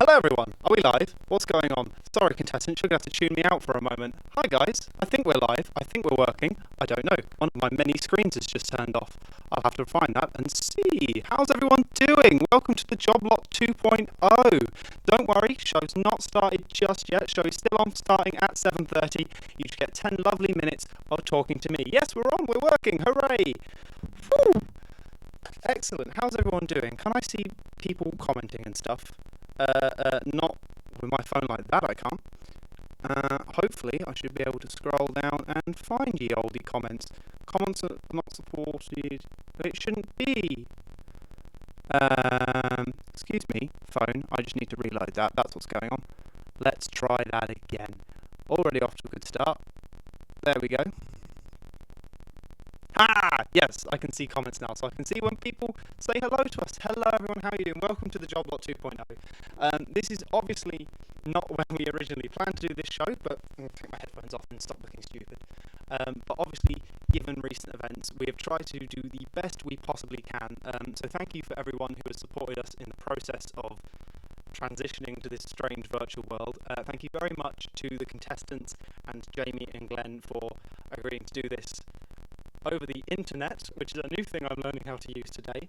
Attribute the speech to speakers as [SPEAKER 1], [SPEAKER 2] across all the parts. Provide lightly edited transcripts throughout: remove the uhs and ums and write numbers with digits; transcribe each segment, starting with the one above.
[SPEAKER 1] Hello everyone, are we live? What's going on? Sorry contestants, you're going to have to tune me out for a moment. Hi guys, I think we're live, I think we're working, I don't know. One of my many screens has just turned off. I'll have to find that and see. How's everyone doing? Welcome to the Job Lot 2.0. Don't worry, show's not started just yet. Show is still on, starting at 7:30. You just get 10 lovely minutes of talking to me. Yes, we're on, we're working, hooray! Whew. Excellent, how's everyone doing? Can I see people commenting and stuff? Not with my phone like that, I can't. Hopefully I should be able to scroll down and find ye oldie comments. Comments are not supported. It shouldn't be. Excuse me, phone. I just need to reload that. That's what's going on. Let's try that again. Already off to a good start. There we go. Ha! Yes, I can see comments now, so I can see when people say hello to us. Hello everyone, how are you doing? Welcome to the Job Lot 2.0. This is obviously not when we originally planned to do this show, but I'm going to take my headphones off and stop looking stupid. But obviously, given recent events, we have tried to do the best we possibly can. So thank you for everyone who has supported us in the process of transitioning to this strange virtual world. Thank you very much to the contestants and Jamie and Glenn for agreeing to do this over the internet, which is a new thing I'm learning how to use today.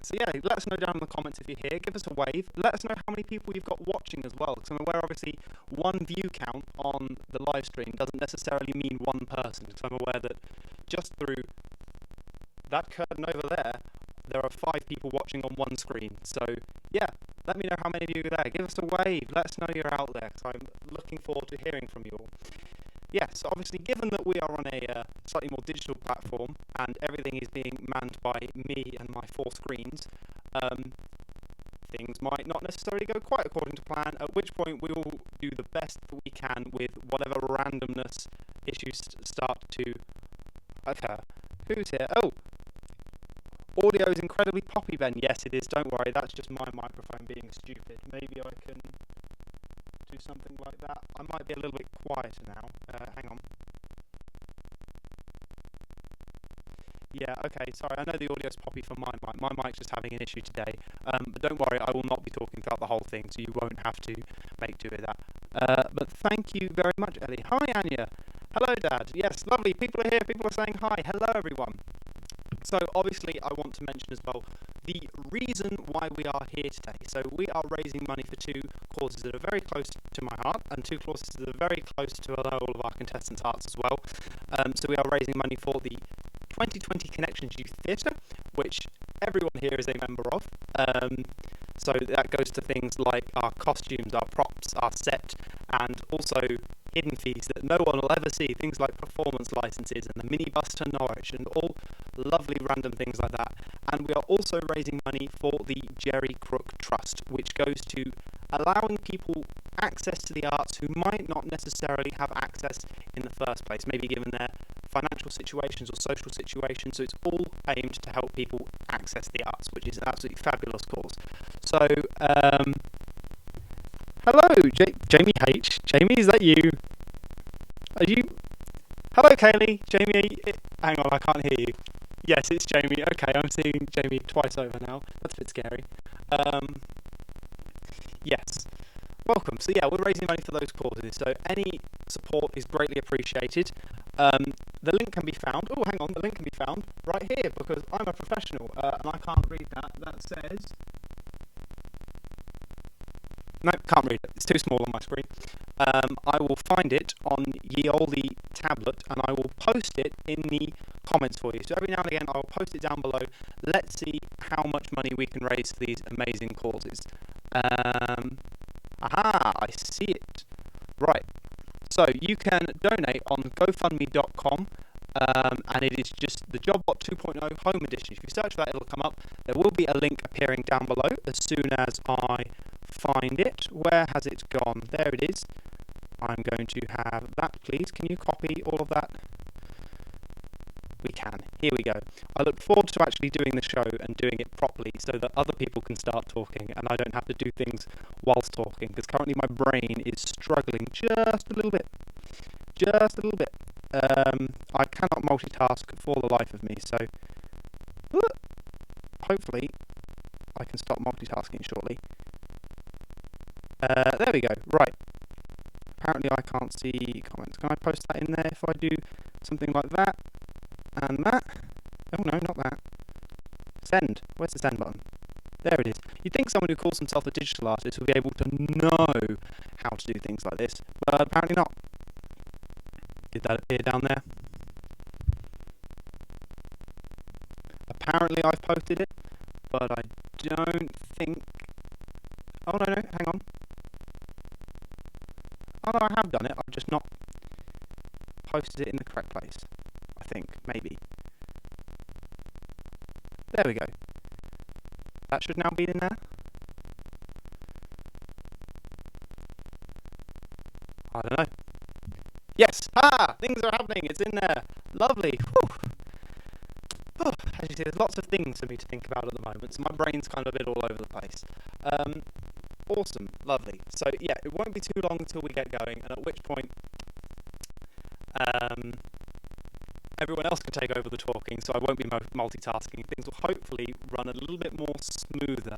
[SPEAKER 1] So yeah, let us know down in the comments if you're here. Give us a wave. Let us know how many people you've got watching as well, because I'm aware obviously one view count on the live stream doesn't necessarily mean one person, because I'm aware that just through that curtain over there are 5 people watching on one screen. So yeah, let me know how many of you are there. Give us a wave. Let us know you're out there, because I'm looking forward to hearing from you all. Yeah, so obviously given that we are on a slightly more digital platform and everything is being manned by me and my 4 screens, things might not necessarily go quite according to plan, at which point we will do the best that we can with whatever randomness issues start to occur. Who's here? Oh! Audio is incredibly poppy, Ben. Yes, it is. Don't worry, that's just my microphone being stupid. Maybe I can do something like that. I might be a little bit quieter now. Hang on. Yeah, okay, sorry, I know the audio's poppy for my mic. My mic's just having an issue today. But don't worry, I will not be talking throughout the whole thing, so you won't have to make do with that. But thank you very much, Ellie. Hi, Anya. Hello, Dad. Yes, lovely. People are here. People are saying hi. Hello, everyone. So obviously I want to mention as well the reason why we are here today. So we are raising money for 2 causes that are very close to my heart, and 2 causes that are very close to all of our contestants' hearts as well. So we are raising money for the 2020 Connections Youth Theatre, which everyone here is a member of. So that goes to things like our costumes, our props, our set, and also hidden fees that no one will ever see, things like performance licenses and the minibus to Norwich and all lovely random things like that. And we are also raising money for the Geri Crooke Trust, which goes to allowing people access to the arts who might not necessarily have access in the first place, maybe given their financial situations or social situations. So it's all aimed to help people access the arts, which is an absolutely fabulous cause. So, hello, Jamie H. Jamie, is that you? Are you? Hello, Kaylee. Jamie, hang on, I can't hear you. Yes, it's Jamie. Okay, I'm seeing Jamie twice over now. That's a bit scary. Yes. Welcome. So yeah, we're raising money for those causes. So any support is greatly appreciated. The link can be found. Oh, hang on. The link can be found right here because I'm a professional and I can't read that. That says. No, can't read it. It's too small on my screen. I will find it on ye olde tablet and I will post it in the comments for you. So every now and again I will post it down below. Let's see how much money we can raise for these amazing causes. Aha, I see it. Right. So you can donate on GoFundMe.com. And it is just the JobBot 2.0 Home Edition. If you search for that, it'll come up. There will be a link appearing down below as soon as I find it. Where has it gone? There it is. I'm going to have that, please. Can you copy all of that? We can. Here we go. I look forward to actually doing the show and doing it properly so that other people can start talking and I don't have to do things whilst talking, because currently my brain is struggling just a little bit. Just a little bit. I cannot multitask for the life of me, so hopefully I can stop multitasking shortly. There we go. Right. Apparently I can't see comments. Can I post that in there if I do something like that? And that? Oh no, not that. Send. Where's the send button? There it is. You'd think someone who calls himself a digital artist would be able to know how to do things like this, but apparently not. Did that appear down there? Apparently I've posted it, but I don't think... Oh no, hang on. Oh no, I have done it, I've just not posted it in the correct place. I think, maybe. There we go. That should now be in there. I don't know. Yes! Ah! Things are happening! It's in there! Lovely! Whew. Oh, as you see, there's lots of things for me to think about at the moment, so my brain's kind of a bit all over the place. Awesome. Lovely. So, yeah, it won't be too long until we get going, and at which point everyone else can take over the talking, so I won't be multitasking. Things will hopefully run a little bit more smoother.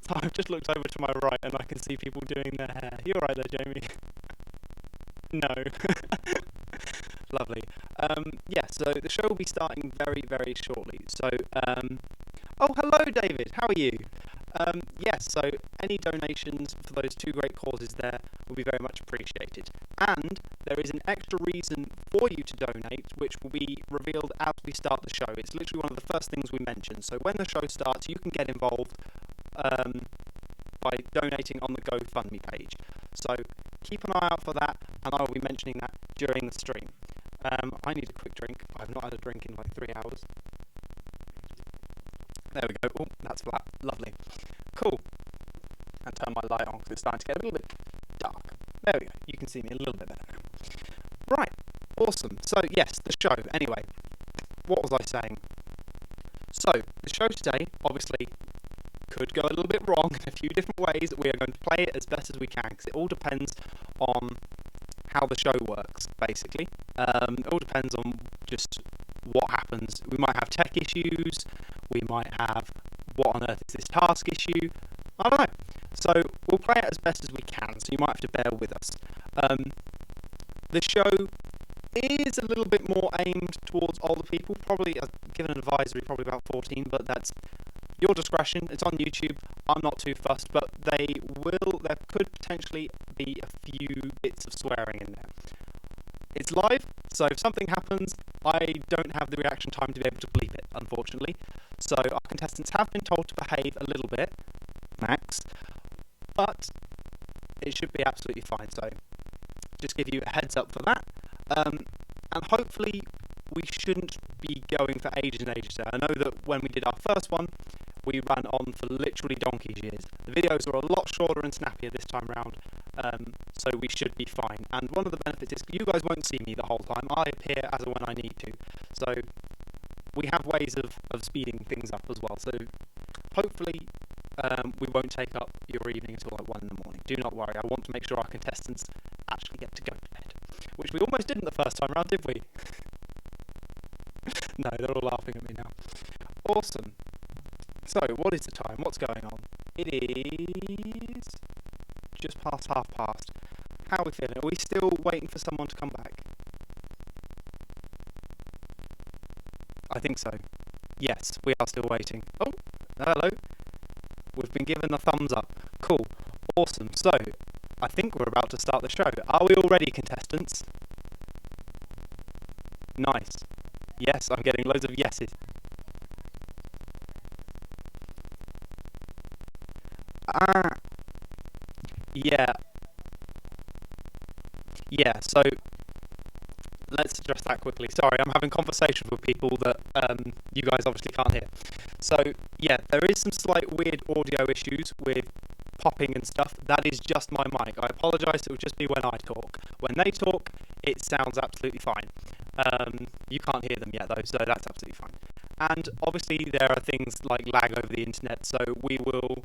[SPEAKER 1] So I've just looked over to my right and I can see people doing their hair. You alright there, Jamie? No. Lovely. Yeah, so the show will be starting very, very shortly. So, oh, hello, David. How are you? Yes, so any donations for those two great causes there will be very much appreciated. And there is an extra reason for you to donate, which will be revealed as we start the show. It's literally one of the first things we mention. So when the show starts, you can get involved by donating on the GoFundMe page. So keep an eye out for that, and I will be mentioning that during the stream. I need a quick drink. I've not had a drink in like 3 hours. There we go. Oh, that's flat. Lovely. Cool. And turn my light on because it's starting to get a little bit dark. There we go. You can see me a little bit better now. Right. Awesome. So, yes, the show. Anyway, what was I saying? So, the show today, obviously, could go a little bit wrong in a few different ways. We are going to play it as best as we can because it all depends on how the show works, basically. It all depends on just what happens. We might have tech issues, we might have what on earth is this task issue, I don't know. So we'll play it as best as we can, so you might have to bear with us. The show is a little bit more aimed towards older people, probably, given an advisory, probably about 14, but that's your discretion. It's on YouTube. I'm not too fussed, but there could potentially be a few bits of swearing in there. It's live, so if something happens, I don't have the reaction time to be able to bleep it, unfortunately. So our contestants have been told to behave a little bit, max, but it should be absolutely fine. So just give you a heads up for that. And hopefully we shouldn't be going for ages and ages. I know that when we did our first one, we ran on for literally donkey's years. The videos are a lot shorter and snappier this time round, so we should be fine. And one of the benefits is you guys won't see me the whole time. I appear as and when I need to. So we have ways of speeding things up as well. So hopefully we won't take up your evening until like 1 in the morning. Do not worry. I want to make sure our contestants actually get to go to bed, which we almost didn't the first time round, did we? No, they're all laughing at me now. Awesome. So, what is the time? What's going on? It is just past past. How are we feeling? Are we still waiting for someone to come back? I think so. Yes, we are still waiting. Oh, hello. We've been given a thumbs up. Cool. Awesome. So, I think we're about to start the show. Are we all ready, contestants? Nice. Yes, I'm getting loads of yeses. Yeah. Yeah, so let's address that quickly. Sorry, I'm having conversations with people that you guys obviously can't hear. So, yeah, there is some slight weird audio issues with popping and stuff. That is just my mic. I apologise, it will just be when I talk. When they talk, it sounds absolutely fine. You can't hear them yet, though, so that's absolutely fine. And obviously there are things like lag over the internet, so we will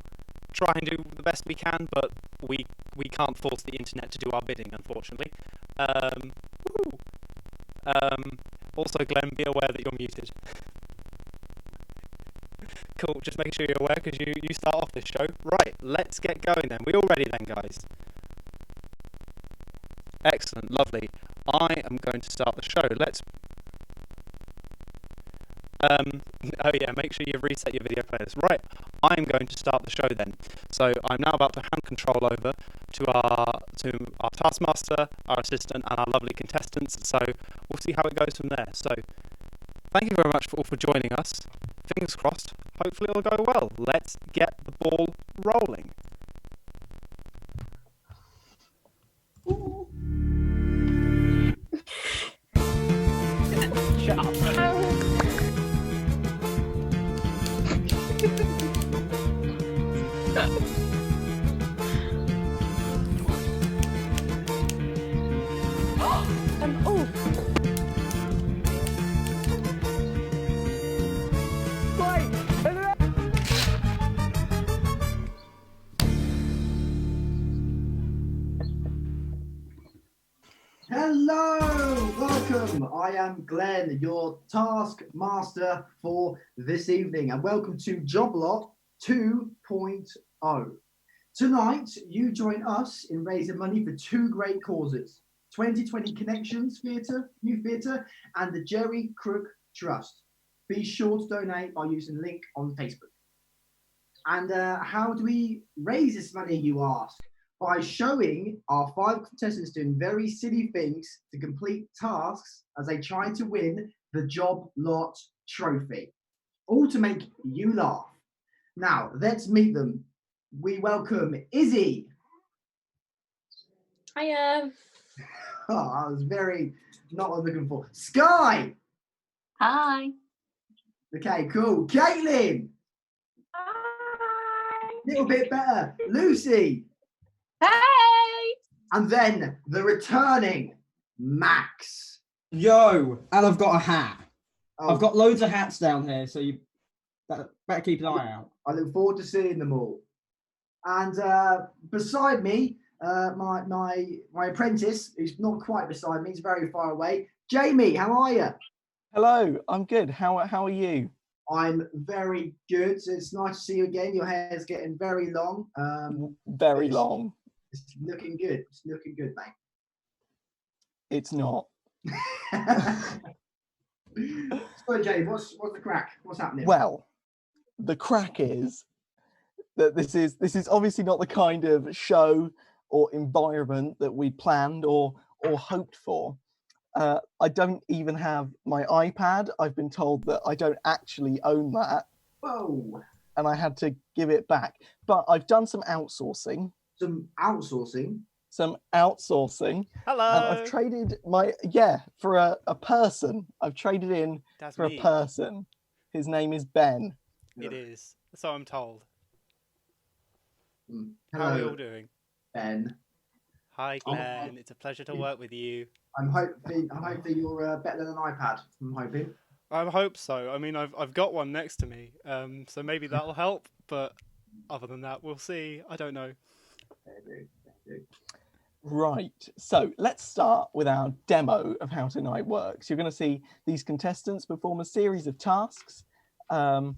[SPEAKER 1] try and do the best we can, but we can't force the internet to do our bidding, unfortunately. Also, Glenn, be aware that you're muted. Cool, just making sure you're aware because you start off this show. Right, let's get going then. We all ready then, guys? Excellent, lovely. I am going to start the show. Oh yeah, make sure you reset your video players. Right, I'm going to start the show then. So I'm now about to hand control over to our Taskmaster, our assistant, and our lovely contestants. So we'll see how it goes from there. So thank you very much for joining us. Fingers crossed. Hopefully it'll go well. Let's get the ball rolling. Shut up.
[SPEAKER 2] Hello, welcome. I am Glenn, your Taskmaster for this evening, and welcome to Job Lot 2.0. Tonight, you join us in raising money for two great causes: 2020 Connections Theatre, New Theatre, and the Geri Crooke Trust. Be sure to donate by using the link on Facebook. And how do we raise this money, you ask? By showing our 5 contestants doing very silly things to complete tasks as they try to win the Job Lot trophy, all to make you laugh. Now, let's meet them. We welcome Izzy.
[SPEAKER 3] Hiya.
[SPEAKER 2] Oh, I was very not what I'm looking for. Sky.
[SPEAKER 3] Hi.
[SPEAKER 2] Okay, cool. Caitlin.
[SPEAKER 3] Hi.
[SPEAKER 2] Little bit better. Lucy.
[SPEAKER 3] Hey.
[SPEAKER 2] And then the returning Max.
[SPEAKER 4] Yo, and I've got a hat.
[SPEAKER 2] Oh,
[SPEAKER 4] I've got loads of hats down here, so you better keep an eye out.
[SPEAKER 2] I look forward to seeing them all. And beside me, my apprentice, who's not quite beside me, he's very far away. Jamie, how are you?
[SPEAKER 5] Hello, I'm good. How are you?
[SPEAKER 2] I'm very good. It's nice to see you again. Your hair's getting very long.
[SPEAKER 5] Very long.
[SPEAKER 2] It's looking good. It's looking good, mate.
[SPEAKER 5] It's not.
[SPEAKER 2] So, Jamie, what's the crack? What's happening?
[SPEAKER 5] Well, the crack is that this is obviously not the kind of show or environment that we planned or hoped for. I don't even have my iPad. I've been told that I don't actually own that.
[SPEAKER 2] Whoa.
[SPEAKER 5] And I had to give it back. But I've done some outsourcing.
[SPEAKER 2] Some outsourcing?
[SPEAKER 1] Hello.
[SPEAKER 5] I've traded for a person. I've traded in
[SPEAKER 1] That's
[SPEAKER 5] for
[SPEAKER 1] me.
[SPEAKER 5] a person. His name is Ben.
[SPEAKER 1] It is. So I'm told.
[SPEAKER 2] Hello,
[SPEAKER 1] How are we all doing?
[SPEAKER 2] Ben.
[SPEAKER 1] Hi, Glenn. It's a pleasure to work with you.
[SPEAKER 2] I'm hoping you're better than an iPad. I'm hoping.
[SPEAKER 1] I hope so. I mean, I've got one next to me, so maybe that'll help. But other than that, we'll see. I don't know.
[SPEAKER 2] Fair do.
[SPEAKER 5] Right, so let's start with our demo of how tonight works. You're going to see these contestants perform a series of tasks, and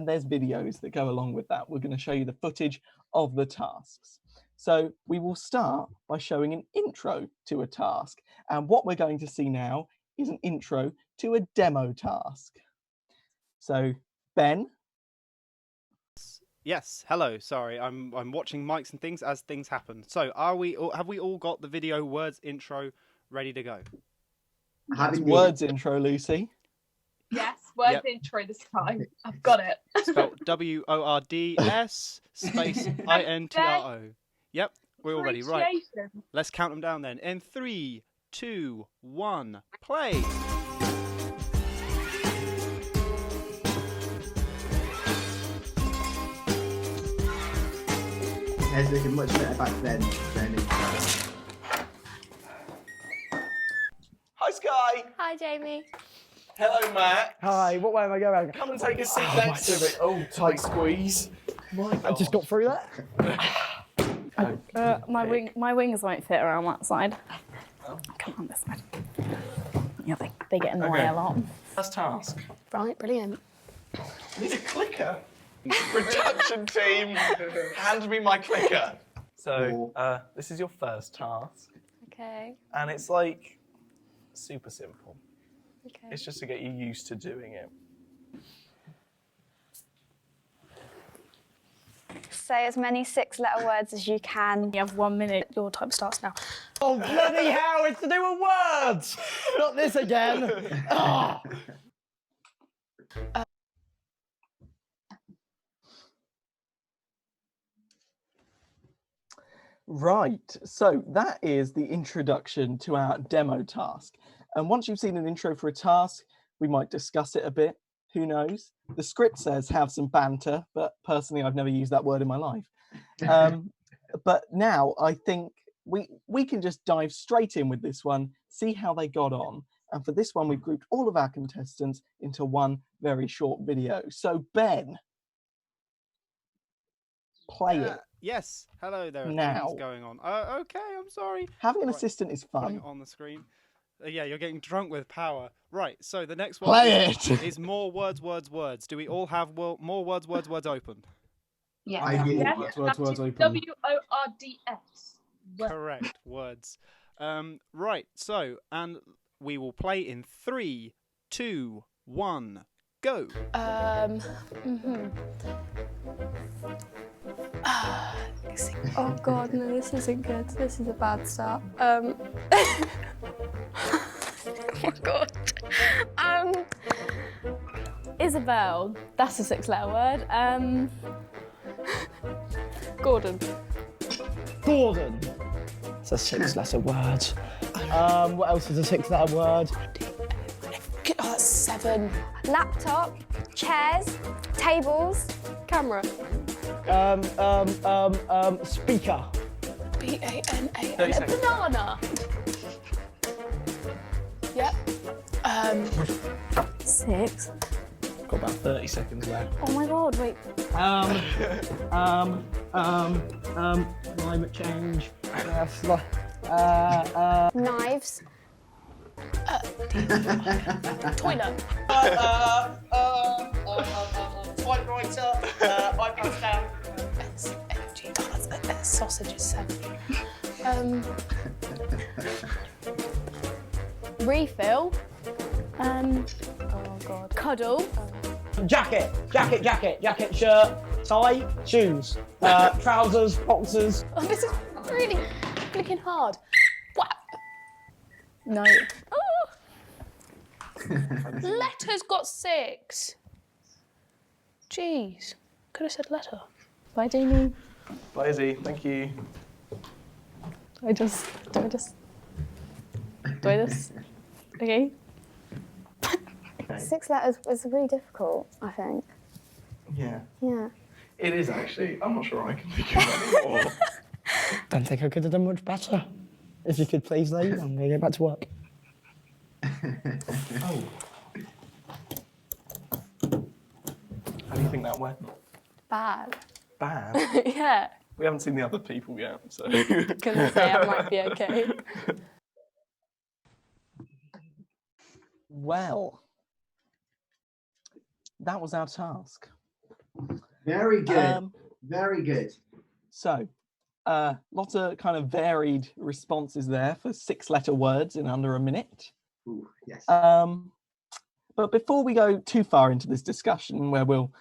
[SPEAKER 5] there's videos that go along with that. We're going to show you the footage of the tasks. So we will start by showing an intro to a task, and what we're going to see now is an intro to a demo task. So, Ben?
[SPEAKER 1] Yes. Hello. Sorry, I'm watching mics and things as things happen. So, have we all got the video words intro ready to go?
[SPEAKER 5] Words intro, Lucy.
[SPEAKER 3] Yes, words intro this time. I've got it.
[SPEAKER 1] Spelled WORDS space INTRO. Yep, we're all ready. Right. Let's count them down then. In 3, 2, 1, play.
[SPEAKER 2] Hair's looking much better back then, Jamie.
[SPEAKER 4] Hi, Sky.
[SPEAKER 6] Hi, Jamie.
[SPEAKER 4] Hello, Matt.
[SPEAKER 7] Hi, what way am I going?
[SPEAKER 4] Come and take a seat next to me. Oh, tight squeeze.
[SPEAKER 7] I just got through that.
[SPEAKER 6] My wings won't fit around that side. Come on this side. Yeah, they get in the way a lot.
[SPEAKER 4] First task.
[SPEAKER 6] Right, brilliant.
[SPEAKER 4] I need a clicker.
[SPEAKER 5] Production team, hand me my clicker. So, this is your first task.
[SPEAKER 6] Okay.
[SPEAKER 5] And it's like super simple.
[SPEAKER 6] Okay.
[SPEAKER 5] It's just to get you used to doing it.
[SPEAKER 8] Say as many 6-letter words as you can.
[SPEAKER 6] You have 1 minute. Your time starts now.
[SPEAKER 7] Oh, bloody hell, it's to do with words! Not this again. Ah.
[SPEAKER 5] Right, so that is the introduction to our demo task. And once you've seen an intro for a task, we might discuss it a bit. Who knows? The script says have some banter, but personally, I've never used that word in my life. But now I think we can just dive straight in with this one, see how they got on. And for this one, we've grouped all of our contestants into one very short video. So Ben, play it.
[SPEAKER 1] Yes. Hello there.
[SPEAKER 5] Now.
[SPEAKER 1] What's going on? Okay, I'm sorry.
[SPEAKER 5] Having an
[SPEAKER 1] Right,
[SPEAKER 5] assistant is
[SPEAKER 1] putting
[SPEAKER 5] fun.
[SPEAKER 1] it on the screen. Yeah, you're getting drunk with power. Right, so the next one
[SPEAKER 5] Play
[SPEAKER 1] is more words, words, words. Do we all have more words, words, words open?
[SPEAKER 3] Yes.
[SPEAKER 2] I do.
[SPEAKER 3] Yes,
[SPEAKER 4] Words,
[SPEAKER 3] that
[SPEAKER 4] words
[SPEAKER 3] is
[SPEAKER 4] open.
[SPEAKER 3] WORDS.
[SPEAKER 1] Correct, words. Right, so, and we will play in 3, 2, 1, go.
[SPEAKER 6] Oh God, no, this isn't good. This is a bad start. Oh my God. Isabel. That's a 6-letter word. Gordon.
[SPEAKER 7] Gordon. It's a 6-letter word. What else is a 6-letter word?
[SPEAKER 6] Oh, that's 7.
[SPEAKER 8] Laptop, chairs, tables.
[SPEAKER 6] Camera.
[SPEAKER 7] Speaker.
[SPEAKER 6] BANA.
[SPEAKER 5] 30 seconds.
[SPEAKER 6] Banana. Yep. 6.
[SPEAKER 5] Got about 30 seconds left.
[SPEAKER 6] Oh my God, wait.
[SPEAKER 7] Climate change.
[SPEAKER 8] Knives.
[SPEAKER 6] Toilet.
[SPEAKER 7] Typewriter. iPad stand.
[SPEAKER 6] Sausage is 7. Refill. Oh God. Cuddle.
[SPEAKER 7] Jacket, shirt, tie, shoes, trousers, boxers.
[SPEAKER 6] Oh, this is really flicking hard. What? No. Oh. Letter's got 6. Jeez. Could have said letter. Bye, Jamie.
[SPEAKER 5] Bye, Izzy. Thank you.
[SPEAKER 6] Do I just? Okay.
[SPEAKER 8] 6 letters is really difficult, I think.
[SPEAKER 5] Yeah.
[SPEAKER 8] Yeah.
[SPEAKER 5] It is actually. I'm not sure I can think of any more.
[SPEAKER 7] Don't think I could have done much better. If you could please leave, I'm going to go back to work.
[SPEAKER 5] Oh. How do you think that went?
[SPEAKER 6] Bad.
[SPEAKER 5] Bad.
[SPEAKER 6] Yeah.
[SPEAKER 5] We haven't seen the other people yet, so.
[SPEAKER 6] Gonna say I might be okay.
[SPEAKER 5] Well, that was our task.
[SPEAKER 2] Very good. Very good.
[SPEAKER 5] So, lots of kind of varied responses there for 6-letter words in under a minute.
[SPEAKER 2] Ooh, yes.
[SPEAKER 5] But before we go too far into this discussion, where we'll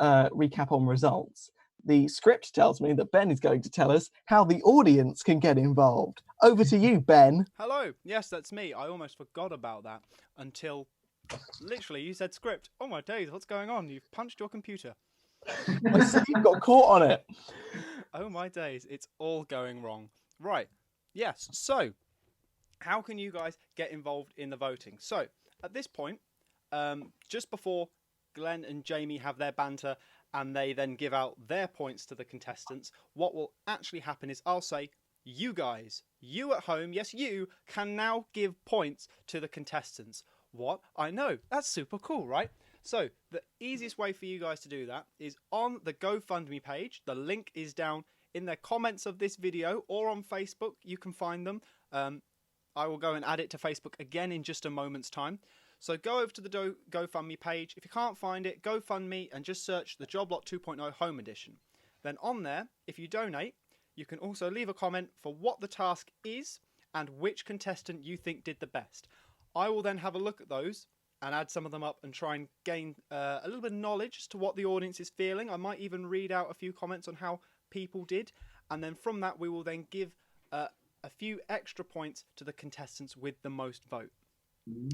[SPEAKER 5] recap on results, the script tells me that Ben is going to tell us how the audience can get involved. Over to you, Ben.
[SPEAKER 1] Hello. Yes, that's me. I almost forgot about that until literally you said script. Oh my days, what's going on? You've punched your computer.
[SPEAKER 5] I see you got caught on it.
[SPEAKER 1] Oh my days, it's all going wrong. Right. Yes. So, how can you guys get involved in the voting? So, at this point, just before Glenn and Jamie have their banter and they then give out their points to the contestants, what will actually happen is I'll say, you guys, you at home, yes, you can now give points to the contestants. What? I know. That's super cool, right? So the easiest way for you guys to do that is on the GoFundMe page. The link is down in the comments of this video or on Facebook. You can find them. I will go and add it to Facebook again in just a moment's time. So go over to the GoFundMe page. If you can't find it, GoFundMe and just search the Job Lot 2.0 Home Edition. Then on there, if you donate, you can also leave a comment for what the task is and which contestant you think did the best. I will then have a look at those and add some of them up and try and gain a little bit of knowledge as to what the audience is feeling. I might even read out a few comments on how people did. And then from that, we will then give a few extra points to the contestants with the most vote.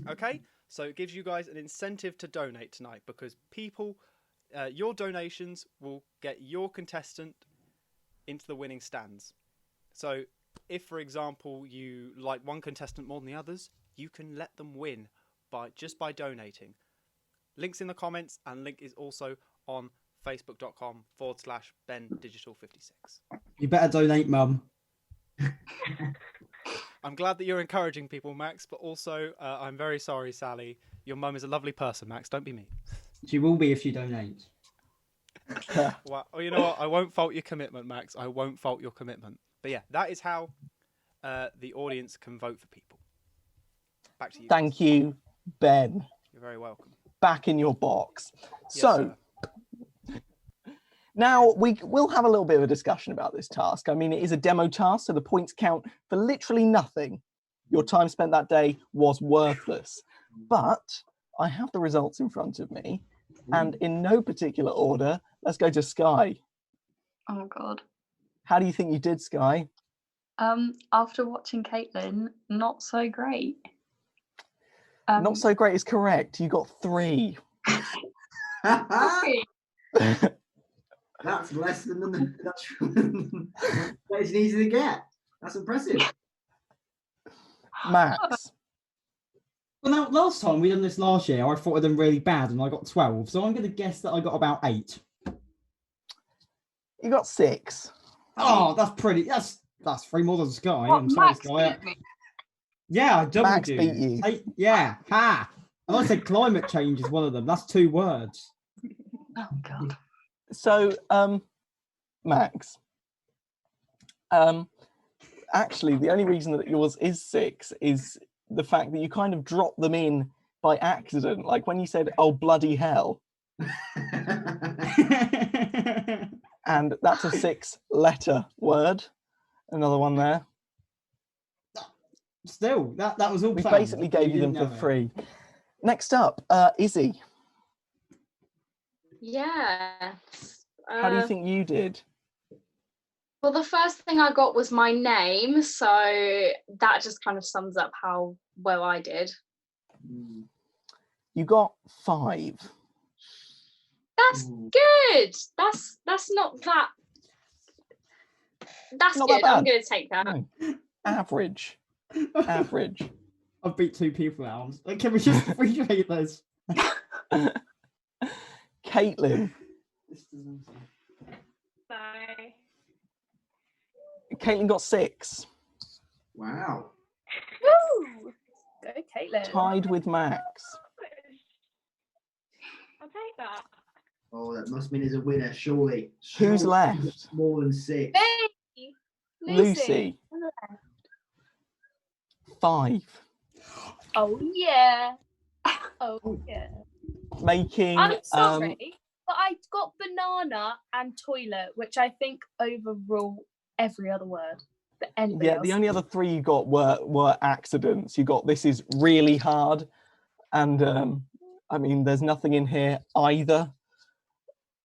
[SPEAKER 1] Okay? So it gives you guys an incentive to donate tonight because people, your donations will get your contestant into the winning stands. So if, for example, you like one contestant more than the others, you can let them win just by donating. Link's in the comments, and link is also on facebook.com/BenDigital56.
[SPEAKER 4] You better donate, Mum.
[SPEAKER 1] I'm glad that you're encouraging people, Max, but also I'm very sorry, Sally. Your mum is a lovely person, Max. Don't be mean.
[SPEAKER 4] She will be if you donate.
[SPEAKER 1] Well, you know what? I won't fault your commitment, Max. I won't fault your commitment. But yeah, that is how the audience can vote for people. Back to you.
[SPEAKER 5] Thank you, Ben.
[SPEAKER 1] You're very welcome.
[SPEAKER 5] Back in your box.
[SPEAKER 1] Yes,
[SPEAKER 5] So,
[SPEAKER 1] sir.
[SPEAKER 5] now we'll have a little bit of a discussion about this task. I mean, it is a demo task, so the points count for literally nothing. Your time spent that day was worthless. But I have the results in front of me, and in no particular order, let's go to Sky.
[SPEAKER 3] Oh God.
[SPEAKER 5] How do you think you did, Sky?
[SPEAKER 3] After watching Caitlin, not so great.
[SPEAKER 5] Not so great is correct. You got 3.
[SPEAKER 3] Sorry.
[SPEAKER 2] That's less than that is easy to get. That's impressive.
[SPEAKER 5] Max.
[SPEAKER 4] Well, now, last time we done this last year, I thought of them really bad and I got 12. So I'm going to guess that I got about 8.
[SPEAKER 5] You got 6.
[SPEAKER 4] Oh, that's pretty. That's 3 more than Sky.
[SPEAKER 3] What,
[SPEAKER 4] I'm sorry,
[SPEAKER 3] Max
[SPEAKER 4] Sky.
[SPEAKER 3] beat me?
[SPEAKER 4] Yeah, I doubled
[SPEAKER 5] Max
[SPEAKER 4] you.
[SPEAKER 5] beat you.
[SPEAKER 4] Yeah, ha. And I said climate change is one of them. That's 2 words.
[SPEAKER 3] Oh God.
[SPEAKER 5] So, Max, actually, the only reason that yours is 6 is the fact that you kind of dropped them in by accident. Like when you said, oh, bloody hell. And that's a 6-letter word. Another one there.
[SPEAKER 4] Still, that was all
[SPEAKER 5] We
[SPEAKER 4] planned.
[SPEAKER 5] basically gave you them for
[SPEAKER 4] didn't know it.
[SPEAKER 5] free. Next up, Izzy.
[SPEAKER 9] Yeah.
[SPEAKER 5] How do you think you did?
[SPEAKER 9] Well, the first thing I got was my name, so that just kind of sums up how well I did.
[SPEAKER 5] You got 5.
[SPEAKER 9] That's good. That's not that. That's
[SPEAKER 5] Not that
[SPEAKER 9] good. I'm
[SPEAKER 5] bad.
[SPEAKER 9] going to take that.
[SPEAKER 5] No. Average. Average.
[SPEAKER 4] I've beat 2 people out. Can we just appreciate this?
[SPEAKER 5] Caitlin.
[SPEAKER 3] Bye.
[SPEAKER 5] Caitlin got 6.
[SPEAKER 2] Wow.
[SPEAKER 3] Woo! Go Caitlin.
[SPEAKER 5] Tied with Max.
[SPEAKER 3] I'll take that.
[SPEAKER 2] Oh, that must mean there's a winner, surely.
[SPEAKER 5] Who's
[SPEAKER 2] Surely
[SPEAKER 5] left?
[SPEAKER 2] more than 6.
[SPEAKER 3] Hey!
[SPEAKER 5] Lucy. 5.
[SPEAKER 3] Oh yeah. Oh yeah.
[SPEAKER 5] Making
[SPEAKER 3] I'm sorry, but I got banana and toilet, which I think overrule every other word. But anybody
[SPEAKER 5] yeah,
[SPEAKER 3] else.
[SPEAKER 5] the only other 3 you got were accidents. You got this is really hard, and I mean there's nothing in here either.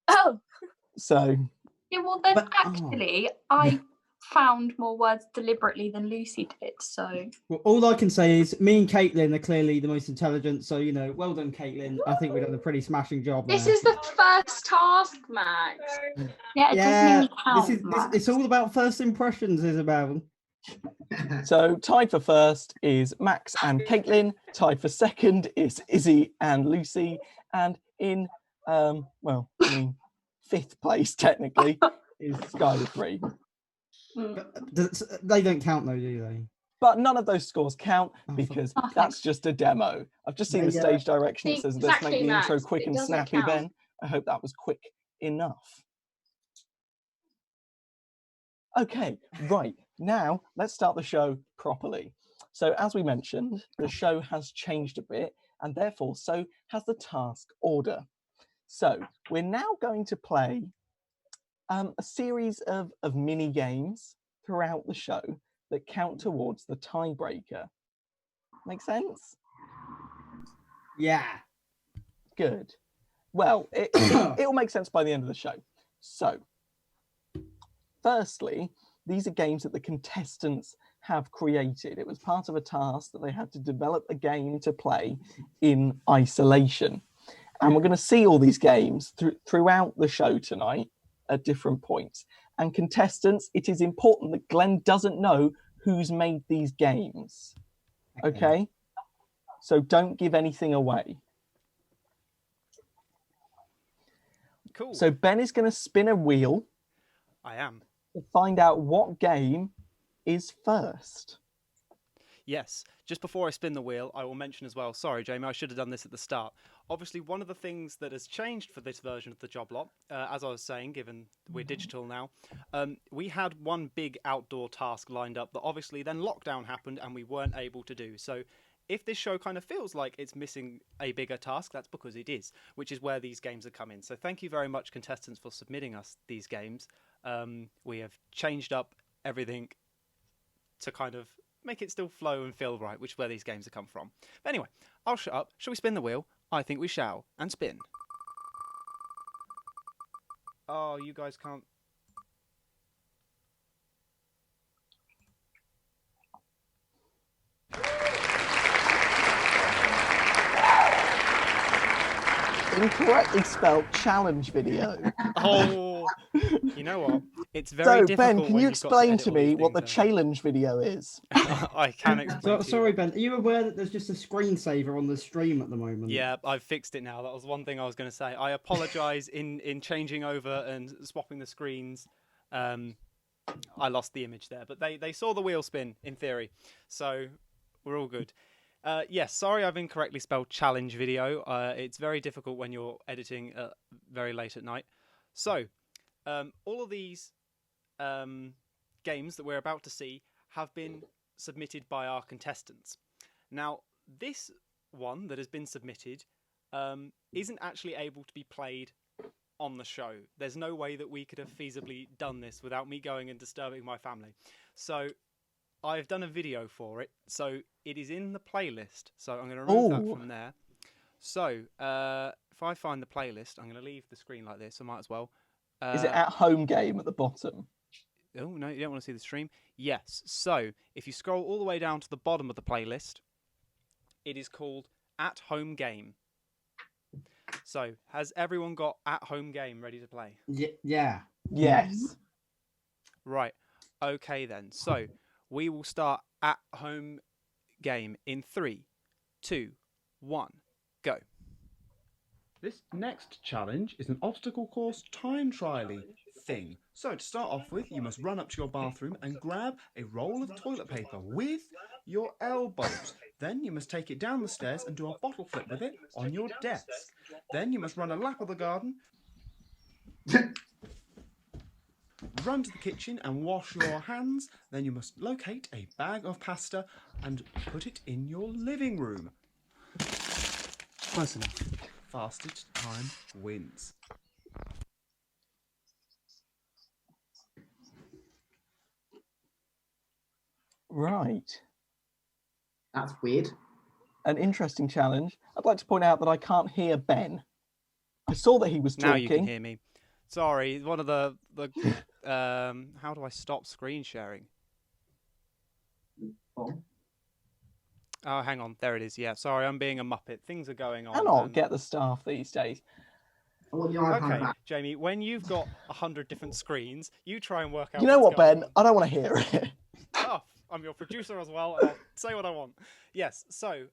[SPEAKER 3] Oh.
[SPEAKER 9] Yeah, well then
[SPEAKER 4] But-
[SPEAKER 9] actually I found more words deliberately than Lucy did, so
[SPEAKER 4] Well, all I can say is me and Caitlin are clearly the most intelligent. So, well done, Caitlin. I think we've done a pretty smashing job there.
[SPEAKER 9] this is the first task, Max.
[SPEAKER 3] Yeah, it doesn't
[SPEAKER 4] yeah,
[SPEAKER 3] even count.
[SPEAKER 4] it's all about first impressions, Isabel.
[SPEAKER 5] So tied for first is Max and Caitlin. Tied for second is Izzy and Lucy. And in 5th place technically is Sky with 3.
[SPEAKER 4] But they don't count though, do they?
[SPEAKER 5] But none of those scores count because
[SPEAKER 3] Oh,
[SPEAKER 5] that's just a demo. I've just seen the stage direction. It says, let's make the intro quick and snappy, Ben. I hope that was quick enough. Okay, right. Now, let's start the show properly. So as we mentioned, the show has changed a bit. and therefore so has the task order. So we're now going to play a series of mini games throughout the show that count towards the tiebreaker. Make sense?
[SPEAKER 4] Yeah.
[SPEAKER 5] Good. Well, it'll make sense by the end of the show. So, firstly, these are games that the contestants have created. It was part of a task that they had to develop a game to play in isolation. And we're going to see all these games throughout the show tonight at different points. And contestants, it is important that Glenn doesn't know who's made these games. Okay? So don't give anything away.
[SPEAKER 1] Cool.
[SPEAKER 5] So Ben is going to spin a wheel.
[SPEAKER 1] I am.
[SPEAKER 5] To find out what game is first.
[SPEAKER 1] Yes. Just before I spin the wheel, I will mention as well, sorry, Jamie, I should have done this at the start. Obviously, one of the things that has changed for this version of the Job Lot, as I was saying, given we're digital now, we had one big outdoor task lined up that obviously then lockdown happened and we weren't able to do. So if this show kind of feels like it's missing a bigger task, that's because it is, which is where these games have come in. So thank you very much, contestants, for submitting us these games. We have changed up everything to kind of make it still flow and feel right, which is where these games have come from. But anyway, I'll shut up. Shall we spin the wheel? I think we shall. And spin. Oh, you guys can't...
[SPEAKER 5] Incorrectly spelled challenge video.
[SPEAKER 1] Oh, you know what? It's very difficult.
[SPEAKER 5] Ben, can you explain to me what the challenge video is?
[SPEAKER 1] I can explain.
[SPEAKER 4] Sorry, Ben. Are you aware that there's just a screensaver on the stream at the moment?
[SPEAKER 1] Yeah, I've fixed it now. That was one thing I was going to say. I apologise in changing over and swapping the screens. I lost the image there, but they saw the wheel spin in theory, so we're all good. Yes, sorry I've incorrectly spelled challenge video. It's very difficult when you're editing very late at night. So, all of these games that we're about to see have been submitted by our contestants. Now, this one that has been submitted isn't actually able to be played on the show. There's no way that we could have feasibly done this without me going and disturbing my family. So I've done a video for it, so it is in the playlist. So I'm going to remove that from there. So if I find the playlist, I'm going to leave the screen like this. I might as well.
[SPEAKER 5] Is it at home game at the bottom?
[SPEAKER 1] Oh, no, you don't want to see the stream? Yes. So if you scroll all the way down to the bottom of the playlist, it is called At Home Game. So has everyone got At Home Game ready to play?
[SPEAKER 4] Yeah.
[SPEAKER 5] Yes.
[SPEAKER 1] Right. Okay, then. So we will start At Home Game in 3, 2, 1, go.
[SPEAKER 10] This next challenge is an obstacle course time trial-y thing. So to start off with, you must run up to your bathroom and grab a roll of toilet paper with your elbows. Then you must take it down the stairs and do a bottle flip with it on your desk. Then you must run a lap of the garden, run to the kitchen and wash your hands. Then you must locate a bag of pasta and put it in your living room. Close enough. Fastest time wins.
[SPEAKER 5] Right.
[SPEAKER 2] That's weird.
[SPEAKER 5] An interesting challenge. I'd like to point out that I can't hear Ben. I saw that he was talking.
[SPEAKER 1] Now you can hear me. Sorry, one of the how do I stop screen sharing? Oh, hang on. There it is. Yeah, sorry, I'm being a muppet. Things are going on.
[SPEAKER 5] I cannot get the staff these days.
[SPEAKER 1] Okay, Jamie, when you've got 100 different screens, you try and work out.
[SPEAKER 5] You know what, Ben?
[SPEAKER 1] On.
[SPEAKER 5] I don't want to hear it.
[SPEAKER 1] Oh, I'm your producer as well, and I'll say what I want. Yes, so,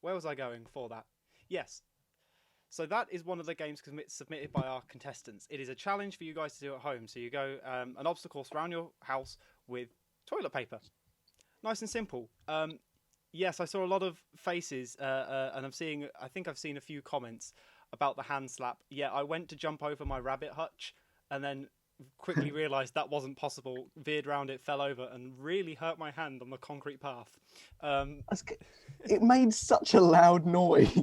[SPEAKER 1] where was I going for that? Yes. So that is one of the games submitted by our contestants. It is a challenge for you guys to do at home. So you go an obstacle around your house with toilet paper. Nice and simple. Yes, I saw a lot of faces, and I think I've seen a few comments about the hand slap. Yeah, I went to jump over my rabbit hutch, and then quickly realised that wasn't possible, veered round it, fell over, and really hurt my hand on the concrete path.
[SPEAKER 5] It made such a loud noise.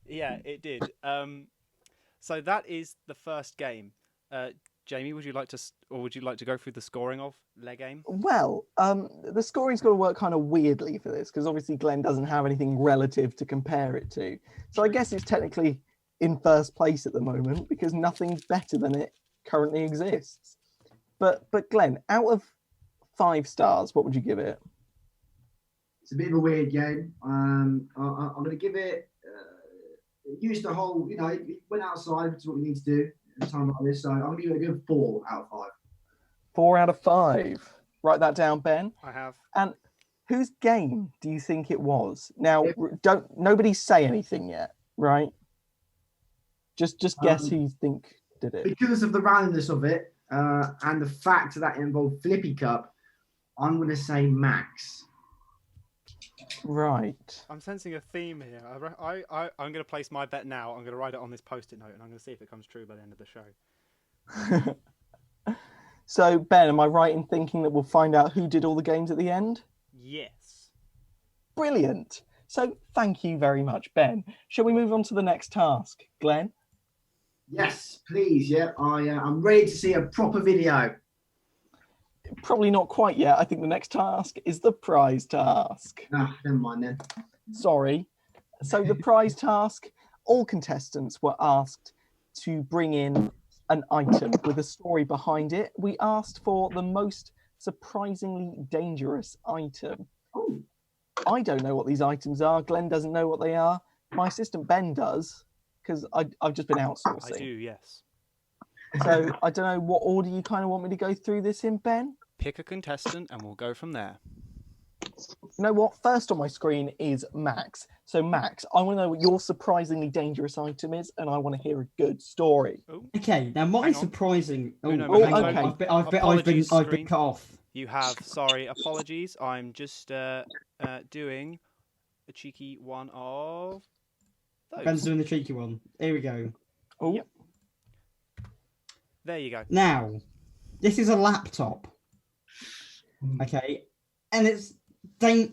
[SPEAKER 1] Yeah, it did. So that is the first game. Jamie, would you like to go through the scoring of Le Game?
[SPEAKER 5] Well, the scoring's got to work kind of weirdly for this because obviously Glenn doesn't have anything relative to compare it to. So I guess it's technically in first place at the moment because nothing's better than it currently exists. But Glenn, out of 5 stars, what would you give it?
[SPEAKER 2] It's a bit of a weird game. I'm going to give it. Used the whole, it went outside, which is what we need to do at a time like this. So I'm going to give it a good 4 out of 5.
[SPEAKER 5] 4 out of 5. Write that down, Ben.
[SPEAKER 1] I have.
[SPEAKER 5] And whose game do you think it was? Now, nobody say anything yet, right? Just guess who you think did it.
[SPEAKER 2] Because of the randomness of it and the fact that it involved Flippy Cup, I'm going to say Max.
[SPEAKER 5] Right.
[SPEAKER 1] I'm sensing a theme here. I'm going to place my bet now. I'm going to write it on this post-it note, and I'm going to see if it comes true by the end of the show.
[SPEAKER 5] So, Ben, am I right in thinking that we'll find out who did all the games at the end?
[SPEAKER 1] Yes.
[SPEAKER 5] Brilliant. So, thank you very much, Ben. Shall we move on to the next task? Glenn?
[SPEAKER 2] Yes, please. Yeah, I'm ready to see a proper video.
[SPEAKER 5] Probably not quite yet. I think the next task is the prize task.
[SPEAKER 2] Ah, never mind then.
[SPEAKER 5] Sorry. So the prize task, all contestants were asked to bring in an item with a story behind it. We asked for the most surprisingly dangerous item.
[SPEAKER 2] Oh.
[SPEAKER 5] I don't know what these items are. Glenn doesn't know what they are. My assistant Ben does, because I've just been outsourcing.
[SPEAKER 1] I do, yes.
[SPEAKER 5] So I don't know what order you kind of want me to go through this in, Ben?
[SPEAKER 1] Pick a contestant and we'll go from there.
[SPEAKER 5] You know what? First on my screen is Max. So Max, I want to know what your surprisingly dangerous item is, and I want to hear a good story.
[SPEAKER 1] Ooh.
[SPEAKER 4] Okay, now my
[SPEAKER 1] Hang on.
[SPEAKER 4] surprising.
[SPEAKER 1] Oh, no,
[SPEAKER 5] oh,
[SPEAKER 1] hang on.
[SPEAKER 5] okay.
[SPEAKER 4] I've been cut off.
[SPEAKER 1] You have. Sorry, apologies. I'm just doing a cheeky one of those.
[SPEAKER 4] Ben's doing the cheeky one. Here we go.
[SPEAKER 5] Oh.
[SPEAKER 1] Yep. There you go.
[SPEAKER 4] Now, this is a laptop. Okay, and it's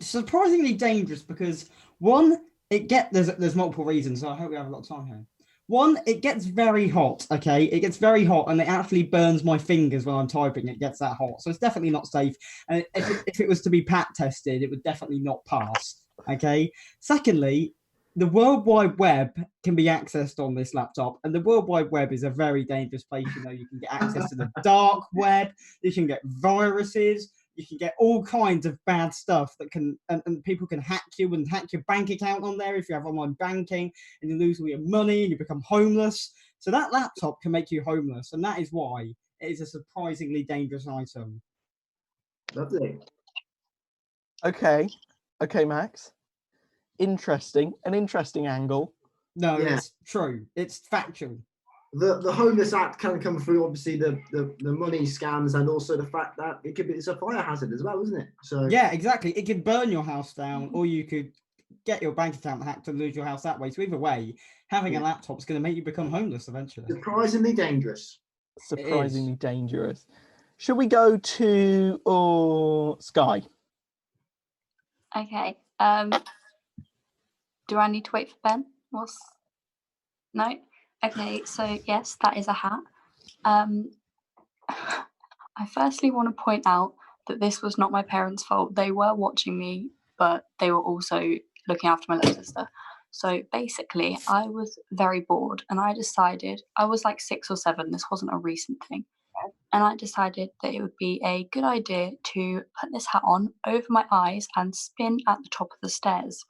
[SPEAKER 4] surprisingly dangerous because one, there's multiple reasons. So I hope we have a lot of time here. One, it gets very hot. Okay, it gets very hot, and it actually burns my fingers when I'm typing. It gets that hot, so it's definitely not safe. And if it was to be pat tested, it would definitely not pass. Okay. Secondly, the World Wide Web can be accessed on this laptop, and the World Wide Web is a very dangerous place. You can get access to the dark web. You can get viruses. You can get all kinds of bad stuff that can, and people can hack you and hack your bank account on there if you have online banking, and you lose all your money and you become homeless. So that laptop can make you homeless, and that is why it is a surprisingly dangerous item.
[SPEAKER 2] Lovely.
[SPEAKER 5] Okay, Max. An interesting angle.
[SPEAKER 4] No,
[SPEAKER 2] Yeah.
[SPEAKER 4] it's true. It's factual.
[SPEAKER 2] The homeless act can come through, obviously, the money scams, and also the fact that it's a fire hazard as well, isn't it? So
[SPEAKER 4] Yeah, exactly. It could burn your house down, or you could get your bank account hacked and lose your house that way. So either way, having a laptop is going to make you become homeless eventually.
[SPEAKER 2] surprisingly dangerous.
[SPEAKER 5] Surprisingly dangerous. Should we go to Sky?
[SPEAKER 11] Okay. Do I need to wait for Ben? No? Okay, so yes, that is a hat. I firstly want to point out that this was not my parents' fault. They were watching me, but they were also looking after my little sister. So basically, I was very bored, and I decided, I was like 6 or 7, this wasn't a recent thing, and I decided that it would be a good idea to put this hat on over my eyes and spin at the top of the stairs.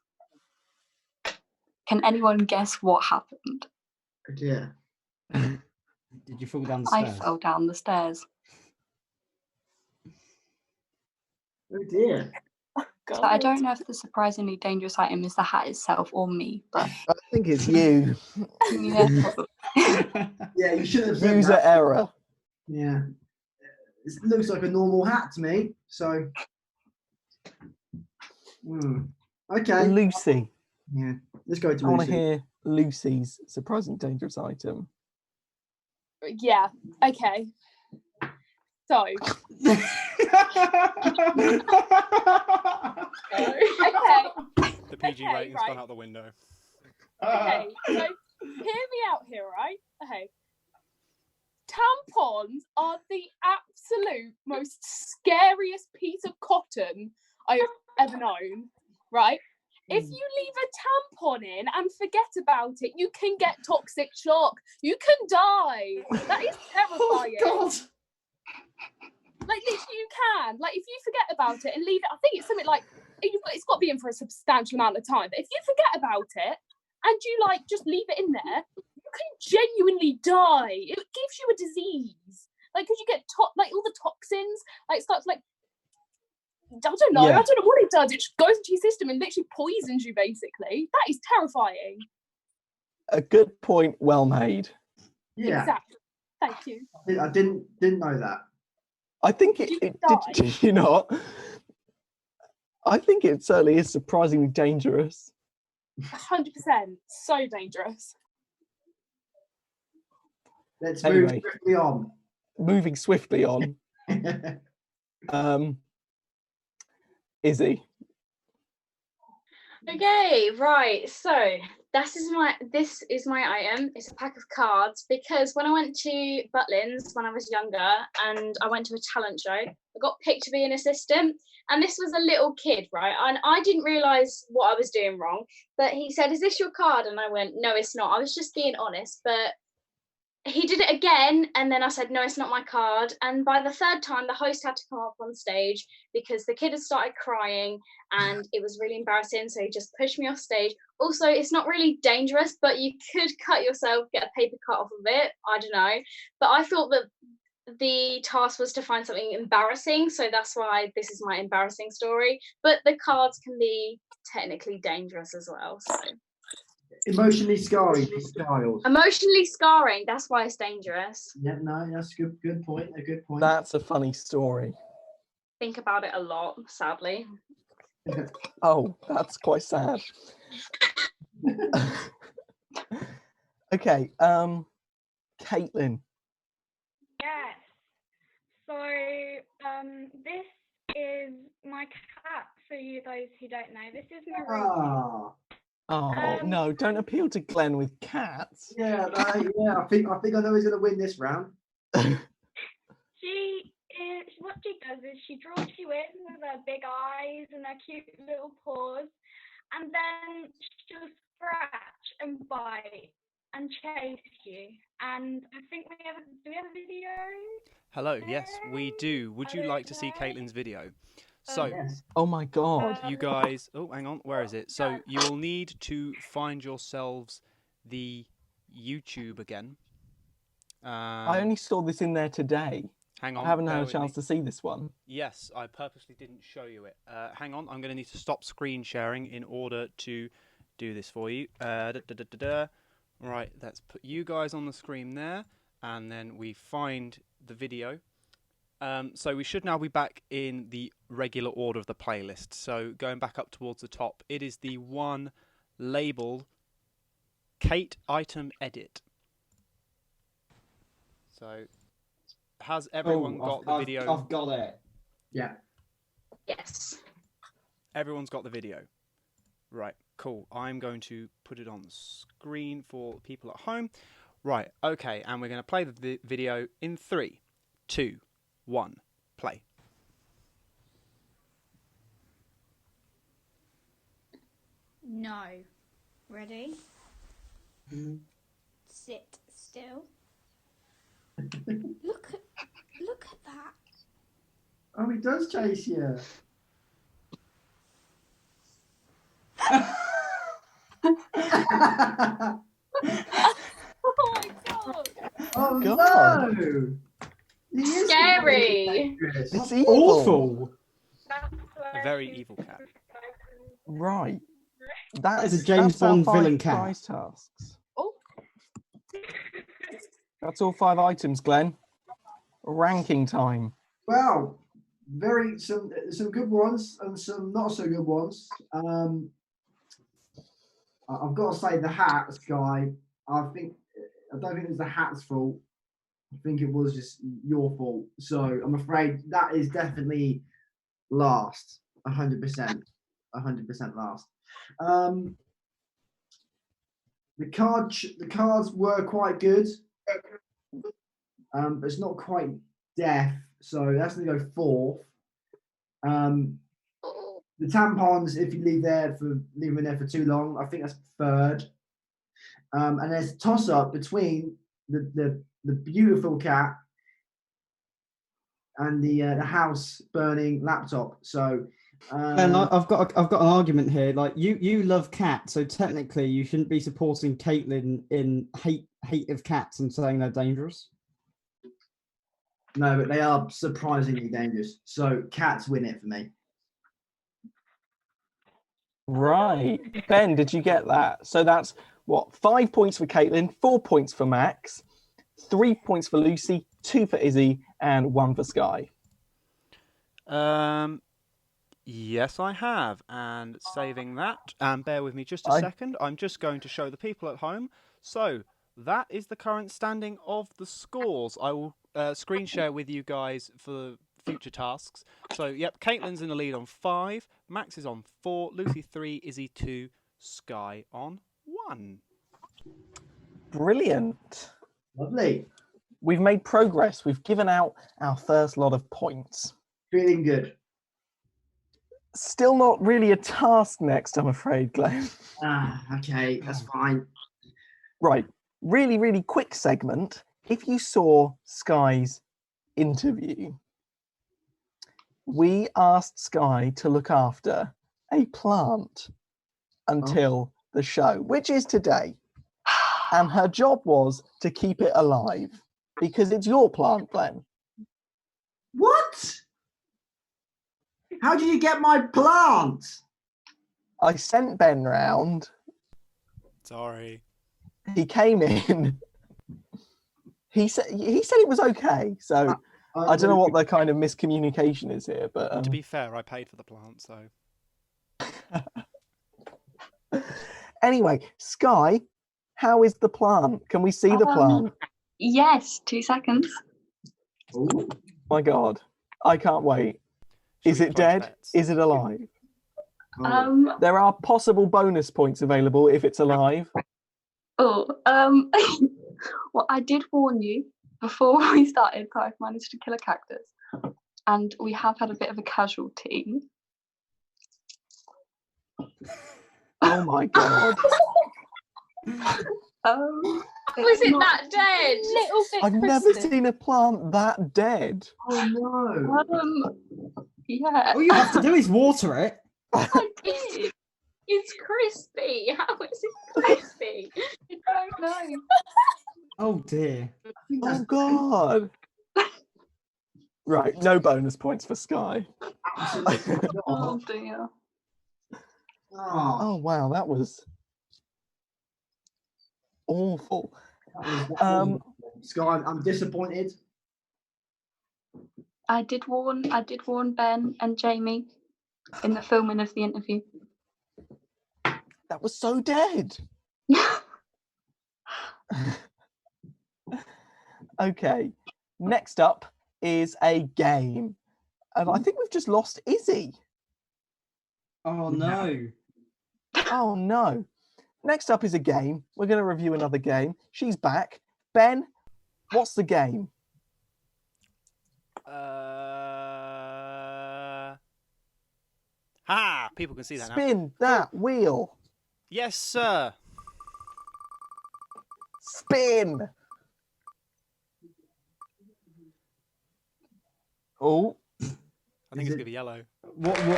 [SPEAKER 11] Can anyone guess what happened?
[SPEAKER 2] Yeah.
[SPEAKER 4] Did you fall down the
[SPEAKER 11] I
[SPEAKER 4] stairs?
[SPEAKER 11] fell down the stairs.
[SPEAKER 2] Oh dear.
[SPEAKER 11] So I don't know if the surprisingly dangerous item is the hat itself or me, but
[SPEAKER 5] I think it's you.
[SPEAKER 11] yeah, probably.
[SPEAKER 2] Yeah, you should have said
[SPEAKER 5] User
[SPEAKER 2] that.
[SPEAKER 5] error.
[SPEAKER 2] Yeah. It looks like a normal hat to me. So. Okay.
[SPEAKER 5] Lucy.
[SPEAKER 2] Yeah. Let's go to
[SPEAKER 5] I want to
[SPEAKER 2] Lucy.
[SPEAKER 5] hear Lucy's surprising dangerous item.
[SPEAKER 3] Yeah. Okay. So. Okay.
[SPEAKER 1] The PG
[SPEAKER 3] Okay,
[SPEAKER 1] rating's
[SPEAKER 3] right.
[SPEAKER 1] gone out the window.
[SPEAKER 3] Okay, so hear me out here, right? Okay. Tampons are the absolute most scariest piece of cotton I have ever known, right? If you leave a tampon in and forget about it, you can get toxic shock. You can die. That is terrifying.
[SPEAKER 4] Oh, God.
[SPEAKER 3] Like, literally, you can. Like, if you forget about it and leave it, I think it's something like, it's got to be in for a substantial amount of time. But if you forget about it and you, like, just leave it in there, you can genuinely die. It gives you a disease. Like, because you get, like, all the toxins, like, starts, like, I don't know.
[SPEAKER 5] Yeah.
[SPEAKER 3] I don't know what it does. It just goes into your system and literally poisons you, basically. That is terrifying.
[SPEAKER 5] A good point, well made.
[SPEAKER 2] Yeah.
[SPEAKER 3] Exactly. Thank you.
[SPEAKER 2] I didn't know that.
[SPEAKER 5] I think it did you not? I think it certainly is surprisingly dangerous.
[SPEAKER 3] 100%. So dangerous.
[SPEAKER 2] Let's
[SPEAKER 5] Anyway.
[SPEAKER 2] move swiftly on.
[SPEAKER 5] Moving swiftly on. Izzy.
[SPEAKER 9] Okay, right. So this is my item. It's a pack of cards because when I went to Butlins when I was younger and I went to a talent show, I got picked to be an assistant. And this was a little kid, right? And I didn't realise what I was doing wrong. But he said, "Is this your card?" And I went, "No, it's not. I was just being honest." But he did it again, and then I said, "No, it's not my card." And by the third time, the host had to come up on stage because the kid had started crying and it was really embarrassing. So he just pushed me off stage. Also, it's not really dangerous, but you could cut yourself, get a paper cut off of it. I don't know. But I thought that the task was to find something embarrassing. So that's why this is my embarrassing story. But the cards can be technically dangerous as well. So.
[SPEAKER 2] Emotionally scarring for Styles.
[SPEAKER 9] Emotionally scarring, that's why it's dangerous.
[SPEAKER 2] Yeah, no, that's a good point. A good point.
[SPEAKER 5] That's a funny story.
[SPEAKER 9] Think about it a lot, sadly.
[SPEAKER 5] Oh, that's quite sad. Okay, Caitlin.
[SPEAKER 12] Yes. So this is my cat. For those who don't know, this is Marie.
[SPEAKER 5] Oh no! Don't appeal to Glenn with cats.
[SPEAKER 2] Yeah, yeah. I think I know who's going to win this round.
[SPEAKER 12] What she does is she draws you in with her big eyes and her cute little paws, and then she'll scratch and bite and chase you. And I think do we have a video?
[SPEAKER 1] Hello, yes, we do. Would you like to see Caitlin's video? So,
[SPEAKER 5] oh my god.
[SPEAKER 1] You guys, oh, hang on, where is it? So, you'll need to find yourselves the YouTube again.
[SPEAKER 5] I only saw this in there today.
[SPEAKER 1] Hang on.
[SPEAKER 5] I haven't had a chance to see this one.
[SPEAKER 1] Yes, I purposely didn't show you it. Hang on, I'm going to need to stop screen sharing in order to do this for you. Right, let's put you guys on the screen there, and then we find the video. So we should now be back in the regular order of the playlist. So going back up towards the top, it is the one labeled Kate Item Edit. So has everyone got the video?
[SPEAKER 4] I've got it.
[SPEAKER 2] Yeah.
[SPEAKER 9] Yes.
[SPEAKER 1] Everyone's got the video. Right, cool. I'm going to put it on the screen for people at home. Right, okay, and we're going to play the video in 3, 2, 1, play.
[SPEAKER 13] No. Ready? Sit still. Look at that.
[SPEAKER 2] Oh, he does chase you.
[SPEAKER 3] Oh my god!
[SPEAKER 2] Oh
[SPEAKER 5] God.
[SPEAKER 2] no! He is
[SPEAKER 9] Scary.
[SPEAKER 5] It's evil.
[SPEAKER 4] Awful.
[SPEAKER 1] A very evil cat.
[SPEAKER 5] Right. That's
[SPEAKER 4] a James
[SPEAKER 5] our
[SPEAKER 4] Bond
[SPEAKER 5] 5
[SPEAKER 4] villain cat.
[SPEAKER 5] prize tasks.
[SPEAKER 3] Oh.
[SPEAKER 5] That's all 5 items, Glenn. Ranking time.
[SPEAKER 2] Wow, some good ones and some not so good ones. I've got to say the hats guy. I don't think it's the hat's fault. I think it was just your fault. So I'm afraid that is definitely last. 100%. 100% last. The cards were quite good. But it's not quite deaf, so that's gonna go fourth. The tampons, if you leave them in there for too long, I think that's third. And there's a toss up between the beautiful cat and the house burning laptop. So
[SPEAKER 4] And I've got an argument here. Like you love cats, so technically you shouldn't be supporting Caitlin in hate of cats and saying they're dangerous.
[SPEAKER 2] No, but they are surprisingly dangerous. So cats win it for me.
[SPEAKER 5] Right. Ben, did you get that? So that's what, 5 points for Caitlin, 4 points for Max, 3 points for Lucy, 2 for Izzy, and 1 for Sky.
[SPEAKER 1] Yes, I have. And saving that, and bear with me just a second. I'm just going to show the people at home. So that is the current standing of the scores. I will screen share with you guys for future tasks. So, yep, Caitlin's in the lead on 5, Max is on 4, Lucy 3, Izzy 2, Sky on 1.
[SPEAKER 5] Brilliant.
[SPEAKER 2] Lovely.
[SPEAKER 5] We've made progress. We've given out our first lot of points.
[SPEAKER 2] Feeling good.
[SPEAKER 5] Still not really a task next, I'm afraid, Glenn.
[SPEAKER 2] Okay, that's fine.
[SPEAKER 5] Right. Really, really quick segment. If you saw Sky's interview, we asked Sky to look after a plant until the show, which is today. And her job was to keep it alive because it's your plant, Glenn.
[SPEAKER 2] What? How did you get my plant?
[SPEAKER 5] I sent Ben round.
[SPEAKER 1] Sorry.
[SPEAKER 5] He came in. He said it was okay. So I don't know what the kind of miscommunication is here, but
[SPEAKER 1] to be fair, I paid for the plant, so.
[SPEAKER 5] Anyway, Sky, how is the plant? Can we see the plant?
[SPEAKER 11] Yes, 2 seconds.
[SPEAKER 2] Ooh.
[SPEAKER 5] My God, I can't wait. Is it dead? Is it alive? There are possible bonus points available if it's alive.
[SPEAKER 11] Well, I did warn you before we started that I've managed to kill a cactus, and we have had a bit of a casualty.
[SPEAKER 5] Oh my God.
[SPEAKER 9] Was it that dead?
[SPEAKER 3] Little bit
[SPEAKER 5] I've never seen a plant that dead.
[SPEAKER 2] Oh no.
[SPEAKER 11] Yeah.
[SPEAKER 4] All you have to do is water it.
[SPEAKER 11] I did.
[SPEAKER 9] It's crispy. How is it crispy?
[SPEAKER 11] I don't know.
[SPEAKER 4] Oh dear.
[SPEAKER 5] Oh God. Right, no bonus points for Sky.
[SPEAKER 11] Oh dear.
[SPEAKER 5] Oh wow, that was awful.
[SPEAKER 2] Sky, I'm disappointed.
[SPEAKER 11] I did warn Ben and Jamie in the filming of the interview.
[SPEAKER 5] That was so dead. Okay, next up is a game. And I think we've just lost Izzy.
[SPEAKER 4] Oh no.
[SPEAKER 5] Oh no. Next up is a game. We're going to review another game. She's back. Ben, what's the game?
[SPEAKER 1] People can see that now.
[SPEAKER 5] Spin that wheel.
[SPEAKER 1] Yes, sir.
[SPEAKER 5] Spin. Oh.
[SPEAKER 1] I think it's going to be yellow.
[SPEAKER 4] What wow,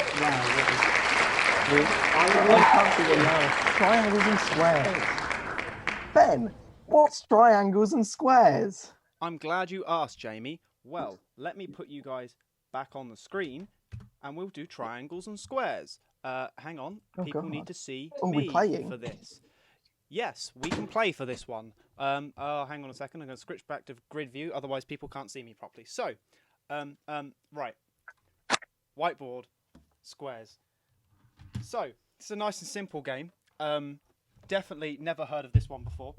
[SPEAKER 5] I can't see what now. Triangles and squares. Ben, what's triangles and squares?
[SPEAKER 1] I'm glad you asked, Jamie. Well, let me put you guys back on the screen and we'll do triangles and squares. Hang on. People need to see me for this. Yes, we can play for this one. Hang on a second. I'm going to switch back to grid view. Otherwise, people can't see me properly. So, right. Whiteboard, squares. So, it's a nice and simple game. Definitely never heard of this one before.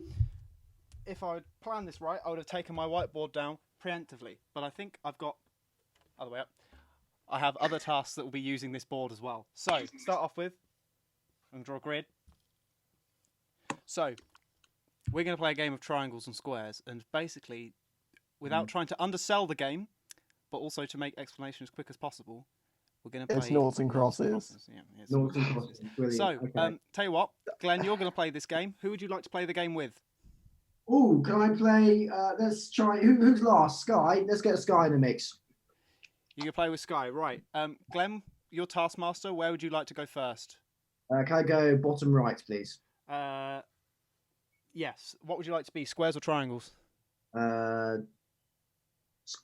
[SPEAKER 1] if I would planned this right, I would have taken my whiteboard down preemptively. But I think I've got other way up. I have other tasks that will be using this board as well. So start off with, I'm going to draw a grid. So we're going to play a game of triangles and squares, and basically, without trying to undersell the game, but also to make explanation as quick as possible, we're going to play...
[SPEAKER 5] It's noughts and crosses.
[SPEAKER 1] Yeah,
[SPEAKER 2] Noughts and crosses. Brilliant.
[SPEAKER 1] So,
[SPEAKER 2] Okay.
[SPEAKER 1] tell you what, Glenn, you're going to play this game. Who would you like to play the game with?
[SPEAKER 2] Oh, can I play? Let's try. Who's last? Sky. Let's get Sky in the mix.
[SPEAKER 1] You can play with Sky, right? Glenn, you're Taskmaster. Where would you like to go first?
[SPEAKER 2] Can I go bottom right, please?
[SPEAKER 1] Yes. What would you like to be? Squares or triangles?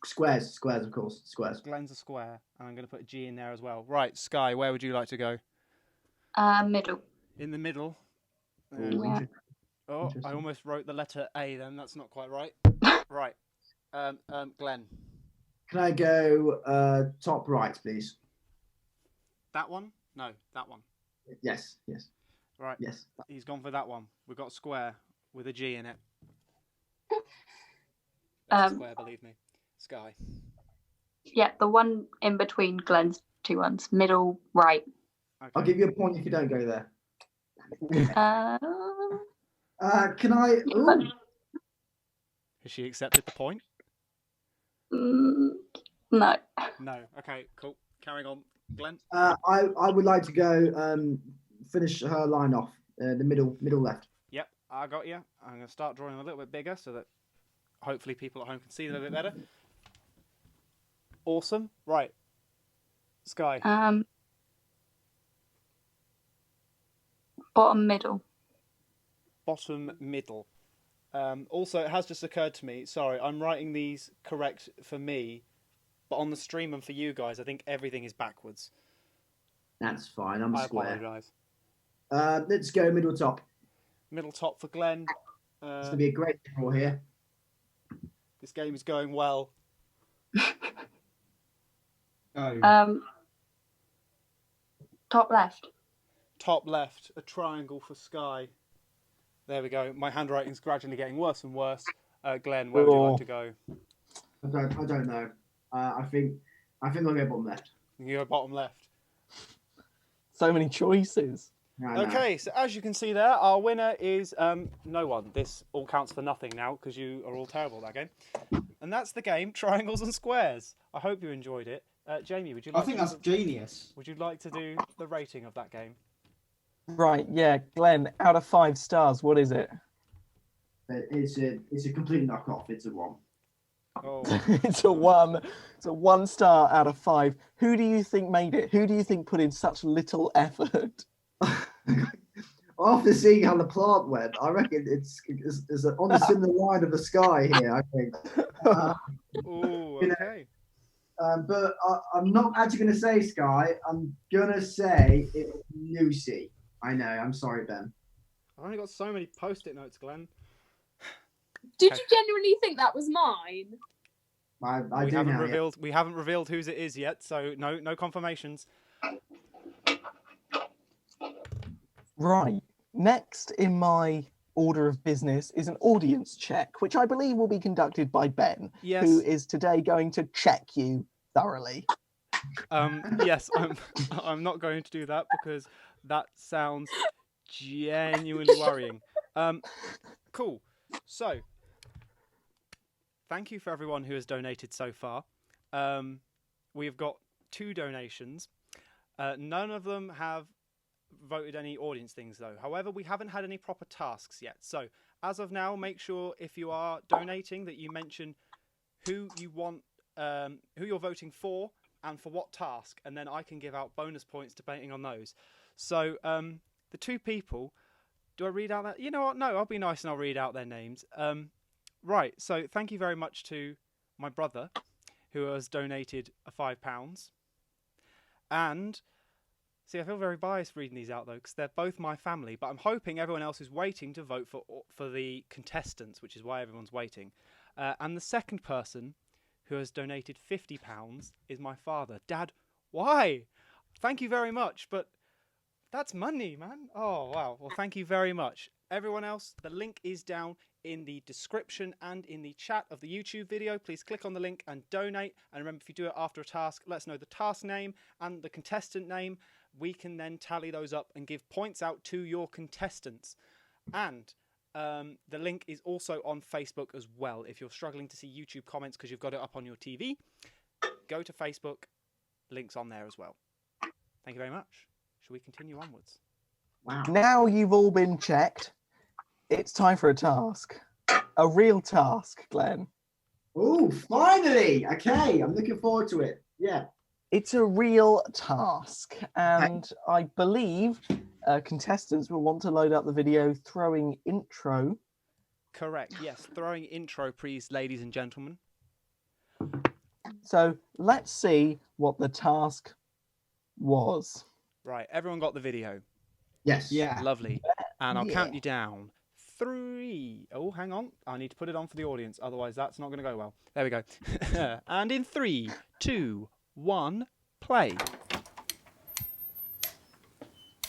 [SPEAKER 2] Squares, of course. Squares.
[SPEAKER 1] Glenn's a square, and I'm going to put a G in there as well. Right, Sky, where would you like to go?
[SPEAKER 11] Middle.
[SPEAKER 1] In the middle.
[SPEAKER 11] Yeah.
[SPEAKER 1] Oh, I almost wrote the letter A then. That's not quite right. Right. Glenn.
[SPEAKER 2] Can I go top right, please?
[SPEAKER 1] That one? No, that one.
[SPEAKER 2] Yes.
[SPEAKER 1] Right.
[SPEAKER 2] Yes.
[SPEAKER 1] He's gone for that one. We've got a square with a G in it. That's a square, believe me. Sky.
[SPEAKER 11] Yeah, the one in between Glenn's two ones. Middle right.
[SPEAKER 1] Okay.
[SPEAKER 2] I'll give you a point if you don't go there. Can I? Ooh.
[SPEAKER 1] Has she accepted the point?
[SPEAKER 11] No.
[SPEAKER 1] No. Okay, cool. Carrying on. Glenn?
[SPEAKER 2] I would like to go finish her line off. The middle left.
[SPEAKER 1] Yep, I got you. I'm going to start drawing a little bit bigger so that hopefully people at home can see a little bit better. Awesome. Right. Sky.
[SPEAKER 11] Bottom middle.
[SPEAKER 1] Bottom middle. Also, it has just occurred to me, sorry, I'm writing these correct for me, but on the stream and for you guys, I think everything is backwards.
[SPEAKER 2] That's fine, I'm a square.
[SPEAKER 1] I apologise.
[SPEAKER 2] Let's go middle top.
[SPEAKER 1] Middle top for Glenn.
[SPEAKER 2] It's going to be a great draw here.
[SPEAKER 1] This game is going well.
[SPEAKER 11] Top left.
[SPEAKER 1] Top left, a triangle for Sky. There we go. My handwriting's gradually getting worse and worse. Glenn, where would you like to go?
[SPEAKER 2] I don't know. I think I'll go bottom left.
[SPEAKER 1] You go bottom left.
[SPEAKER 5] So many choices.
[SPEAKER 1] Okay, so as you can see there, our winner is no one. This all counts for nothing now because you are all terrible at that game. And that's the game, Triangles and Squares. I hope you enjoyed it. Jamie, would you like
[SPEAKER 4] I think that's genius.
[SPEAKER 1] Would you like to do the rating of that game?
[SPEAKER 5] Right, yeah. Glenn, out of 5 stars, what is it?
[SPEAKER 2] It's a complete knockoff. It's a 1.
[SPEAKER 1] Oh.
[SPEAKER 5] It's a 1. It's a 1 star out of 5. Who do you think made it? Who do you think put in such little effort?
[SPEAKER 2] After seeing how the plant went, I reckon it's on a similar line of the Sky here. I think.
[SPEAKER 1] Oh, okay.
[SPEAKER 2] But I'm not actually going to say Sky. I'm going to say it's Lucy. I know. I'm sorry, Ben.
[SPEAKER 1] I've only got so many post-it notes, Glenn.
[SPEAKER 3] Did you genuinely think that was mine?
[SPEAKER 2] We
[SPEAKER 1] haven't revealed whose it is yet, so no confirmations.
[SPEAKER 5] Right. Next in my order of business is an audience check, which I believe will be conducted by Ben,
[SPEAKER 1] yes.
[SPEAKER 5] who is today going to check you thoroughly.
[SPEAKER 1] Yes, I'm not going to do that because that sounds genuinely worrying. Cool. So, thank you for everyone who has donated so far. We've got 2 donations. None of them have voted any audience things though. However, we haven't had any proper tasks yet. So, as of now, make sure if you are donating that you mention who you want, who you're voting for, and for what task, and then I can give out bonus points depending on those. So, the 2 people, do I read out that? You know what? No, I'll be nice and I'll read out their names. Right, so thank you very much to my brother, who has donated £5. And, see, I feel very biased reading these out, though, because they're both my family, but I'm hoping everyone else is waiting to vote for the contestants, which is why everyone's waiting. And the second person who has donated £50 is my father. Dad, why? Thank you very much, but that's money, man. Oh, wow. Well, thank you very much. everyone else, the link is down in the description and in the chat of the YouTube video. Please click on the link and donate. And remember, if you do it after a task, let us know the task name and the contestant name. We can then tally those up and give points out to your contestants. And the link is also on Facebook as well. If you're struggling to see YouTube comments because you've got it up on your TV, go to Facebook. Links on there as well. Thank you very much. Shall we continue onwards?
[SPEAKER 2] Wow.
[SPEAKER 5] Now you've all been checked, it's time for a task. A real task, Glenn.
[SPEAKER 2] Oh, finally! Okay, I'm looking forward to it. Yeah.
[SPEAKER 5] It's a real task, and I believe contestants will want to load up the video throwing intro.
[SPEAKER 1] Correct, yes. Throwing intro, please, ladies and gentlemen.
[SPEAKER 5] So let's see what the task was.
[SPEAKER 1] Right, everyone got the video?
[SPEAKER 2] Yes.
[SPEAKER 4] Yeah.
[SPEAKER 1] Lovely. And I'll count you down. 3. Oh, hang on. I need to put it on for the audience, otherwise that's not going to go well. There we go. And in 3, 2, 1, play.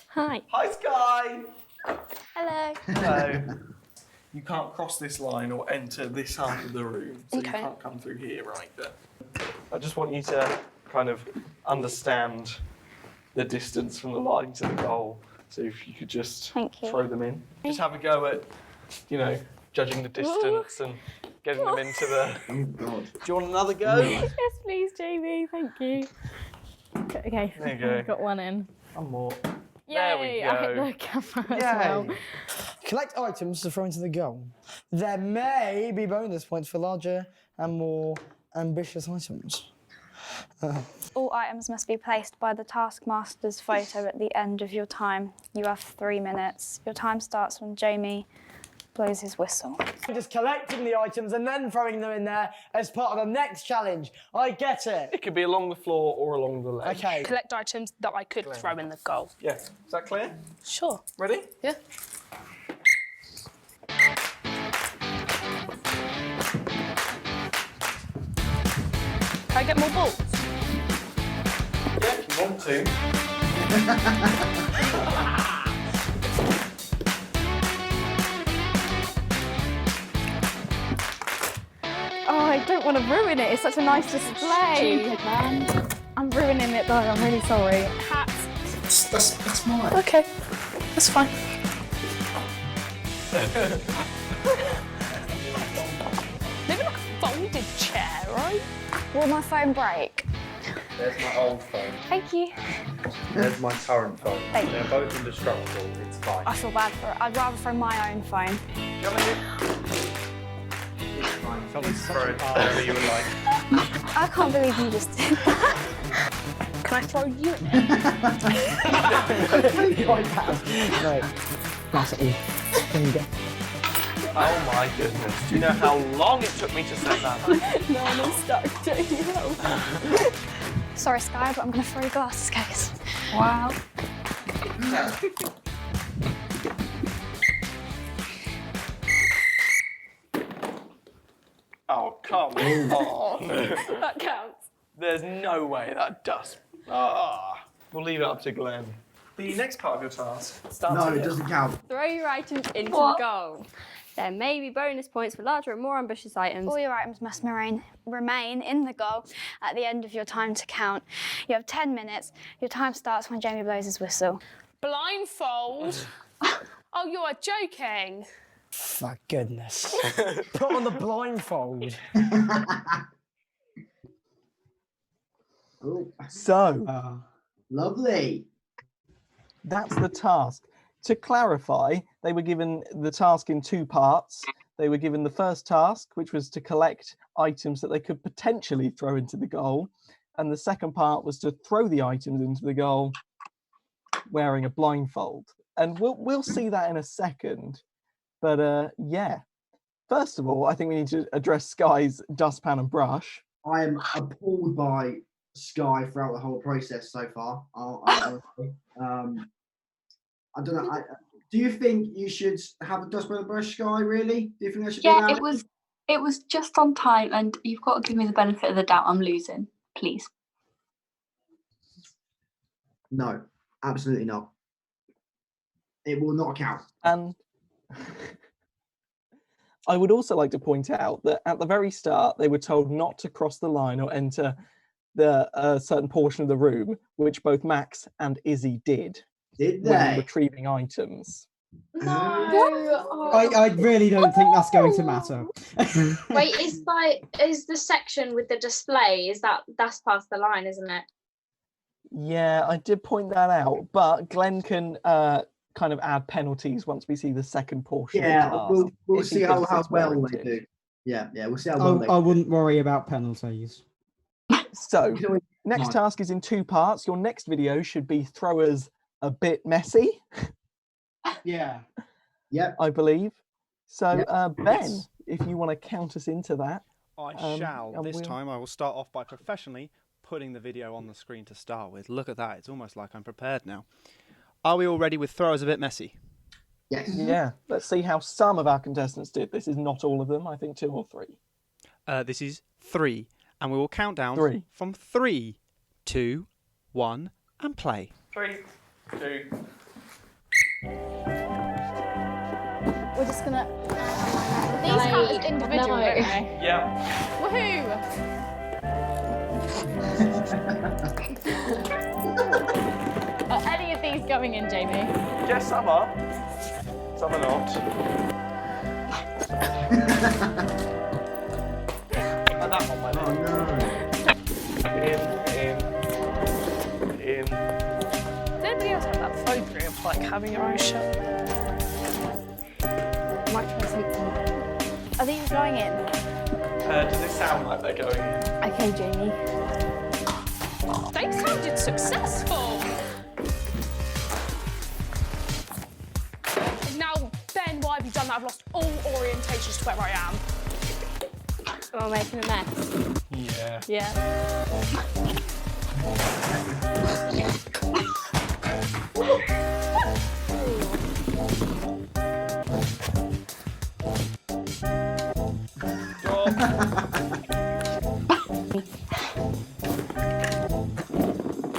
[SPEAKER 6] Hi.
[SPEAKER 5] Hi, Sky.
[SPEAKER 8] Hello.
[SPEAKER 5] Hello. You can't cross this line or enter this half of the room, so
[SPEAKER 6] Okay.
[SPEAKER 5] you can't come through here right there. I just want you to kind of understand the distance from the line to the goal. So if you could just
[SPEAKER 6] Thank you.
[SPEAKER 5] throw them in. Just have a go at, you know, judging the distance and getting them into the...
[SPEAKER 2] Oh, God.
[SPEAKER 5] Do you want another go?
[SPEAKER 6] Yes, please, Jamie. Thank you. Okay.
[SPEAKER 5] There you go.
[SPEAKER 6] Got one in.
[SPEAKER 5] One more.
[SPEAKER 6] Yay!
[SPEAKER 5] There we
[SPEAKER 6] I hit
[SPEAKER 5] go.
[SPEAKER 6] the camera as
[SPEAKER 5] Yay.
[SPEAKER 6] well.
[SPEAKER 7] Collect items to throw into the goal. There may be bonus points for larger and more ambitious items.
[SPEAKER 8] All items must be placed by the Taskmaster's photo at the end of your time. You have 3 minutes. Your time starts when Jamie blows his whistle.
[SPEAKER 7] Just collecting the items and then throwing them in there as part of the next challenge. I get it.
[SPEAKER 5] It could be along the floor or along the ledge.
[SPEAKER 7] Okay.
[SPEAKER 3] Collect items that I could throw in the goal.
[SPEAKER 5] Yeah. Is that clear?
[SPEAKER 3] Sure.
[SPEAKER 5] Ready?
[SPEAKER 3] Yeah. Can I get more balls?
[SPEAKER 5] Yeah, if you want to.
[SPEAKER 6] Oh, I don't want to ruin it. It's such a nice display.
[SPEAKER 3] Stupid, man.
[SPEAKER 6] I'm ruining it though. I'm really sorry.
[SPEAKER 3] Hats.
[SPEAKER 2] That's mine.
[SPEAKER 3] Okay. That's fine. Maybe like a folded chair, right?
[SPEAKER 8] Will my phone break?
[SPEAKER 14] There's my old phone.
[SPEAKER 8] Thank you.
[SPEAKER 14] There's my current phone.
[SPEAKER 8] Thank
[SPEAKER 14] They're both indestructible. It's fine.
[SPEAKER 8] I feel bad for it. I'd rather throw my own phone.
[SPEAKER 14] Throw it wherever you would like.
[SPEAKER 8] I can't believe you just did that.
[SPEAKER 3] Can I throw you in it?
[SPEAKER 7] No. Pass it in. There you go.
[SPEAKER 5] Oh my goodness. Do you know how long it took me to set that up?
[SPEAKER 6] No one is stuck. Don't you help?
[SPEAKER 8] Sorry, Sky, but I'm going to throw your glasses case.
[SPEAKER 3] Wow.
[SPEAKER 5] Oh, come on.
[SPEAKER 6] That counts.
[SPEAKER 5] There's no way that does. Ah. We'll leave it up to Glenn. The next part of your task starts
[SPEAKER 2] No,
[SPEAKER 5] here.
[SPEAKER 2] it doesn't count.
[SPEAKER 15] Throw your items into
[SPEAKER 8] What?
[SPEAKER 15] the goal. There may be bonus points for larger and more ambitious items.
[SPEAKER 8] All your items must remain in the goal at the end of your time to count. You have 10 minutes. Your time starts when Jamie blows his whistle.
[SPEAKER 3] Blindfold. Oh, you are joking.
[SPEAKER 7] For goodness. Put on the blindfold.
[SPEAKER 2] Oh,
[SPEAKER 5] So,
[SPEAKER 2] lovely.
[SPEAKER 5] that's the task. To clarify, they were given the task in 2 parts. They were given the first task, which was to collect items that they could potentially throw into the goal. And the second part was to throw the items into the goal wearing a blindfold. And we'll see that in a second. But yeah, first of all, I think we need to address Sky's dustpan and brush.
[SPEAKER 2] I am appalled by Sky throughout the whole process so far. Honestly. I don't know. Do you think you should have a dustpan and brush, Sky? Really? Do you think that should be
[SPEAKER 11] Yeah,
[SPEAKER 2] allowed?
[SPEAKER 11] it was just on time, and you've got to give me the benefit of the doubt. I'm losing, please.
[SPEAKER 2] No, absolutely not. It will not count.
[SPEAKER 5] And I would also like to point out that at the very start, they were told not to cross the line or enter the certain portion of the room, which both Max and Izzy did.
[SPEAKER 2] Did
[SPEAKER 5] when
[SPEAKER 2] they?
[SPEAKER 5] retrieving items.
[SPEAKER 9] No.
[SPEAKER 4] I really don't think that's going to matter.
[SPEAKER 9] Wait, is the section with the display, that's past the line, isn't it?
[SPEAKER 5] Yeah, I did point that out, but Glenn can kind of add penalties once we see the second portion.
[SPEAKER 2] Yeah,
[SPEAKER 5] of the task,
[SPEAKER 2] we'll
[SPEAKER 5] if he
[SPEAKER 2] see how
[SPEAKER 5] thinks it's
[SPEAKER 2] well they
[SPEAKER 5] warranted.
[SPEAKER 2] do. Yeah, we'll see how well they
[SPEAKER 4] I wouldn't worry about penalties.
[SPEAKER 5] So, next task is in 2 parts. Your next video should be throwers a bit messy.
[SPEAKER 4] Yeah.
[SPEAKER 2] Yep.
[SPEAKER 5] I believe. So,
[SPEAKER 2] Yep.
[SPEAKER 5] Ben, if you want to count us into that.
[SPEAKER 1] I shall.
[SPEAKER 5] and
[SPEAKER 1] This
[SPEAKER 5] we'll-
[SPEAKER 1] time I will start off by professionally putting the video on the screen to start with. Look at that. It's almost like I'm prepared now. Are we all ready with throwers a bit messy?
[SPEAKER 2] Yes.
[SPEAKER 5] Yeah, let's see how some of our contestants did. This is not all of them. I think 2 or 3.
[SPEAKER 1] This is 3, and we will count down
[SPEAKER 5] 3.
[SPEAKER 1] from 3, 2, 1, and play.
[SPEAKER 5] 3, 2.
[SPEAKER 6] We're just gonna. These count as individual, don't they?
[SPEAKER 5] Yeah.
[SPEAKER 6] Woohoo! Are any of these going in, Jamie?
[SPEAKER 5] Yes, some are. Some are not. And that one went in.
[SPEAKER 6] Does anybody else have that phobia of like having your own shut? Might try something. Are these going in?
[SPEAKER 5] Does it sound like they're going in?
[SPEAKER 6] Okay, Jamie.
[SPEAKER 3] They sounded successful. Now, Ben, why have you done that? I've lost all orientations to where I am.
[SPEAKER 15] Am I making a mess?
[SPEAKER 5] Yeah.
[SPEAKER 6] Yeah.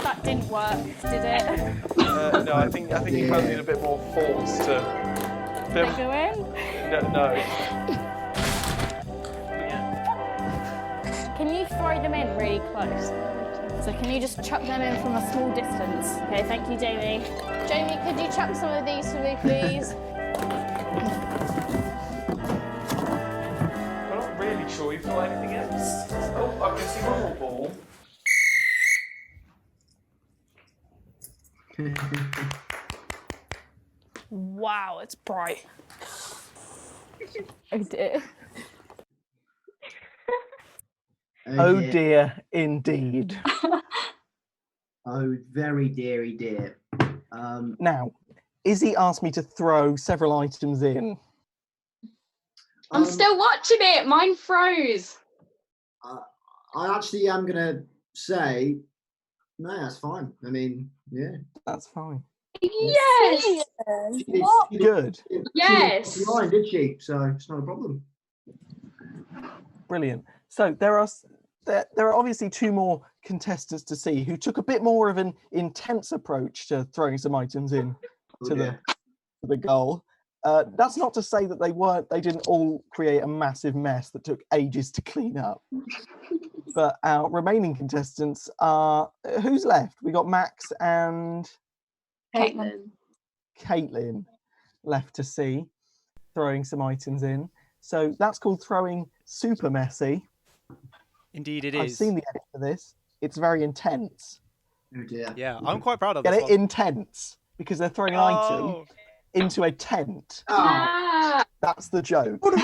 [SPEAKER 3] That didn't work, did it?
[SPEAKER 5] No, I think you probably need a bit more force to.
[SPEAKER 6] They go in?
[SPEAKER 5] No.
[SPEAKER 6] Can you throw them in really close? So can you just chuck them in from a small distance? Okay, thank you, Jamie. Jamie, could you chuck some of these for me, please?
[SPEAKER 5] I'm not really sure you've got anything else. Oh, I can see one more ball.
[SPEAKER 3] Wow, it's bright.
[SPEAKER 6] Oh dear.
[SPEAKER 5] Oh dear, indeed.
[SPEAKER 2] Oh, very dearie dear.
[SPEAKER 5] Now, Izzy asked me to throw several items in.
[SPEAKER 9] I'm still watching it. Mine froze.
[SPEAKER 2] I actually am gonna say, no, that's fine. I mean, yeah,
[SPEAKER 5] that's fine.
[SPEAKER 9] Yes.
[SPEAKER 5] Good.
[SPEAKER 9] Yes.
[SPEAKER 2] She didn't line, did she? So it's not a problem.
[SPEAKER 5] Brilliant. So there are obviously 2 more contestants to see who took a bit more of an intense approach to throwing some items in to the goal. That's not to say that they didn't all create a massive mess that took ages to clean up. But our remaining contestants are, who's left? We got Max and Caitlin left to see, throwing some items in. So that's called throwing super messy.
[SPEAKER 1] Indeed it
[SPEAKER 5] I've
[SPEAKER 1] is.
[SPEAKER 5] seen the edit for this. It's very intense.
[SPEAKER 2] Oh dear.
[SPEAKER 1] Yeah, I'm quite proud of
[SPEAKER 5] Get
[SPEAKER 1] this
[SPEAKER 5] it?
[SPEAKER 1] one.
[SPEAKER 5] Intense. Because they're throwing an item into a tent.
[SPEAKER 9] Ah.
[SPEAKER 5] That's the joke.
[SPEAKER 9] Oh
[SPEAKER 2] I've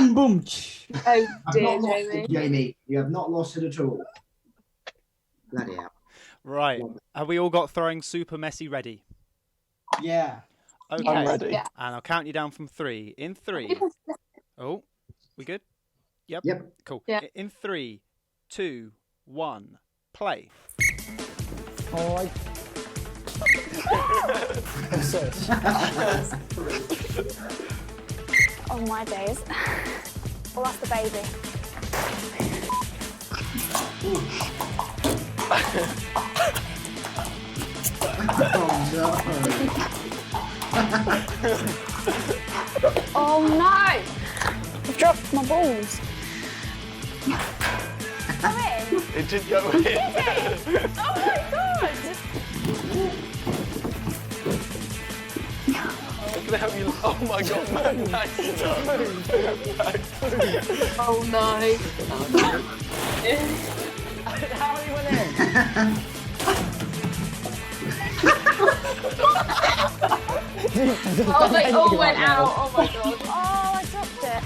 [SPEAKER 9] dear,
[SPEAKER 2] not lost
[SPEAKER 9] Jamie.
[SPEAKER 2] it, Jamie. You have not lost it at all. Bloody hell.
[SPEAKER 1] Right. Have we all got throwing super messy ready?
[SPEAKER 4] Yeah.
[SPEAKER 1] Okay.
[SPEAKER 5] I'm ready.
[SPEAKER 1] And I'll count you down from 3. In 3. Oh, we good? Yep.
[SPEAKER 2] Yep.
[SPEAKER 1] Cool.
[SPEAKER 9] Yeah.
[SPEAKER 1] In 3, 2, 1, play.
[SPEAKER 7] All right.
[SPEAKER 6] Oh my days. Oh, that's the baby.
[SPEAKER 2] Oh no.
[SPEAKER 8] Oh no! I've dropped my balls. Come in.
[SPEAKER 5] It did go in.
[SPEAKER 8] Did it? Oh my god!
[SPEAKER 5] Can I help you? Oh my god, Max.
[SPEAKER 8] Oh no.
[SPEAKER 7] How many went in?
[SPEAKER 3] Oh, they all went out. Oh my god.
[SPEAKER 8] Oh, I dropped it.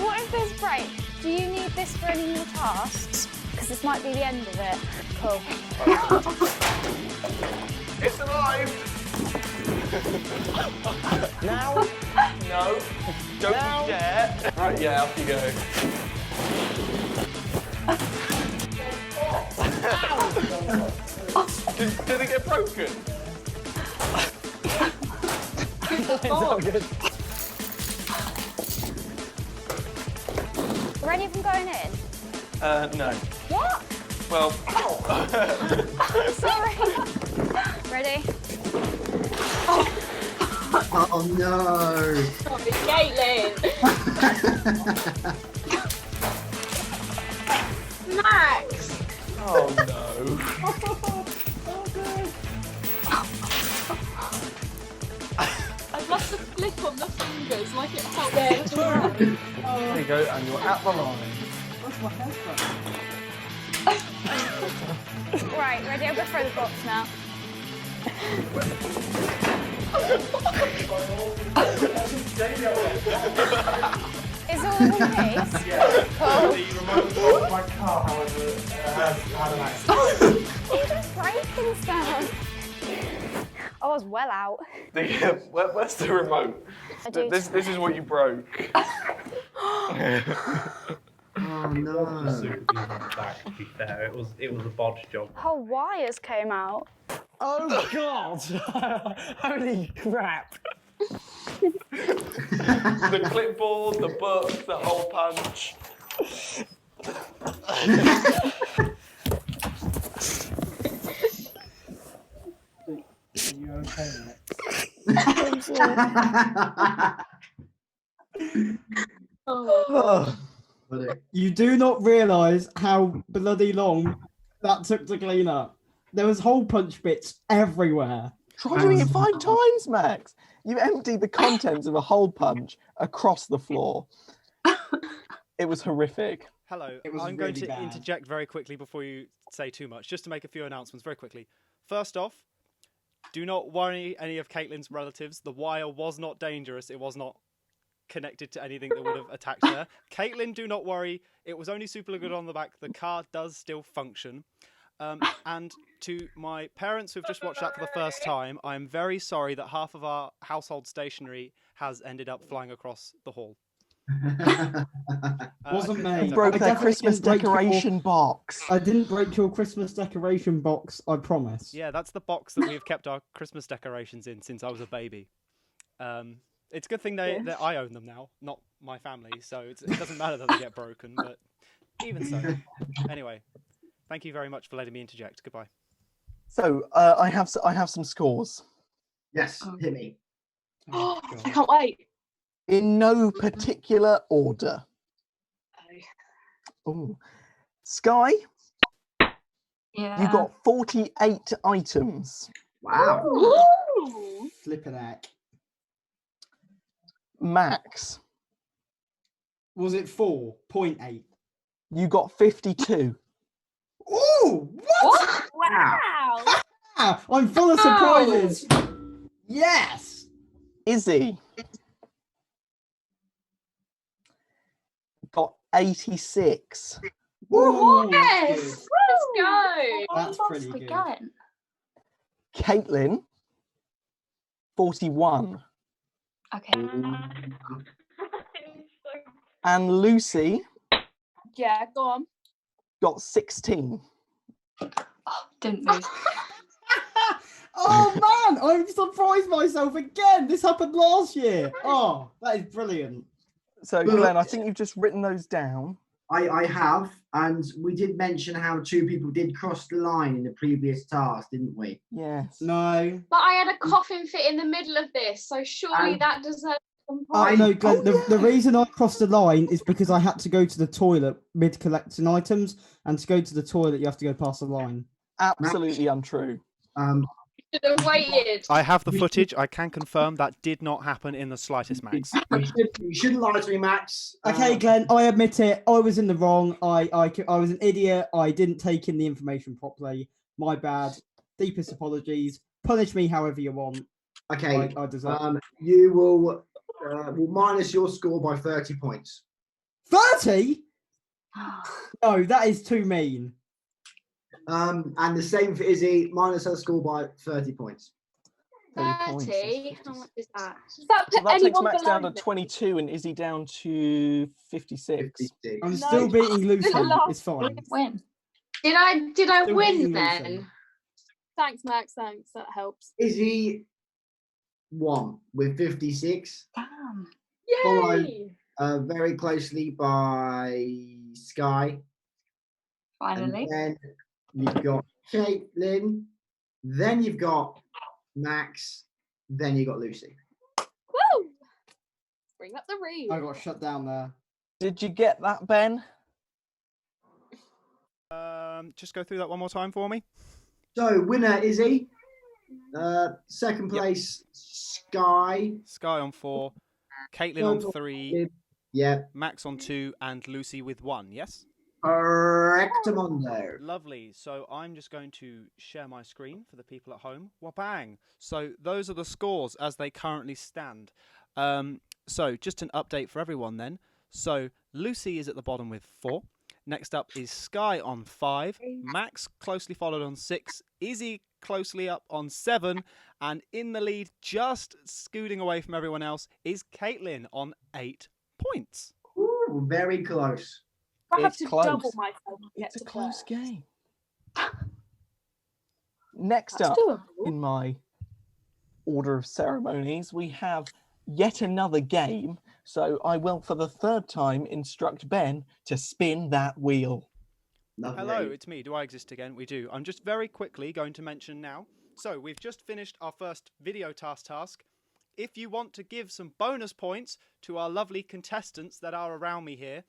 [SPEAKER 8] What if there's break? Do you need this for any more tasks? Because this might be the end of it. Cool.
[SPEAKER 5] It's alive.
[SPEAKER 7] Now?
[SPEAKER 5] No. Don't
[SPEAKER 7] Now?
[SPEAKER 5] you dare. Right, yeah, off you go. Did it get broken?
[SPEAKER 7] It's all good.
[SPEAKER 8] Are any of them going in?
[SPEAKER 5] No.
[SPEAKER 8] What?
[SPEAKER 5] Well.
[SPEAKER 8] Sorry. Ready?
[SPEAKER 2] Oh no!
[SPEAKER 3] Sorry, Caitlin. Max.
[SPEAKER 5] Oh no.
[SPEAKER 3] I must have flipped on the fingers like it helped.
[SPEAKER 5] There you go, and you're at the line.
[SPEAKER 8] Right, ready? I'll go throw the box now. Is all in one piece?
[SPEAKER 14] Yeah.
[SPEAKER 8] Cool.
[SPEAKER 14] The remote control of my car, however, had an accident.
[SPEAKER 8] You just breaking stuff. I was well out.
[SPEAKER 5] Where's the remote?
[SPEAKER 8] I do.
[SPEAKER 5] This is what you broke.
[SPEAKER 2] Oh no!
[SPEAKER 14] Back, to be fair, it was a bodge job.
[SPEAKER 8] Whole wires came out.
[SPEAKER 7] Oh god! Holy crap!
[SPEAKER 5] The clipboard, the book, the hole punch.
[SPEAKER 7] Are you okay, Max?
[SPEAKER 8] I'm sorry.
[SPEAKER 2] Oh.
[SPEAKER 4] You do not realise how bloody long that took to clean up. There was hole punch bits everywhere.
[SPEAKER 5] Try doing it 5 times, Max. You emptied the contents of a hole punch across the floor. It was horrific.
[SPEAKER 1] Hello,
[SPEAKER 4] It was
[SPEAKER 1] I'm going
[SPEAKER 4] really
[SPEAKER 1] to
[SPEAKER 4] bad.
[SPEAKER 1] interject very quickly before you say too much, just to make a few announcements very quickly. First off, do not worry any of Caitlin's relatives. The wire was not dangerous. It was not connected to anything that would have attacked her. Caitlin, do not worry. It was only super good on the back. The car does still function. And to my parents who've just watched that for the first time, I'm very sorry that half of our household stationery has ended up flying across the hall.
[SPEAKER 4] Wasn't me.
[SPEAKER 5] You broke
[SPEAKER 4] I
[SPEAKER 5] their
[SPEAKER 4] definitely
[SPEAKER 5] Christmas
[SPEAKER 4] didn't break
[SPEAKER 5] decoration box.
[SPEAKER 4] I didn't break your Christmas decoration box, I promise.
[SPEAKER 1] Yeah, that's the box that we've kept our Christmas decorations in since I was a baby. It's a good thing that I own them now, not my family, so it doesn't matter that they get broken, but even so. Anyway, thank you very much for letting me interject. Goodbye.
[SPEAKER 5] So I have some scores.
[SPEAKER 2] Yes, hit me.
[SPEAKER 3] Oh, I can't wait.
[SPEAKER 5] In no particular order. Ooh. Sky,
[SPEAKER 11] Yeah.
[SPEAKER 5] you got 48 items.
[SPEAKER 2] Wow.
[SPEAKER 3] Ooh.
[SPEAKER 4] Flippin' heck.
[SPEAKER 5] Max,
[SPEAKER 4] Was it 4.8?
[SPEAKER 5] you got 52.
[SPEAKER 4] Ooh! What?
[SPEAKER 3] Wow.
[SPEAKER 4] Ah, I'm full of surprises. Yes!
[SPEAKER 5] Izzy got 86.
[SPEAKER 4] Ooh,
[SPEAKER 3] Yes.
[SPEAKER 4] good.
[SPEAKER 3] Let's go.
[SPEAKER 4] That's
[SPEAKER 11] I
[SPEAKER 4] pretty
[SPEAKER 11] lost
[SPEAKER 4] good.
[SPEAKER 11] again.
[SPEAKER 5] Caitlin, 41.
[SPEAKER 11] Okay.
[SPEAKER 5] And Lucy
[SPEAKER 3] Yeah, go on.
[SPEAKER 5] got 16.
[SPEAKER 11] Oh, didn't move.
[SPEAKER 4] Oh man, I'm surprised myself again. This happened last year. Oh, that is brilliant.
[SPEAKER 5] So Glenn, I think you've just written those down.
[SPEAKER 2] I have, And we did mention how 2 people did cross the line in the previous task, didn't we?
[SPEAKER 5] Yes.
[SPEAKER 4] No.
[SPEAKER 9] But I had a coffin fit in the middle of this, so surely
[SPEAKER 2] And-
[SPEAKER 9] that deserves some
[SPEAKER 4] Oh
[SPEAKER 9] points.
[SPEAKER 4] no, Glenn, the reason I crossed the line is because I had to go to the toilet mid collecting items, and to go to the toilet you have to go past the line.
[SPEAKER 5] Absolutely untrue.
[SPEAKER 9] Should have waited.
[SPEAKER 1] I have the footage. I can confirm that did not happen in the slightest, Max.
[SPEAKER 2] You shouldn't lie to me, Max.
[SPEAKER 4] Okay, Glenn, I admit it. I was in the wrong. I was an idiot. I didn't take in the information properly. My bad. Deepest apologies. Punish me however you want.
[SPEAKER 2] Okay.
[SPEAKER 4] I deserve it.
[SPEAKER 2] You will minus your score by 30 points.
[SPEAKER 4] 30? No, that is too mean.
[SPEAKER 2] And the same for Izzy, minus her score by 30 points.
[SPEAKER 9] 30? How much is that?
[SPEAKER 3] Does that
[SPEAKER 5] So
[SPEAKER 3] put
[SPEAKER 5] that takes
[SPEAKER 3] anyone
[SPEAKER 5] Max down to
[SPEAKER 3] below me?
[SPEAKER 5] 22 and Izzy down to 56.
[SPEAKER 4] I'm still beating Lucy. It's fine.
[SPEAKER 11] Win.
[SPEAKER 9] Did I
[SPEAKER 4] Still
[SPEAKER 9] win
[SPEAKER 4] beating
[SPEAKER 9] then?
[SPEAKER 4] Lucy.
[SPEAKER 3] Thanks, Max. Thanks. That helps.
[SPEAKER 2] Izzy won with 56.
[SPEAKER 11] Damn.
[SPEAKER 2] Followed
[SPEAKER 9] Yay!
[SPEAKER 2] very closely by Sky.
[SPEAKER 11] Finally.
[SPEAKER 2] And then you've got Caitlin. Then you've got Max. Then you got Lucy.
[SPEAKER 3] Woo! Bring up the read.
[SPEAKER 4] I got shut down there.
[SPEAKER 5] Did you get that, Ben?
[SPEAKER 1] Just go through that one more time for me.
[SPEAKER 2] So winner Izzy. Second place Sky.
[SPEAKER 1] Sky on 4, Caitlin on 3,
[SPEAKER 2] Yeah.
[SPEAKER 1] Max on 2, and Lucy with 1. Yes.
[SPEAKER 2] Correctamundo.
[SPEAKER 1] Lovely. So I'm just going to share my screen for the people at home. Wabang. So those are the scores as they currently stand. So just an update for everyone then. So Lucy is at the bottom with 4. Next up is Sky on 5. Max closely followed on 6. Izzy closely up on 7. And in the lead, just scooting away from everyone else, is Caitlin on 8 points.
[SPEAKER 2] Ooh, very close.
[SPEAKER 3] I have
[SPEAKER 5] It's
[SPEAKER 3] to
[SPEAKER 5] close.
[SPEAKER 3] double myself to get
[SPEAKER 5] It's a
[SPEAKER 3] to
[SPEAKER 5] close
[SPEAKER 3] first.
[SPEAKER 5] game. Next
[SPEAKER 3] That's
[SPEAKER 5] up
[SPEAKER 3] doable.
[SPEAKER 5] in my order of ceremonies, we have yet another game. So I will, for the 3rd time, instruct Ben to spin that wheel.
[SPEAKER 2] Lovely.
[SPEAKER 1] Hello, it's me. Do I exist again? We do. I'm just very quickly going to mention now. So we've just finished our first video task. If you want to give some bonus points to our lovely contestants that are around me here,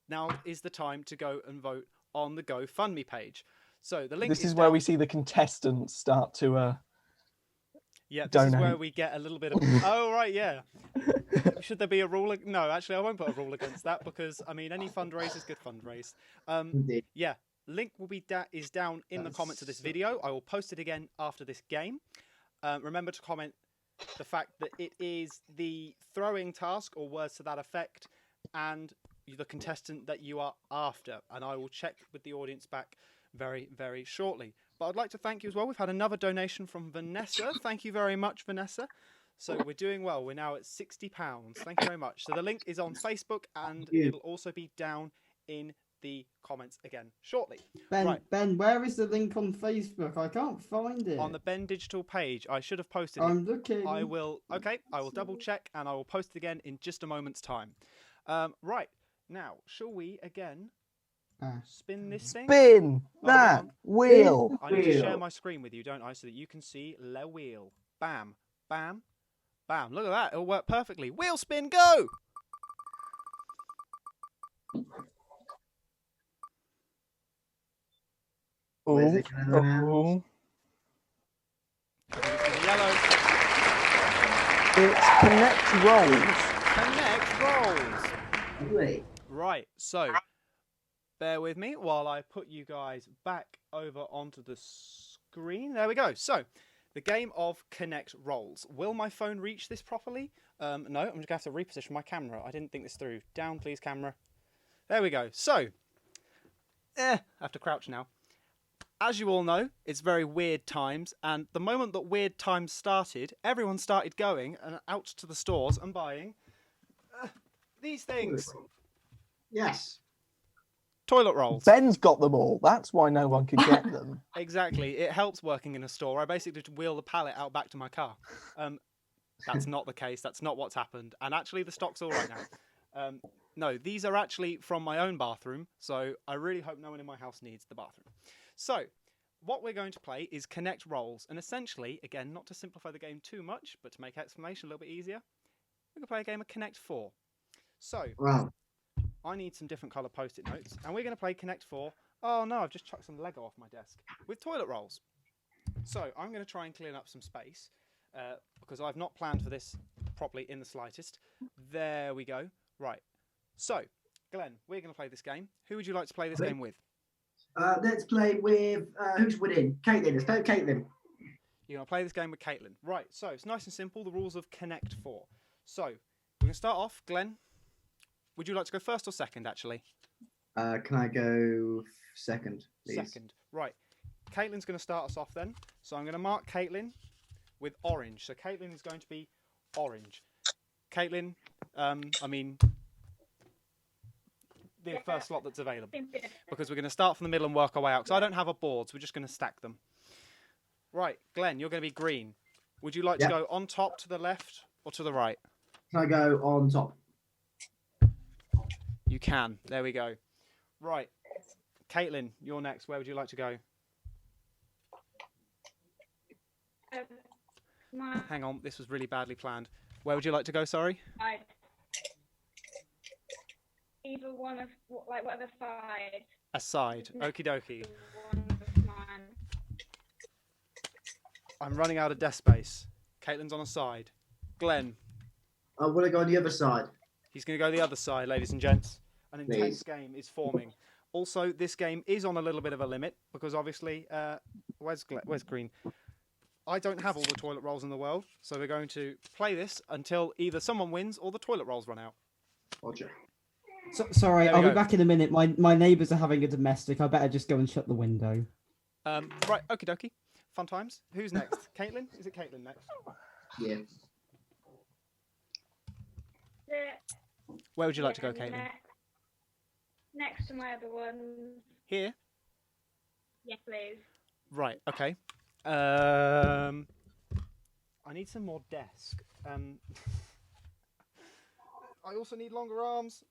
[SPEAKER 1] now is the time to go and vote on the GoFundMe page. So the link
[SPEAKER 5] This is
[SPEAKER 1] down.
[SPEAKER 5] where we see the contestants start to
[SPEAKER 1] Yeah, this
[SPEAKER 5] donate.
[SPEAKER 1] is where we get a little bit of. Oh right, yeah. Should there be a rule? No, actually, I won't put a rule against that because I mean, any fundraiser is good fundraise.
[SPEAKER 2] Indeed.
[SPEAKER 1] Yeah, link will be is down in the comments of this video. I will post it again after this game. Remember to comment the fact that it is the throwing task or words to that effect, and the contestant that you are after, and I will check with the audience back very, very shortly. But I'd like to thank you as well. We've had another donation from Vanessa. Thank you very much, Vanessa. So we're doing well. We're now at £60. Thank you very much. So the link is on Facebook, and it'll also be down in the comments again shortly.
[SPEAKER 4] Ben, where is the link on Facebook? I can't find it.
[SPEAKER 1] On the Ben Digital page. I should have posted it.
[SPEAKER 4] I'm looking.
[SPEAKER 1] I will double check, and I will post it again in just a moment's time. Right. Now, shall we again spin this thing?
[SPEAKER 5] Spin that wheel.
[SPEAKER 1] I need to share my screen with you, don't I, so that you can see the wheel. Bam, bam, bam. Look at that. It'll work perfectly. Wheel spin, go!
[SPEAKER 2] Where's it gonna land?
[SPEAKER 1] Yellow.
[SPEAKER 5] It's connect rolls.
[SPEAKER 1] Connect rolls.
[SPEAKER 2] Lovely.
[SPEAKER 1] Right, so bear with me while I put you guys back over onto the screen. There we go. So, the game of Connect Rolls. Will my phone reach this properly? No, I'm just going to have to reposition my camera. I didn't think this through. Down, please, camera. There we go. So, I have to crouch now. As you all know, it's very weird times, and the moment that weird times started, everyone started going and out to the stores and buying these things.
[SPEAKER 2] Yes.
[SPEAKER 1] Toilet rolls.
[SPEAKER 5] Ben's got them all. That's why no one could get them.
[SPEAKER 1] Exactly. It helps working in a store. I basically just wheel the pallet out back to my car. That's not the case. That's not what's happened. And actually, the stock's all right now. No, these are actually from my own bathroom, so I really hope no one in my house needs the bathroom. So, what we're going to play is connect roles, and essentially, again, not to simplify the game too much, but to make explanation a little bit easier, we're going to play a game of Connect 4. So,
[SPEAKER 2] Wow.
[SPEAKER 1] I need some different colour post-it notes, and we're going to play Connect 4. Oh no, I've just chucked some Lego off my desk with toilet rolls. So, I'm going to try and clean up some space, because I've not planned for this properly in the slightest. There we go. Right. So, Glenn, we're going to play this game. Who would you like to play this game with?
[SPEAKER 2] Let's play with who's winning? Caitlin. Let's play with Caitlin.
[SPEAKER 1] You're going to play this game with Caitlin. Right, so it's nice and simple, the rules of Connect 4. So, we're going to start off. Glenn, would you like to go first or second, actually?
[SPEAKER 2] Can I go second, please?
[SPEAKER 1] Second. Right. Caitlin's going to start us off then. So I'm going to mark Caitlin with orange. So Caitlin is going to be orange. Caitlin, the first slot that's available. Because we're going to start from the middle and work our way out. Because I don't have a board, so we're just going to stack them. Right, Glenn, you're going to be green. Would you like to go on top, to the left, or to the right?
[SPEAKER 2] Can I go on top?
[SPEAKER 1] You can. There we go. Right. Caitlin, you're next. Where would you like to go? Hang on, this was really badly planned. Where would you like to go, sorry?
[SPEAKER 12] Either one of, like, whatever side.
[SPEAKER 1] A side. Okie dokie. I'm running out of desk space. Caitlin's on a side. Glenn.
[SPEAKER 2] I want to go on the other side.
[SPEAKER 1] He's going to go the other side, ladies and gents. An intense game is forming. Also, this game is on a little bit of a limit because obviously, where's Green? I don't have all the toilet rolls in the world, so we're going to play this until either someone wins or the toilet rolls run out.
[SPEAKER 2] Roger.
[SPEAKER 4] Sorry, I'll be back in a minute. My neighbours are having a domestic. I better just go and shut the window.
[SPEAKER 1] Right, okie dokie. Fun times. Who's next? Caitlin? Is it Caitlin next?
[SPEAKER 2] Yeah.
[SPEAKER 1] Where would you like to go, Caitlin?
[SPEAKER 12] Next to my other one.
[SPEAKER 1] Here?
[SPEAKER 12] Yes, please.
[SPEAKER 1] Right, okay. I need some more desk. I also need longer arms.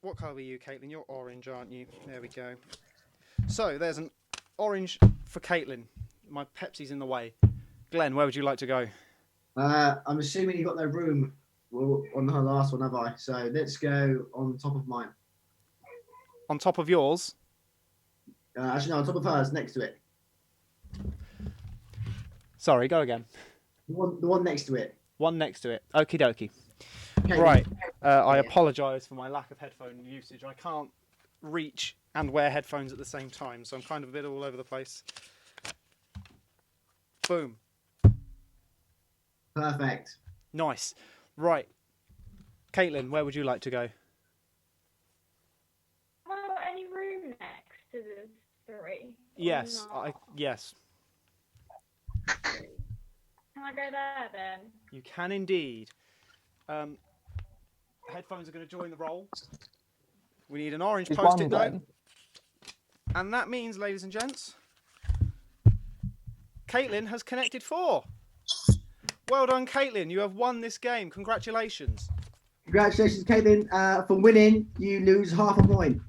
[SPEAKER 1] What colour are you, Caitlin? You're orange, aren't you? There we go. So, there's an orange for Caitlin. My Pepsi's in the way. Glenn, where would you like to go?
[SPEAKER 2] I'm assuming you got no room on her last one, have I? So, let's go on top of mine.
[SPEAKER 1] On top of yours?
[SPEAKER 2] Actually, no, on top of hers, next to it.
[SPEAKER 1] Sorry, go again.
[SPEAKER 2] The one next to it.
[SPEAKER 1] One next to it. Okie dokie.
[SPEAKER 2] Okay.
[SPEAKER 1] Right. I apologise for my lack of headphone usage. I can't reach and wear headphones at the same time, so I'm kind of a bit all over the place. Boom.
[SPEAKER 2] Perfect.
[SPEAKER 1] Nice. Right. Caitlin, where would you like to go?
[SPEAKER 12] Have I got any room next to the three?
[SPEAKER 1] Yes. Yes.
[SPEAKER 12] Can I go there then?
[SPEAKER 1] You can indeed. Headphones are going to join the roll. We need an orange post-it note. And that means, ladies and gents, Caitlin has connected 4. Well done, Caitlin. You have won this game. Congratulations.
[SPEAKER 2] Congratulations, Caitlin. For winning, you lose half a point.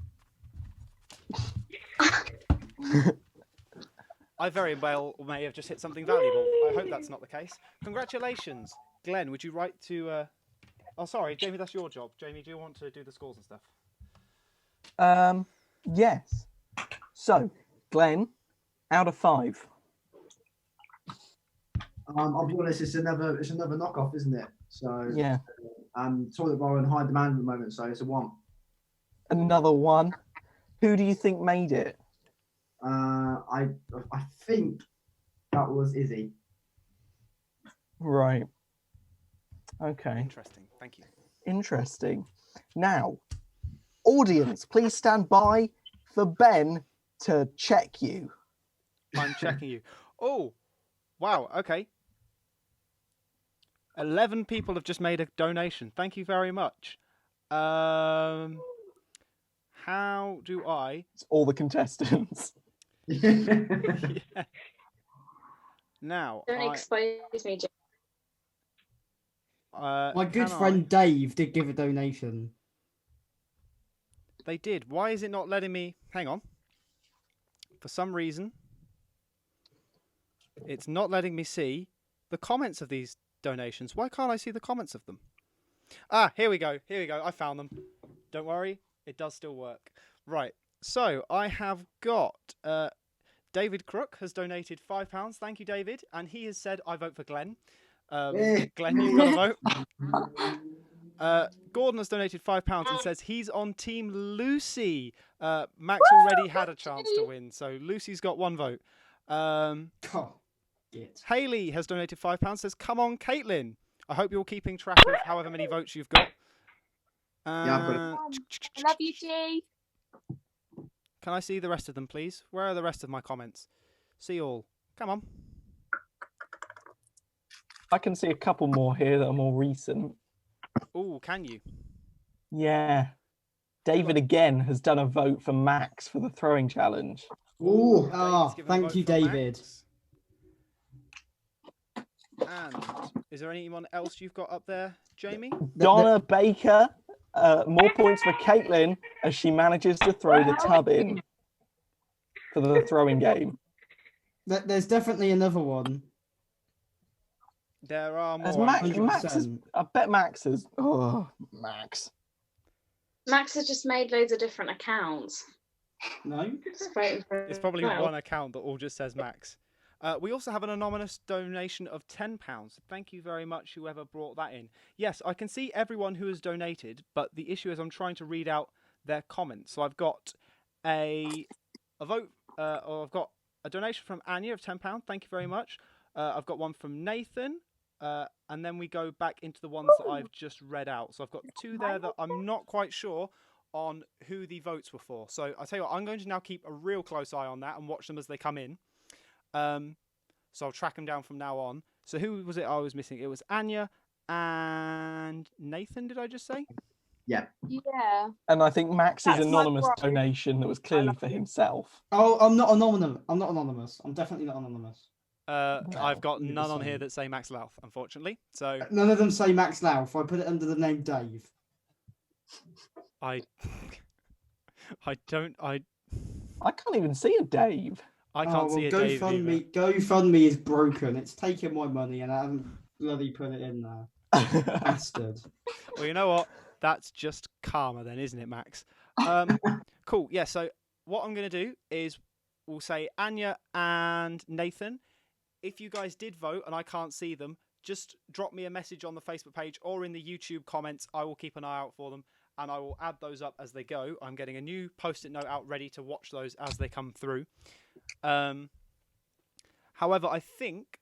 [SPEAKER 1] I very well may have just hit something valuable. I hope that's not the case. Congratulations. Glenn, would you like to... Oh, sorry, Jamie, that's your job. Jamie, do you want to do the scores and stuff?
[SPEAKER 5] Yes. So, Glenn, out of 5.
[SPEAKER 2] I'll be honest, it's another knockoff, isn't it? So
[SPEAKER 5] yeah.
[SPEAKER 2] Toilet roll in high demand at the moment, so it's a 1.
[SPEAKER 5] Another 1. Who do you think made it?
[SPEAKER 2] I think that was Izzy.
[SPEAKER 5] Right. Okay.
[SPEAKER 1] Interesting. Thank you.
[SPEAKER 5] Interesting. Now, audience, please stand by for Ben to check you.
[SPEAKER 1] I'm checking you. Oh, wow. Okay. 11 people have just made a donation. Thank you very much. How do I...
[SPEAKER 5] It's all the contestants.
[SPEAKER 1] Yeah. Now,
[SPEAKER 9] Don't expose me, Jim.
[SPEAKER 4] My good friend Dave did give a donation.
[SPEAKER 1] They did. Why is it not letting me... Hang on. For some reason, it's not letting me see the comments of these donations. Why can't I see the comments of them? Ah, here we go. Here we go. I found them. Don't worry. It does still work. Right. So, I have got... David Crooke has donated £5. Thank you, David. And he has said, I vote for Glenn. Glenn, you've got a vote. Gordon has donated £5 and says he's on Team Lucy. Max already had a chance to win, so Lucy's got 1 vote. Hayley has donated £5, says, come on, Caitlin. I hope you're keeping track of however many votes you've got.
[SPEAKER 2] Yeah, I've got it.
[SPEAKER 3] I love you, G.
[SPEAKER 1] Can I see the rest of them, please? Where are the rest of my comments? See all. Come on.
[SPEAKER 5] I can see a couple more here that are more recent.
[SPEAKER 1] Oh, can you?
[SPEAKER 5] Yeah. David again has done a vote for Max for the throwing challenge.
[SPEAKER 4] Ooh. Oh, thank you, David.
[SPEAKER 1] And is there anyone else you've got up there, Jamie?
[SPEAKER 5] Donna Baker, more points for Caitlin as she manages to throw the tub in for the throwing game.
[SPEAKER 4] There's definitely another one.
[SPEAKER 1] There are
[SPEAKER 5] As
[SPEAKER 1] more.
[SPEAKER 5] Max is, I bet Max is. Oh, Max.
[SPEAKER 9] Max has just made loads of different accounts.
[SPEAKER 4] No.
[SPEAKER 1] It's probably one account that all just says Max. We also have an anonymous donation of £10. Thank you very much, whoever brought that in. Yes, I can see everyone who has donated, but the issue is I'm trying to read out their comments. So I've got a vote, or I've got a donation from Anya of £10. Thank you very much. I've got one from Nathan, and then we go back into the ones that I've just read out. So I've got 2 there that I'm not quite sure on who the votes were for. So I'll tell you what, I'm going to now keep a real close eye on that and watch them as they come in. So I'll track them down from now on. So who was it I was missing? It was Anya and Nathan, did I just say?
[SPEAKER 2] Yeah.
[SPEAKER 3] Yeah.
[SPEAKER 5] And I think Max's
[SPEAKER 3] That's my
[SPEAKER 5] anonymous
[SPEAKER 3] bro.
[SPEAKER 5] donation that was clearly for himself.
[SPEAKER 4] Oh, I'm not anonymous. I'm not anonymous. I'm definitely not anonymous.
[SPEAKER 1] I've got none on here that say Max Louth, unfortunately. So
[SPEAKER 4] None of them say Max Louth. I put it under the name Dave.
[SPEAKER 1] I
[SPEAKER 5] can't even see a Dave.
[SPEAKER 1] I can't see a Dave either.
[SPEAKER 4] GoFundMe is broken. It's taken my money and I haven't bloody put it in there. Bastard.
[SPEAKER 1] Well, you know what? That's just karma then, isn't it, Max? Cool. Yeah, so what I'm going to do is we'll say Anya and Nathan. If you guys did vote and I can't see them, just drop me a message on the Facebook page or in the YouTube comments. I will keep an eye out for them and I will add those up as they go. I'm getting a new post-it note out ready to watch those as they come through. However, I think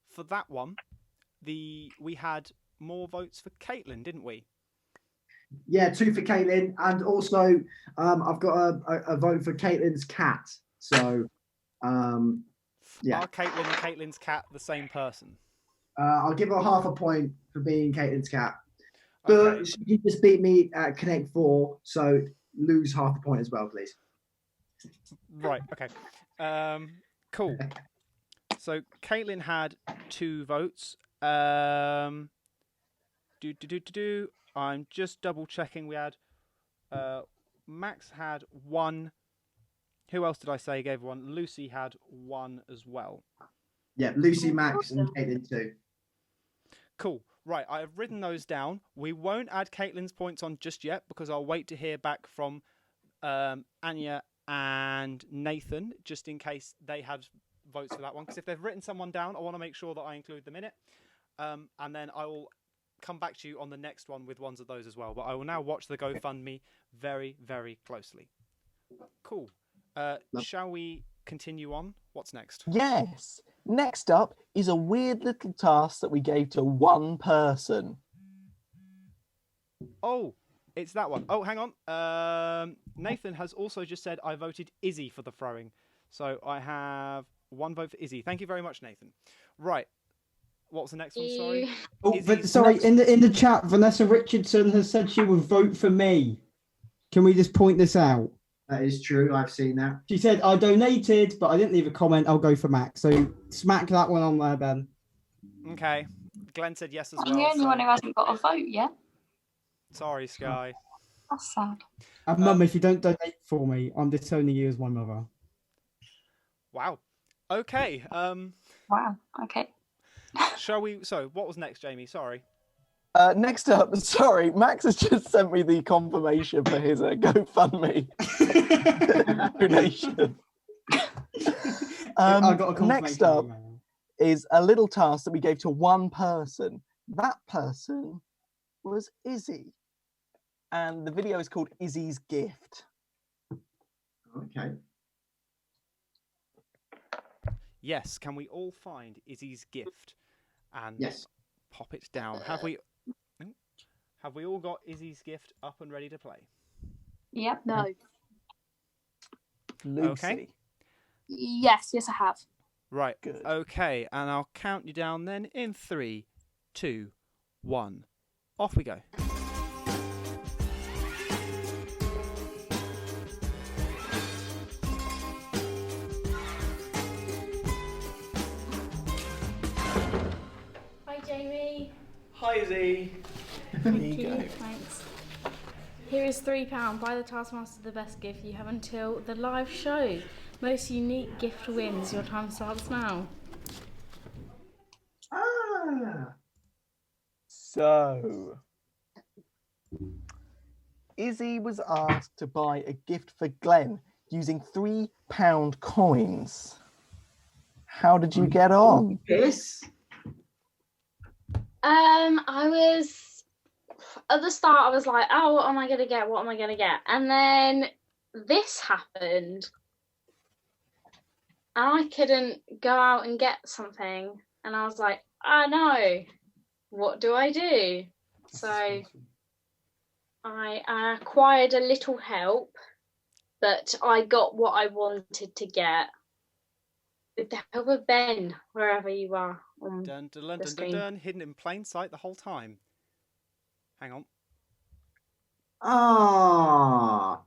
[SPEAKER 1] for that one, we had more votes for Caitlin, didn't we?
[SPEAKER 2] Yeah, 2 for Caitlin, and also I've got a vote for Caitlin's cat. So, yeah.
[SPEAKER 1] Are Caitlin and Caitlin's cat the same person?
[SPEAKER 2] I'll give her half a point for being Caitlin's cat.
[SPEAKER 1] Okay.
[SPEAKER 2] But she just beat me at Connect 4, so lose half a point as well, please.
[SPEAKER 1] Right, okay. Cool. So Caitlin had 2 votes. I'm just double checking. We had Max had 1. Who else did I say gave 1? Lucy had 1 as well.
[SPEAKER 2] Yeah, Lucy, Max, and Caitlin 2.
[SPEAKER 1] Cool. Right, I have written those down. We won't add Caitlin's points on just yet because I'll wait to hear back from Anya and Nathan just in case they had votes for that one. Because if they've written someone down, I want to make sure that I include them in it. And then I will come back to you on the next one with ones of those as well. But I will now watch the GoFundMe very, very closely. Cool. Shall we continue on? What's next?
[SPEAKER 5] Yes. Next up is a weird little task that we gave to one person.
[SPEAKER 1] Oh, it's that one. Oh, hang on. Nathan has also just said I voted Izzy for the throwing. So I have 1 vote for Izzy. Thank you very much, Nathan. Right. What was the next one? Sorry.
[SPEAKER 4] Oh, but sorry. In the chat, Vanessa Richardson has said she would vote for me. Can we just point this out?
[SPEAKER 2] That is true. I've seen that.
[SPEAKER 4] She said I donated, but I didn't leave a comment. I'll go for Max. So smack that one on there, Ben.
[SPEAKER 1] Okay. Glenn said yes as
[SPEAKER 11] I'm
[SPEAKER 1] well.
[SPEAKER 11] the only one who hasn't got a vote yet.
[SPEAKER 1] Sorry, Sky.
[SPEAKER 11] That's sad.
[SPEAKER 4] And Mum, if you don't donate for me, I'm disowning you as my mother.
[SPEAKER 1] Wow. Okay.
[SPEAKER 11] Wow. Okay.
[SPEAKER 1] Shall we? So, what was next, Jamie? Sorry.
[SPEAKER 5] Next up, sorry, Max has just sent me the confirmation for his GoFundMe donation.
[SPEAKER 4] I got a confirmation
[SPEAKER 5] Next up
[SPEAKER 4] email.
[SPEAKER 5] is a little task that we gave to one person. That person was Izzy. And the video is called Izzy's Gift.
[SPEAKER 2] Okay.
[SPEAKER 1] Yes. Can we all find Izzy's gift and
[SPEAKER 2] Yes.
[SPEAKER 1] pop it down? Have we all got Izzy's gift up and ready to play?
[SPEAKER 3] Yep. No.
[SPEAKER 5] Lucy.
[SPEAKER 1] Okay.
[SPEAKER 3] Yes, I have.
[SPEAKER 1] Right.
[SPEAKER 5] Good.
[SPEAKER 1] Okay, and I'll count you down then in 3, 2, 1. Off we go.
[SPEAKER 6] Hi, Jamie.
[SPEAKER 5] Hi, Izzy.
[SPEAKER 6] Thank you. Thanks. Here is £3. Buy the Taskmaster the best gift you have until the live show. Most unique gift wins. Your time starts now.
[SPEAKER 2] Ah.
[SPEAKER 5] So, Izzy was asked to buy a gift for Glenn using £3 coins. How did you get on?
[SPEAKER 2] Yes.
[SPEAKER 9] I was at the start. I was like, "Oh, what am I gonna get? What am I gonna get?" And then this happened, and I couldn't go out and get something. And I was like, "I know, what do I do?" So I acquired a little help, but I got what I wanted to get with the help of Ben, wherever you are.
[SPEAKER 1] Dun, dun, dun, dun, dun, dun, hidden in plain sight the whole time. Hang on.
[SPEAKER 2] Ah.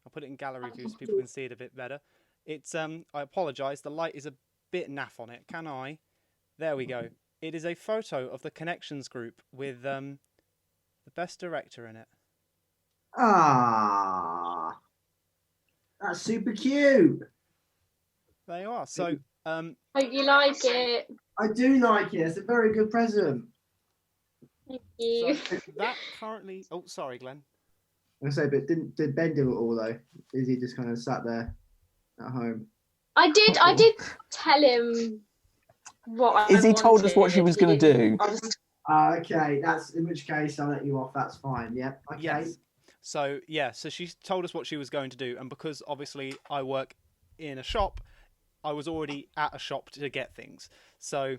[SPEAKER 1] I'll put it in gallery view so people can see it a bit better. It's I apologise, the light is a bit naff on it. Can I? There we go. It is a photo of the Connections group with the best director in it.
[SPEAKER 2] Ah. That's super cute.
[SPEAKER 1] There you are. So
[SPEAKER 9] Hope you like it.
[SPEAKER 2] I do like it. It's a very good present.
[SPEAKER 9] Thank you.
[SPEAKER 1] so that currently oh sorry, Glenn.
[SPEAKER 2] I say, but did Ben do it all though? Is he just kind of sat there at home?
[SPEAKER 9] I did tell him what I
[SPEAKER 5] Izzy told us what she was going to do.
[SPEAKER 2] Okay, that's in which case I'll let you off. That's fine. Yeah. Okay.
[SPEAKER 1] Yes. So she told us what she was going to do, and because obviously I work in a shop, I was already at a shop to get things. So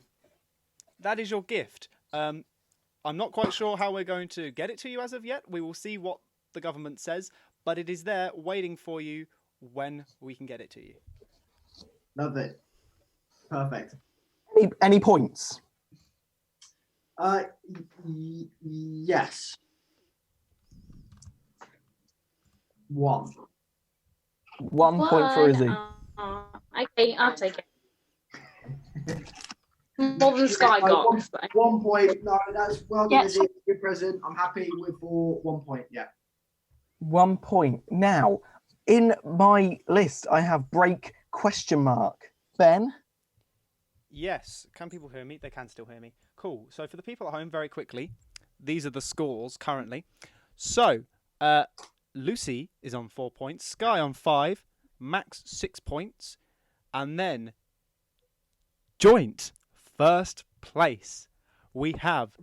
[SPEAKER 1] that is your gift. I'm not quite sure how we're going to get it to you as of yet. We will see what the government says, but it is there waiting for you when we can get it to you.
[SPEAKER 2] Love it. Perfect.
[SPEAKER 5] Any points?
[SPEAKER 2] Yes. 1.
[SPEAKER 5] 1 point for Izzy.
[SPEAKER 9] Okay, I'll take it. More than Sky got.
[SPEAKER 2] 1 point. No, that's well done.
[SPEAKER 9] Yes.
[SPEAKER 2] Izzy. Good present. I'm happy with for 1 point. Yeah.
[SPEAKER 5] 1 point. Now, in my list, I have break ? Ben?
[SPEAKER 1] Yes. Can people hear me? They can still hear me. Cool. So for the people at home, very quickly, these are the scores currently. So, Lucy is on 4 points, Sky on 5, Max 6 points, and then joint first place. We have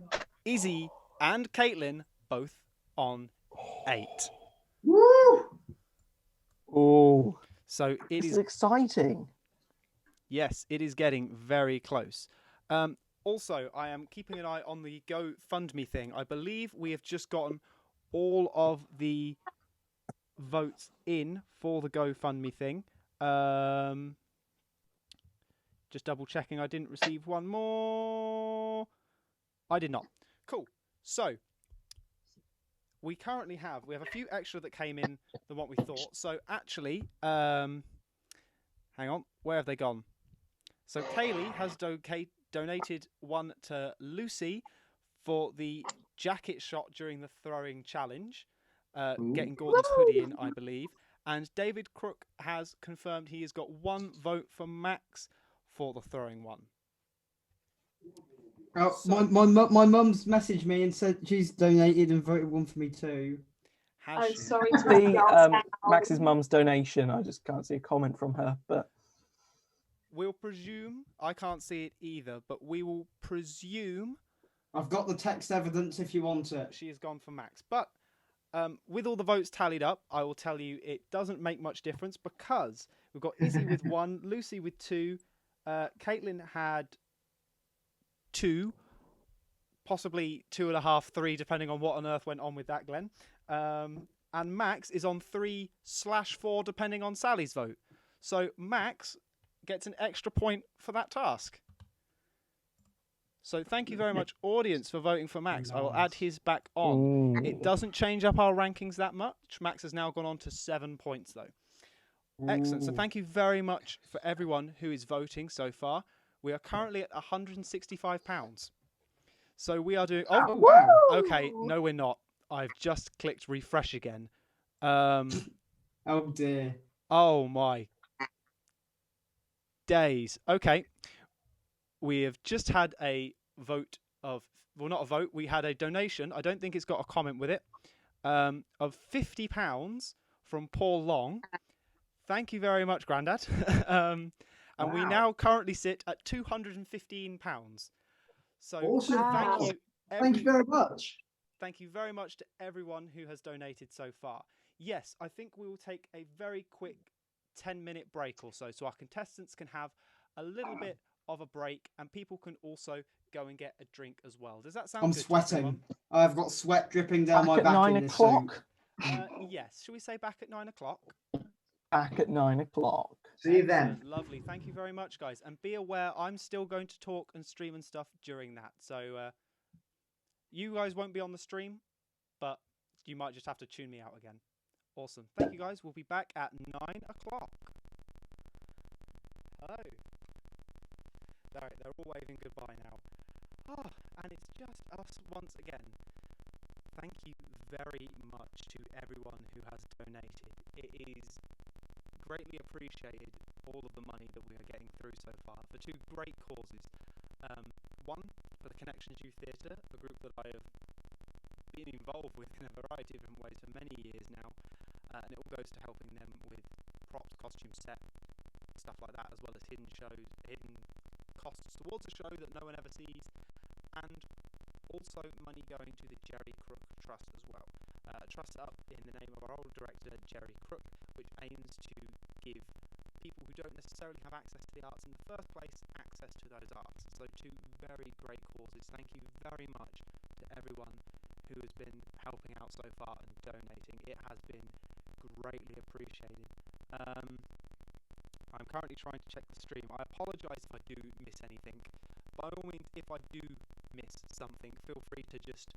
[SPEAKER 1] Izzy and Caitlin both on 8.
[SPEAKER 2] Woo!
[SPEAKER 5] Oh.
[SPEAKER 1] So it
[SPEAKER 5] This
[SPEAKER 1] is
[SPEAKER 5] is exciting.
[SPEAKER 1] Yes, it is getting very close. Also, I am keeping an eye on the GoFundMe thing. I believe we have just gotten all of the votes in for the GoFundMe thing. Just double checking I didn't receive one more. I did not. Cool. So we currently have a few extra that came in than what we thought. So actually, hang on, where have they gone? So Kaylee has donated one to Lucy for the jacket shot during the throwing challenge. getting Gordon's hoodie in, I believe. And David Crooke has confirmed he has got 1 vote for Max for the throwing one.
[SPEAKER 4] Oh, my mum's messaged me and said she's donated and voted one for me too.
[SPEAKER 9] Oh, sorry to
[SPEAKER 5] See Max's mum's donation. I just can't see a comment from her, but
[SPEAKER 1] we'll presume, I can't see it either, but we will presume.
[SPEAKER 4] I've got the text evidence if you want it.
[SPEAKER 1] She has gone for Max. But with all the votes tallied up, I will tell you it doesn't make much difference because we've got Izzy with 1, Lucy with 2, Caitlin had 2, possibly 2.5, 3, depending on what on earth went on with that, Glenn. And Max is on 3/4, depending on Sally's vote. So Max gets an extra point for that task. So thank you very much, audience, for voting for Max. I will add his back on.
[SPEAKER 5] Ooh.
[SPEAKER 1] It doesn't change up our rankings that much. Max has now gone on to 7 points, though. Excellent. So thank you very much for everyone who is voting so far. We are currently at £165. So we are doing... Oh,
[SPEAKER 4] wow.
[SPEAKER 1] Okay. No, we're not. I've just clicked refresh again.
[SPEAKER 4] Oh, dear.
[SPEAKER 1] Oh, my days. Okay. We have just had a vote of... Well, not a vote. We had a donation. I don't think it's got a comment with it. Of £50 from Paul Long. Thank you very much, Grandad. And we now currently sit at £215. So
[SPEAKER 2] awesome. Thank you very much.
[SPEAKER 1] Thank you very much to everyone who has donated so far. Yes, I think we will take a very quick 10-minute break or so our contestants can have a little bit of a break and people can also go and get a drink as well. Does that sound
[SPEAKER 4] I'm
[SPEAKER 1] good?
[SPEAKER 4] sweating. I've got sweat dripping down my
[SPEAKER 5] at
[SPEAKER 4] back
[SPEAKER 5] 9
[SPEAKER 4] in this
[SPEAKER 5] o'clock.
[SPEAKER 4] suit.
[SPEAKER 1] Yes. Shall we say back at 9 o'clock?
[SPEAKER 5] Back at 9 o'clock.
[SPEAKER 2] See you then.
[SPEAKER 1] Lovely. Thank you very much, guys. And be aware, I'm still going to talk and stream and stuff during that. So you guys won't be on the stream, but you might just have to tune me out again. Awesome. Thank you, guys. We'll be back at 9 o'clock. Hello. They're all waving goodbye now. Oh, and it's just us once again. Thank you very much to everyone who has donated. It is greatly appreciated, all of the money that we are getting through so far, for 2 great causes. One, for the Connections Youth Theatre, a group that I have been involved with in a variety of different ways for many years now, and it all goes to helping them with props, costume set, stuff like that, as well as hidden costs towards a show that no one ever sees, and also money going to the Geri Crooke Trust as well. A trust up in the name of our old director, Geri Crooke, which aims to give people who don't necessarily have access to the arts in the first place access to those arts. So 2 very great causes. Thank you very much to everyone who has been helping out so far and donating. It has been greatly appreciated. I'm currently trying to check the stream. I apologise if I do miss anything. By all means, if I do miss something, feel free to just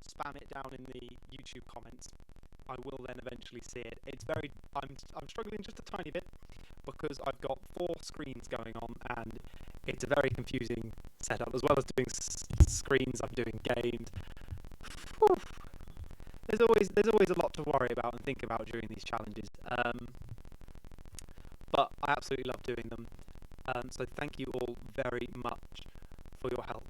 [SPEAKER 1] spam it down in the YouTube comments. I will then eventually see it. It's very... I'm struggling just a tiny bit because I've got 4 screens going on and it's a very confusing setup, as well as doing screens. I'm doing games. Whew. There's always a lot to worry about and think about during these challenges. But I absolutely love doing them. So thank you all very much for your help.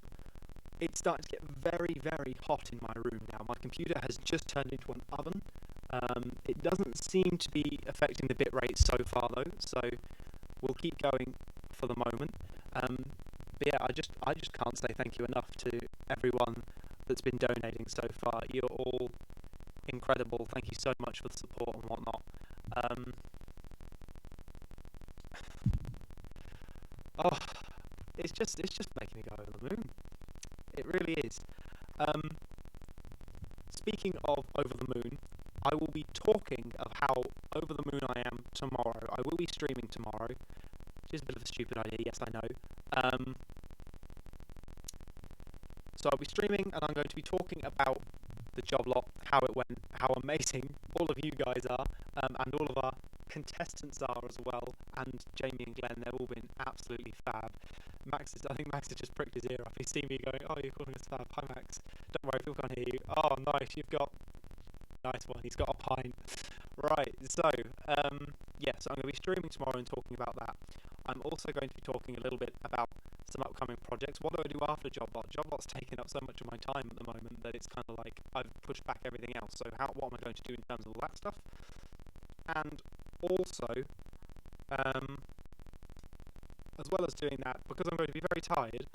[SPEAKER 1] It's starting to get very, very hot in my room now. My computer has just turned into an oven. It doesn't seem to be affecting the bitrate so far though, so we'll keep going for the moment. But yeah, I just can't say thank you enough to everyone that's been donating so far. You're all incredible. Thank you so much for the support and whatnot. Oh, it's just making me go over the moon. It really is. Speaking of over the moon, I will be talking of how over the moon I am tomorrow. I will be streaming tomorrow, which is a bit of a stupid idea, yes I know. So I'll be streaming and I'm going to be talking about the job lot, how it went, how amazing all of you guys are, and all of our contestants are as well, and Jamie and Glenn, they've all been absolutely fab. I think Max has just pricked his ear up. He's seen me going, oh, you're calling us fab. Hi Max. Don't worry, people can't hear you. Oh, nice, you've got nice one. He's got a pint. Right, so, yes, I'm going to be streaming tomorrow and talking about that. I'm also going to be talking a little bit about some upcoming projects. What do I do after Joblot? Joblot's taking up so much of my time at the moment that it's kind of like I've pushed back everything else. So what am I going to do in terms of all that stuff? And also, as well as doing that, because I'm going to be very tired,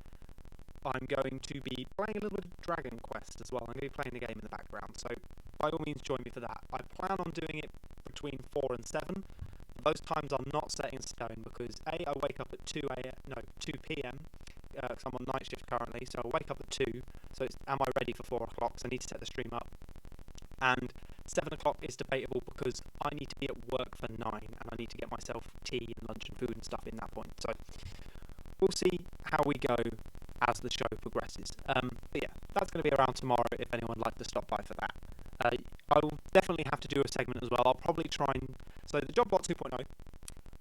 [SPEAKER 1] I'm going to be playing a little bit of Dragon Quest as well. I'm going to be playing the game in the background, so by all means join me for that. I plan on doing it between 4 and 7. Those times are not set in stone because I wake up at 2 p.m. Because I'm on night shift currently, so I wake up at 2. So am I ready for 4 o'clock? So I need to set the stream up. And 7 o'clock is debatable because I need to be at work for 9 and I need to get myself tea and lunch and food and stuff in that point. So we'll see how we go as the show progresses. But yeah, that's going to be around tomorrow if anyone would like to stop by for that. I will definitely have to do a segment as well. I'll probably try and... So the Jobbot 2.0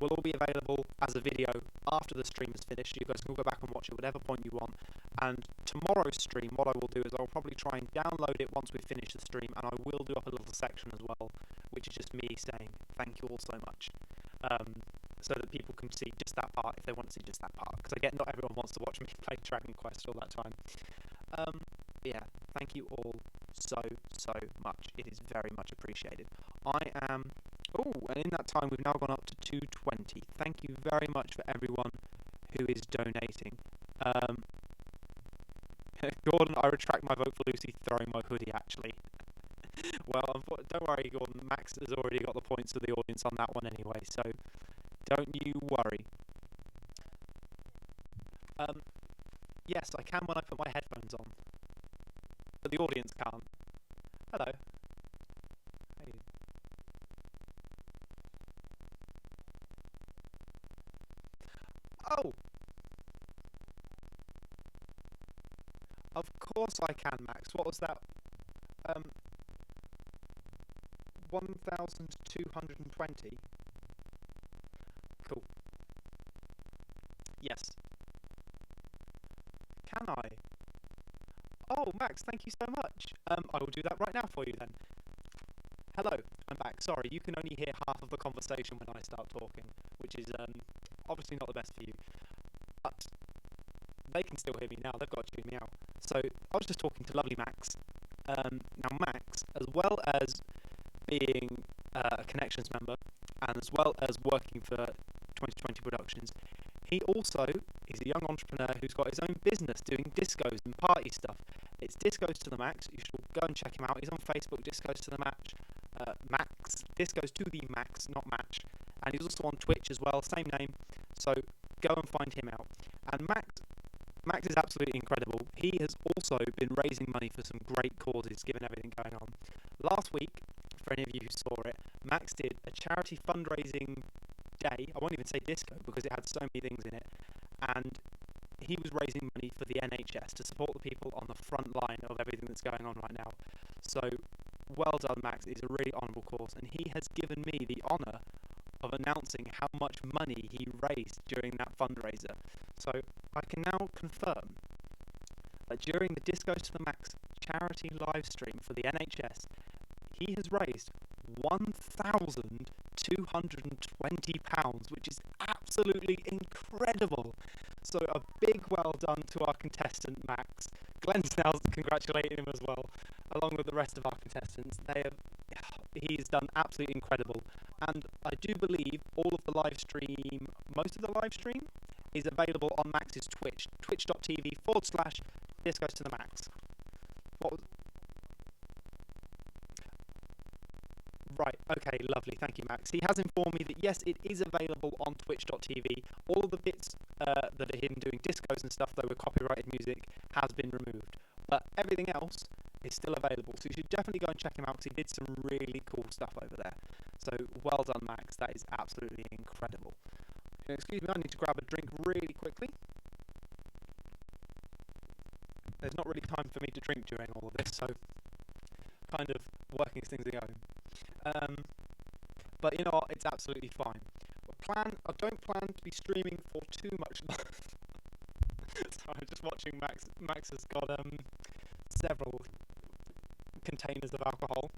[SPEAKER 1] will all be available as a video after the stream is finished. You guys can all go back and watch it whatever point you want. And tomorrow's stream, what I will do is I'll probably try and download it once we finish the stream, and I will do up a little section as well, which is just me saying thank you all so much. So that people can see just that part if they want to see just that part. Because I get not everyone wants to watch me play Dragon Quest all that time. Yeah, thank you all so much. It is very much appreciated. And in that time we've now gone up to 220. Thank you very much for everyone who is donating. Gordon, I retract my vote for Lucy throwing my hoodie, actually. Well, don't worry, Gordon. Max has already got the points of the audience on that one anyway, so don't you worry. Yes, I can when I put my headphones on, but the audience can't. Hello. Hey. Oh! Of course I can, Max. What was that? 1,220. Cool. Yes. Can I? Oh, Max, thank you so much. I will do that right now for you then. Hello, I'm back. Sorry, you can only hear half of the conversation when I start talking, which is obviously not the best for you. But they can still hear me now. They've got to tune me out. So I was just talking to lovely Max. Now Max, as well as being a Connections member, and as well as working for 2020 Productions, he also is a young entrepreneur who's got his own business doing discos and party stuff. It's Discos to the Max. You should go and check him out. He's on Facebook, Discos to the Max. Discos to the Max, not Match. And he's also on Twitch as well, same name. So go and find him out. And Max is absolutely incredible. He has also been raising money for some great causes, given everything going on. Last week, for any of you who saw it, Max did a charity fundraising day. I won't even say disco because it had so many things in it. And he was raising money for the NHS to support the people on the front line of everything that's going on right now. So, well done, Max. It's a really honourable cause. And he has given me the honour of announcing how much money he raised during that fundraiser. So, I can now confirm that during the Discos to the Max charity live stream for the NHS, he has raised £1,220, which is absolutely incredible. So a big well done to our contestant Max. Glenn's now congratulating him as well, along with the rest of our contestants. He's done absolutely incredible, and I do believe all of the live stream, most of the live stream, is available on Max's Twitch, twitch.tv/Discos to the Max. Right, okay, lovely, thank you, Max. He has informed me that yes, it is available on twitch.tv. All of the bits that are him doing discos and stuff, though, with copyrighted music, has been removed. But everything else is still available, so you should definitely go and check him out because he did some really cool stuff over there. So well done, Max. That is absolutely incredible. Excuse me, I need to grab a drink really quickly. There's not really time for me to drink during all of this, so kind of working as things are going. But you know what, it's absolutely fine. I don't plan to be streaming for too much longer. Sorry, I'm just watching Max. Max has got several containers of alcohol.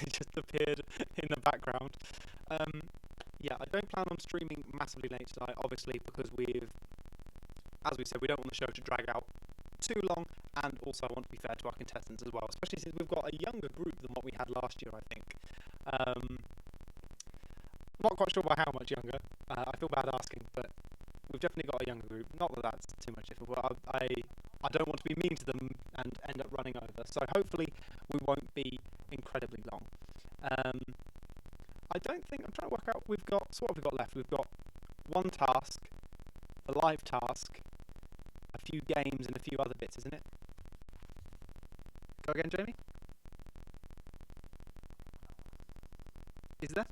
[SPEAKER 1] It just appeared in the background. Yeah, I don't plan on streaming massively late tonight, obviously, because as we said, we don't want the show to drag out too long, and also I want to be fair to our contestants as well, especially since we've got a younger group than what we had last year, I think. Not quite sure by how much younger. I feel bad asking, but we've definitely got a younger group. Not that that's too much different, but I don't want to be mean to them and end up running over. So hopefully we won't be incredibly long. I don't think, I'm trying to work out, so what have we got left? We've got one task, a live task, a few games and a few other bits, isn't it? Go again, Jamie? Is there?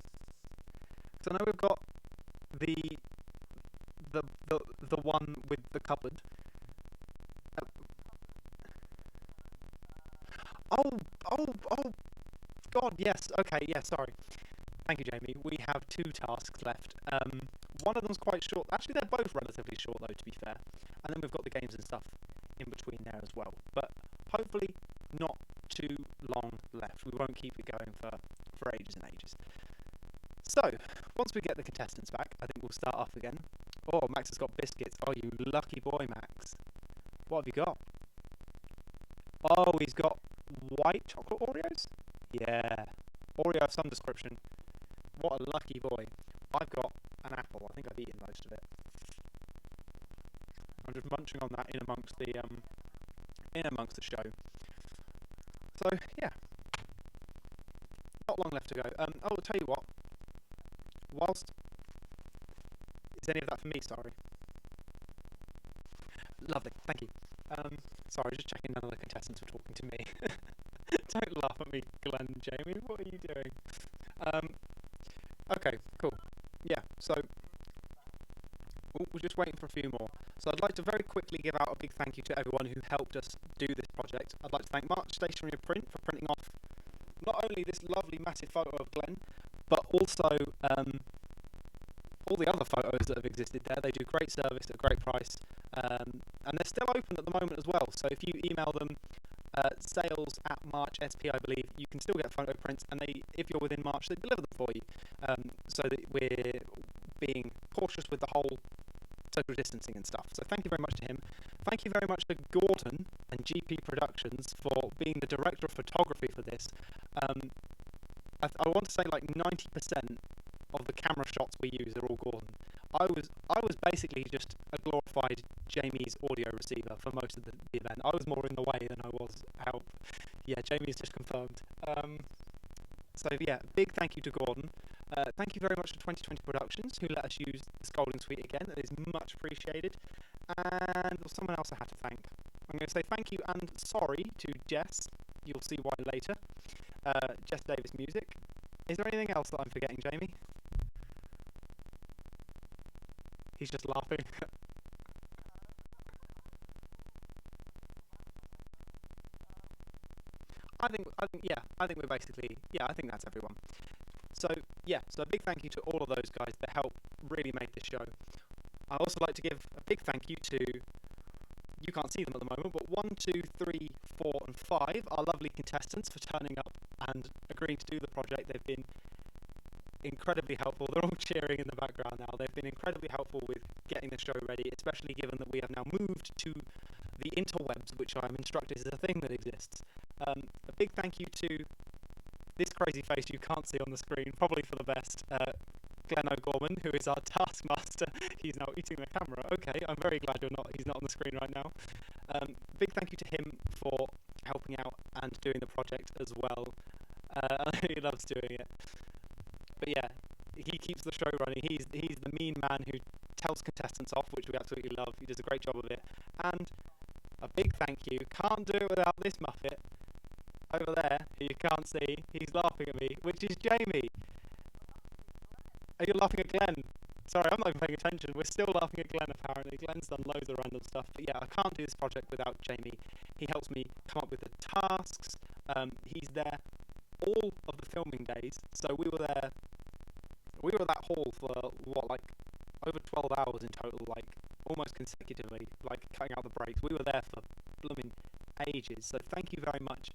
[SPEAKER 1] So I know we've got the one with the cupboard. Oh, God, yes. Okay, yeah, sorry. Thank you, Jamie. We have 2 tasks left. One of them's quite short. Actually, they're both relatively short, though, to be fair. And then we've got the games and stuff in between there as well. But hopefully not too long left. We won't keep it going for ages and ages. So, once we get the contestants back, I think we'll start off again. Oh, Max has got biscuits. Oh, you lucky boy, Max. What have you got? Oh, he's got white chocolate Oreos? Yeah. Oreo of some description. What a lucky boy. I've got an apple. I think I've eaten most of it. I'm just munching on that in amongst the show. So, yeah. Not long left to go. I'll tell you what. Is any of that for me? Sorry. Lovely, thank you. Sorry, just checking none of the contestants were talking to me. Don't laugh at me, Glenn and Jamie. What are you doing? Okay, cool. Yeah, so we're just waiting for a few more. So I'd like to very quickly give out a big thank you to everyone who helped us do this project. I'd like to thank March Stationery Print for printing off not only this lovely massive photo of Glenn, but also all the other photos that have existed there. They do great service at a great price, and they're still open at the moment as well. So if you email them sales@MarchSP, I believe, you can still get photo prints, and if you're within March, they deliver them for you. So that we're being cautious with the whole social distancing and stuff. So thank you very much to him. Thank you very much to Gordon and GP Productions for being the director of photography for this. I want to say like 90% of the camera shots we use are all Gordon. I was basically just a glorified Jamie's audio receiver for most of the event. I was more in the way than I was help. Yeah, Jamie's just confirmed. So yeah, big thank you to Gordon. Thank you very much to 2020 Productions, who let us use the Scolding Suite again. That is much appreciated. And there's someone else I had to thank. I'm going to say thank you and sorry to Jess. You'll see why later. Jess Davis Music. Is there anything else that I'm forgetting, Jamie? He's just laughing. I think we're basically, I think that's everyone. So a big thank you to all of those guys that helped really make this show. I'd also like to give a big thank you to, you can't see them at the moment, but 1, 2, 3, 4 and 5 are lovely contestants for turning up and agreeing to do the project. They've been incredibly helpful. They're all cheering in the background now. They've been incredibly helpful with getting the show ready, especially given that we have now moved to the interwebs, which I'm instructed is a thing that exists. A big thank you to this crazy face you can't see on the screen, probably for the best, Glenn O'Gorman, who is our taskmaster. He's now eating the camera. Okay, I'm very glad he's not on the screen right now. Big thank you to him for helping out and doing the project as well. He loves doing it. But yeah, he keeps the show running. He's the mean man who tells contestants off, which we absolutely love. He does a great job of it. And a big thank you. Can't do it without this Muppet over there, who you can't see. He's laughing at me, which is Jamie. Are you laughing at Glenn? Sorry, I'm not even paying attention. We're still laughing at Glenn, apparently. Glenn's done loads of random stuff. But yeah, I can't do this project without Jamie. He helps me come up with the tasks. He's there all of the filming days. So we were there. We were at that hall for, over 12 hours in total, almost consecutively, cutting out the breaks. We were there for blooming ages. So thank you very much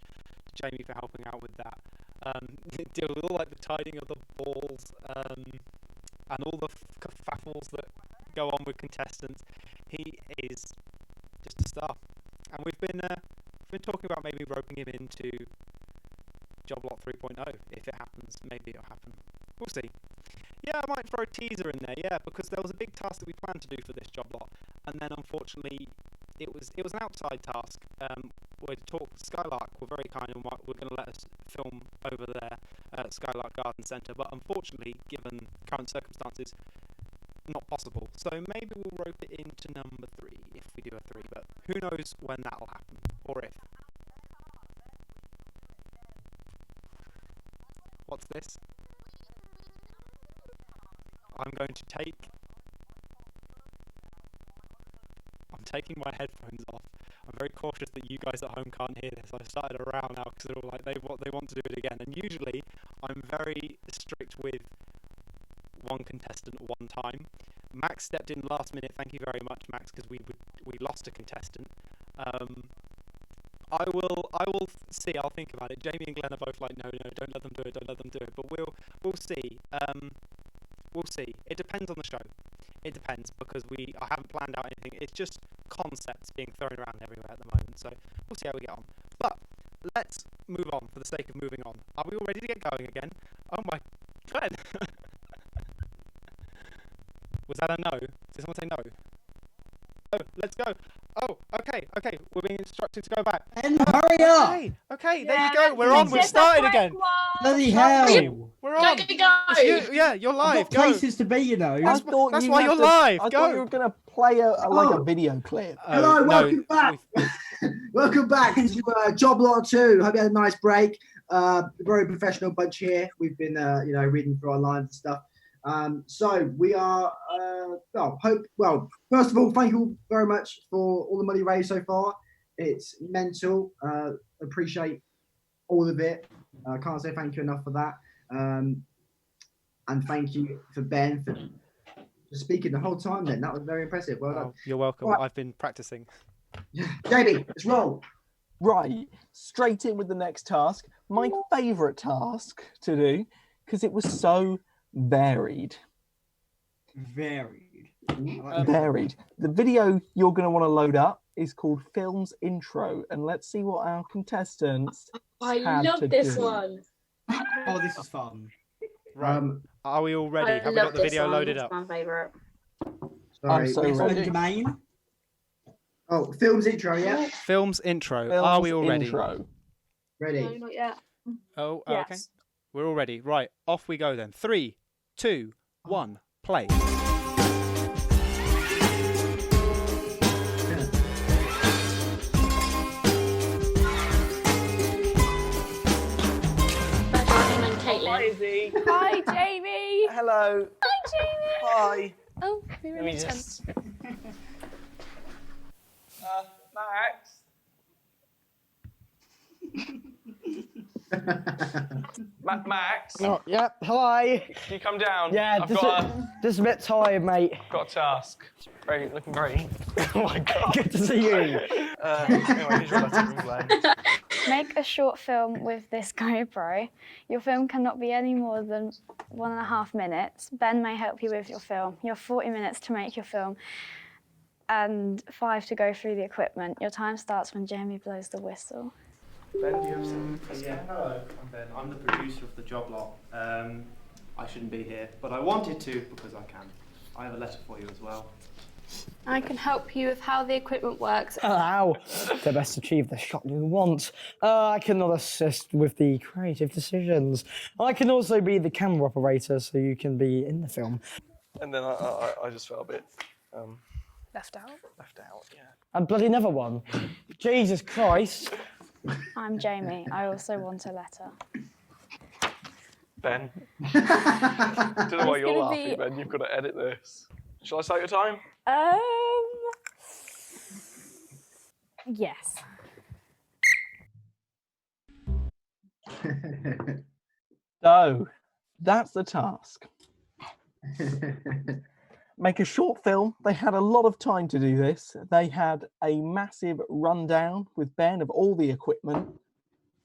[SPEAKER 1] to Jamie for helping out with that. deal with all like the tidying of the balls, and all the kerfuffles that go on with contestants. He is just a star, and we've been talking about maybe roping him into Job Lot 3.0 if it happens. Maybe it'll happen. We'll see. Yeah, I might throw a teaser in there. Yeah, because there was a big task that we planned to do for this Job Lot, and then unfortunately it was an outside task. We talked Skylark were very kind and were going to let us film over there at Skylark Garden Centre, but unfortunately, given current circumstances, not possible. So maybe we'll rope it into number 3 if we do a 3, but who knows when that'll happen or if. What's this? I'm taking my headphones off. I'm very cautious that you guys at home can't hear this. I've started a row now because they're all like they want to do it again. And usually I'm very strict with one contestant at one time. Max stepped in last minute. Thank you very much, Max, because we lost a contestant. I will see. I'll think about it. Jamie and Glenn are both like, no, don't let them do it. Don't let them do it. But we'll see. We'll see. It depends on the show. It depends because I haven't planned out anything. It's just concepts being thrown around everywhere at the moment. So we'll see how we get on. But let's move on for the sake of moving on. Are we all ready to get going again? Oh my God. Was that a no? Did someone say no? Oh, let's go. Oh, okay. We're being instructed to go back.
[SPEAKER 4] And hurry up!
[SPEAKER 1] Okay, there you go. We're on. We've started again.
[SPEAKER 4] Bloody hell!
[SPEAKER 1] We're on. You're live. Go.
[SPEAKER 4] Places to be, you know.
[SPEAKER 1] That's why you're live.
[SPEAKER 5] I
[SPEAKER 1] Go.
[SPEAKER 5] thought you were going to play a video clip.
[SPEAKER 2] Hello, welcome back. Welcome back to Job Lot 2. Hope you had a nice break. Very professional bunch here. We've been, reading through our lines and stuff. So we are, first of all, thank you very much for all the money raised so far. It's mental. Appreciate all of it. I can't say thank you enough for that. And thank you for Ben for speaking the whole time then. That was very impressive. Well done.
[SPEAKER 1] You're welcome.
[SPEAKER 2] Right.
[SPEAKER 1] I've been practicing.
[SPEAKER 2] Jamie, let's roll.
[SPEAKER 5] Right, straight in with the next task. My favourite task to do because it was so varied.
[SPEAKER 4] Varied.
[SPEAKER 5] Varied. The video you're going to want to load up is called Film's Intro, and let's see what our contestants
[SPEAKER 9] I
[SPEAKER 5] have
[SPEAKER 9] love
[SPEAKER 5] to
[SPEAKER 9] this
[SPEAKER 5] do.
[SPEAKER 9] one.
[SPEAKER 4] Oh, this is fun.
[SPEAKER 1] Right. Are we all ready? Have we got the video loaded up?
[SPEAKER 9] It's my favourite.
[SPEAKER 5] I'm so ready.
[SPEAKER 4] Domain.
[SPEAKER 2] Oh, Film's Intro, yeah?
[SPEAKER 1] Film's Intro.
[SPEAKER 5] Film's
[SPEAKER 1] Are we all ready?
[SPEAKER 5] intro.
[SPEAKER 2] Ready.
[SPEAKER 9] No, not yet.
[SPEAKER 1] Oh,
[SPEAKER 9] Yes.
[SPEAKER 1] okay. We're all ready. Right, off we go then. 3, 2, 1, play.
[SPEAKER 9] Caitlin.
[SPEAKER 6] Hi, Jamie.
[SPEAKER 5] Hello.
[SPEAKER 6] Hi, Jamie.
[SPEAKER 5] Hi.
[SPEAKER 6] Oh,
[SPEAKER 5] Let me just. Max. Max.
[SPEAKER 7] Oh, yep. Hi.
[SPEAKER 5] Can you come down?
[SPEAKER 7] Yeah,
[SPEAKER 5] I've got
[SPEAKER 7] just a bit tired, mate.
[SPEAKER 5] got a task. Looking very. Oh my God.
[SPEAKER 7] Good to see you.
[SPEAKER 5] Anyway, here's your letter from Glenn.
[SPEAKER 8] Make a short film with this GoPro. Your film cannot be any more than 1.5 minutes. Ben may help you with your film. You have 40 minutes to make your film and 5 to go through the equipment. Your time starts when Jamie blows the whistle.
[SPEAKER 5] Ben, do you have something?
[SPEAKER 1] Yeah, hello, I'm Ben. I'm the producer of the Job Lot. I shouldn't be here, but I wanted to because I can. I have a letter for you as well.
[SPEAKER 15] I can help you with how the equipment works.
[SPEAKER 7] How to best achieve the shot you want. I cannot assist with the creative decisions. I can also be the camera operator, so you can be in the film.
[SPEAKER 5] And then I just felt a bit
[SPEAKER 6] Left out.
[SPEAKER 5] left out. Yeah.
[SPEAKER 7] And bloody another one. Jesus Christ.
[SPEAKER 8] I'm Jamie. I also want a letter.
[SPEAKER 5] Ben. I don't know why
[SPEAKER 8] It's
[SPEAKER 5] you're
[SPEAKER 8] gonna
[SPEAKER 5] laughing,
[SPEAKER 8] be-
[SPEAKER 5] Ben. You've got to edit this. Shall I start your time?
[SPEAKER 8] Yes.
[SPEAKER 5] So, that's the task. Make a short film. They had a lot of time to do this. They had a massive rundown with Ben of all the equipment.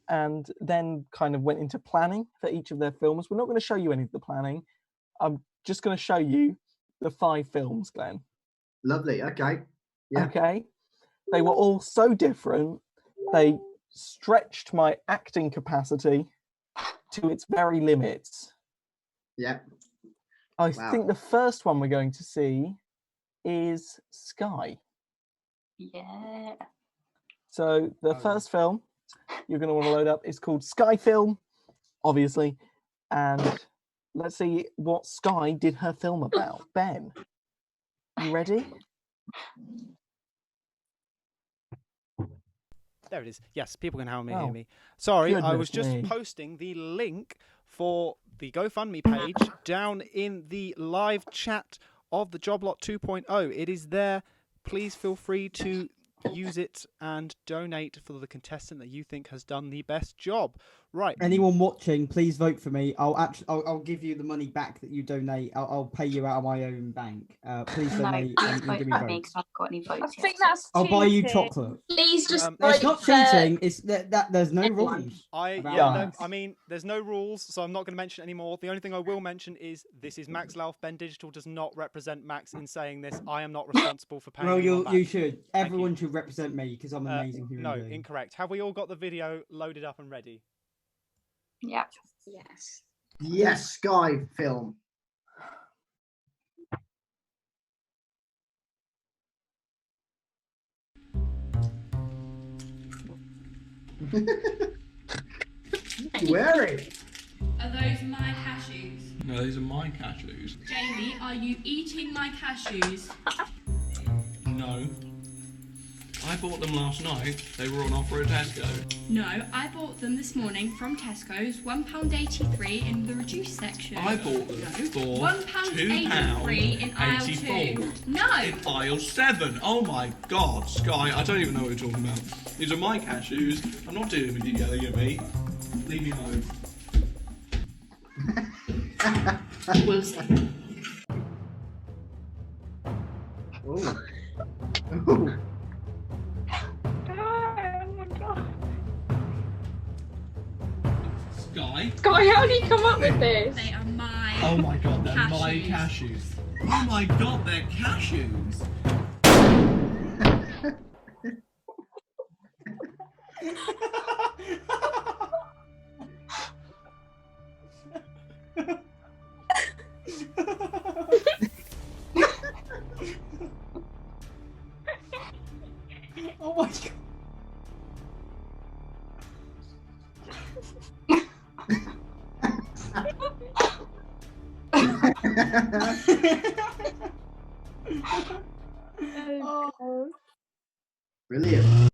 [SPEAKER 5] and then kind of went into planning for each of their films. We're not going to show you any of the planning. I'm just going to show you the 5 films, Glenn.
[SPEAKER 2] Lovely. Okay. Yeah.
[SPEAKER 5] Okay. They were all so different. They stretched my acting capacity to its very limits.
[SPEAKER 2] Yeah.
[SPEAKER 5] I think the first one we're going to see is Sky.
[SPEAKER 11] Yeah.
[SPEAKER 5] So the first film you're going to want to load up is called Sky Film, obviously. And let's see what Sky did her film about. Ben, you ready?
[SPEAKER 1] There it is. Yes, people can hear me. Sorry, I was just
[SPEAKER 5] me.
[SPEAKER 1] posting the link for the GoFundMe page down in the live chat of the Joblot 2.0. It is there. Please feel free to use it and donate for the contestant that you think has done the best job. Right.
[SPEAKER 4] Anyone watching, please vote for me. I'll give you the money back that you donate. I'll pay you out of my own bank. Please donate and give me
[SPEAKER 11] I
[SPEAKER 4] votes.
[SPEAKER 11] haven't got any votes.
[SPEAKER 3] I think that's
[SPEAKER 4] I'll buy you
[SPEAKER 3] cheating.
[SPEAKER 4] chocolate.
[SPEAKER 9] Please just
[SPEAKER 4] It's not cheating. It's that there's no rules.
[SPEAKER 1] I mean, there's no rules, so I'm not going to mention it anymore. The only thing I will mention is this is Max Lauf. Ben Digital does not represent Max in saying this. I am not responsible for paying.
[SPEAKER 4] Well,
[SPEAKER 1] anyone back.
[SPEAKER 4] you should. Everyone should represent me because I'm an amazing human
[SPEAKER 1] No,
[SPEAKER 4] being.
[SPEAKER 1] incorrect. Have we all got the video loaded up and ready?
[SPEAKER 11] Yeah.
[SPEAKER 9] Yes.
[SPEAKER 2] Yes, Sky Film. Wearing.
[SPEAKER 16] Are those my cashews?
[SPEAKER 17] No, these are my cashews.
[SPEAKER 16] Jamie, are you eating my cashews?
[SPEAKER 17] No. I bought them last night. They were on offer at Tesco.
[SPEAKER 16] No, I bought them this morning from Tesco's, £1.83 in the reduced section.
[SPEAKER 17] I bought them for
[SPEAKER 16] £1.83 in aisle
[SPEAKER 17] 2.
[SPEAKER 16] 2. No!
[SPEAKER 17] In aisle 7. Oh my God, Sky, I don't even know what you're talking about. These are my cashews. I'm not dealing with you yelling at me. Leave me alone.
[SPEAKER 16] We'll see.
[SPEAKER 2] Oh.
[SPEAKER 17] Sky?
[SPEAKER 9] Sky, how did you come up with this?
[SPEAKER 16] They are my
[SPEAKER 17] Oh my God, they're
[SPEAKER 16] cashews.
[SPEAKER 17] my cashews. Oh my God, they're cashews.
[SPEAKER 4] Oh my God.
[SPEAKER 8] Oh,
[SPEAKER 2] Brilliant.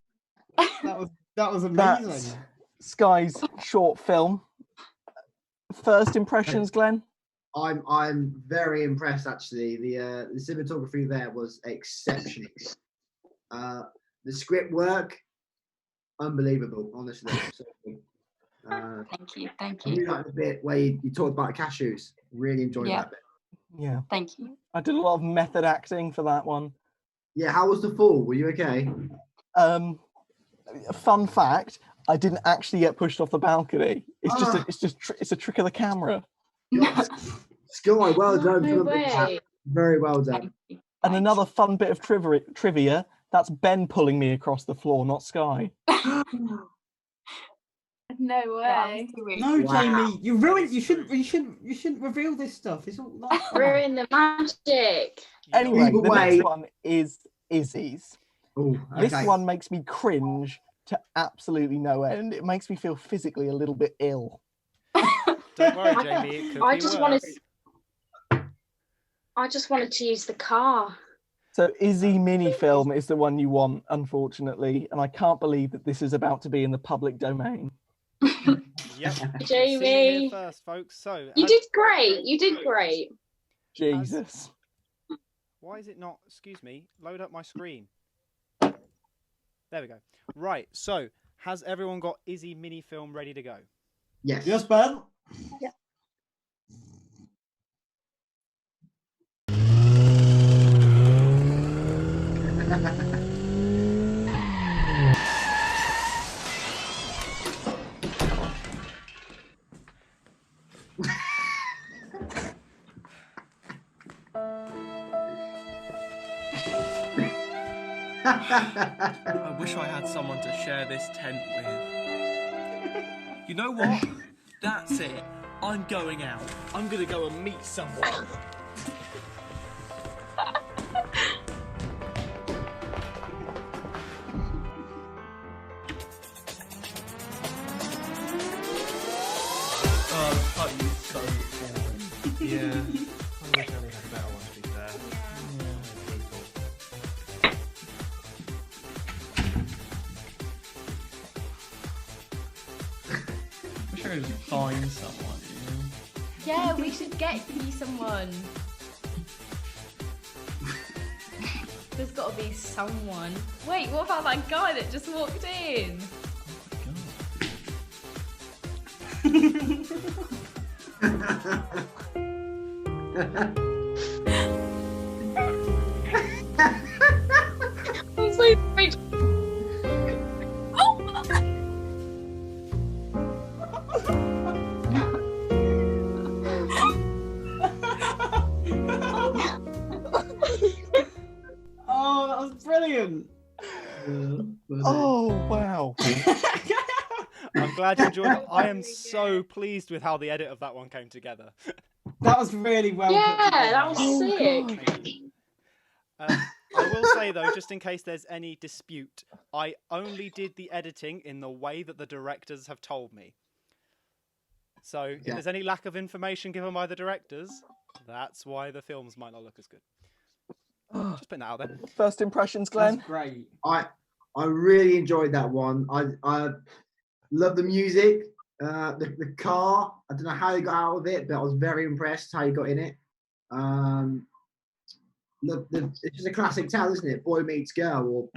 [SPEAKER 4] That was amazing.
[SPEAKER 5] That's Sky's short film. First impressions, Glenn?
[SPEAKER 2] I'm very impressed actually. The cinematography there was exceptional. The script work, unbelievable, honestly. So,
[SPEAKER 11] Thank you.
[SPEAKER 2] I really like the bit where you talked about cashews. Really enjoyed that bit.
[SPEAKER 5] Yeah.
[SPEAKER 11] Thank you.
[SPEAKER 5] I did a lot of method acting for that one.
[SPEAKER 2] Yeah, how was the fall? Were you okay?
[SPEAKER 5] Fun fact: I didn't actually get pushed off the balcony. It's a trick of the camera.
[SPEAKER 2] Sky, well done.
[SPEAKER 9] No way.
[SPEAKER 2] Very well done.
[SPEAKER 5] And another fun bit of trivia: that's Ben pulling me across the floor, not Sky.
[SPEAKER 9] No way.
[SPEAKER 4] No, Jamie, you ruined. You shouldn't reveal this stuff. It's all like
[SPEAKER 9] Ruin the magic.
[SPEAKER 5] Anyway,
[SPEAKER 2] Either
[SPEAKER 5] the
[SPEAKER 2] way-
[SPEAKER 5] next one is Izzy's.
[SPEAKER 2] Oh,
[SPEAKER 5] This
[SPEAKER 2] okay.
[SPEAKER 5] one makes me cringe to absolutely no end. It makes me feel physically a little bit ill.
[SPEAKER 1] Don't worry, Jamie. It could
[SPEAKER 9] I
[SPEAKER 1] be
[SPEAKER 9] just
[SPEAKER 1] worse.
[SPEAKER 9] wanted to use the car.
[SPEAKER 5] So Izzy mini film is the one you want, unfortunately, and I can't believe that this is about to be in the public domain.
[SPEAKER 1] Yep.
[SPEAKER 9] Jamie.
[SPEAKER 1] Seen it here first, folks. So
[SPEAKER 9] You did great. You did great.
[SPEAKER 5] Jesus.
[SPEAKER 1] Why is it not? Excuse me. Load up my screen. There we go. Right. So has everyone got Izzy mini film ready to go?
[SPEAKER 2] Yes.
[SPEAKER 4] Yes, Ben.
[SPEAKER 9] Yeah.
[SPEAKER 17] I wish I had someone to share this tent with. You know what? That's it. I'm going out. I'm gonna go and meet someone. Oh, honey, it's so boring.
[SPEAKER 10] Yeah. I wish I had a better one, to be fair.
[SPEAKER 17] I wish I could just find someone.
[SPEAKER 6] Yeah, we should get you someone. There's got to be someone. Wait, what about that guy that just walked in?
[SPEAKER 9] I'm so afraid.
[SPEAKER 4] Oh, that was brilliant.
[SPEAKER 5] Oh, wow.
[SPEAKER 1] I'm glad you enjoyed it. I am so pleased with how the edit of that one came together.
[SPEAKER 4] That was really well put
[SPEAKER 9] Yeah,
[SPEAKER 4] together.
[SPEAKER 9] that was sick.
[SPEAKER 1] I will say though, just in case there's any dispute, I only did the editing in the way that the directors have told me. So if there's any lack of information given by the directors, that's why the films might not look as good. Just putting that out there.
[SPEAKER 5] First impressions, Glenn?
[SPEAKER 4] That's great.
[SPEAKER 2] I really enjoyed that one. I love the music, the car. I don't know how you got out of it, but I was very impressed how you got in it. It's just a classic tale, isn't it? Boy meets girl, or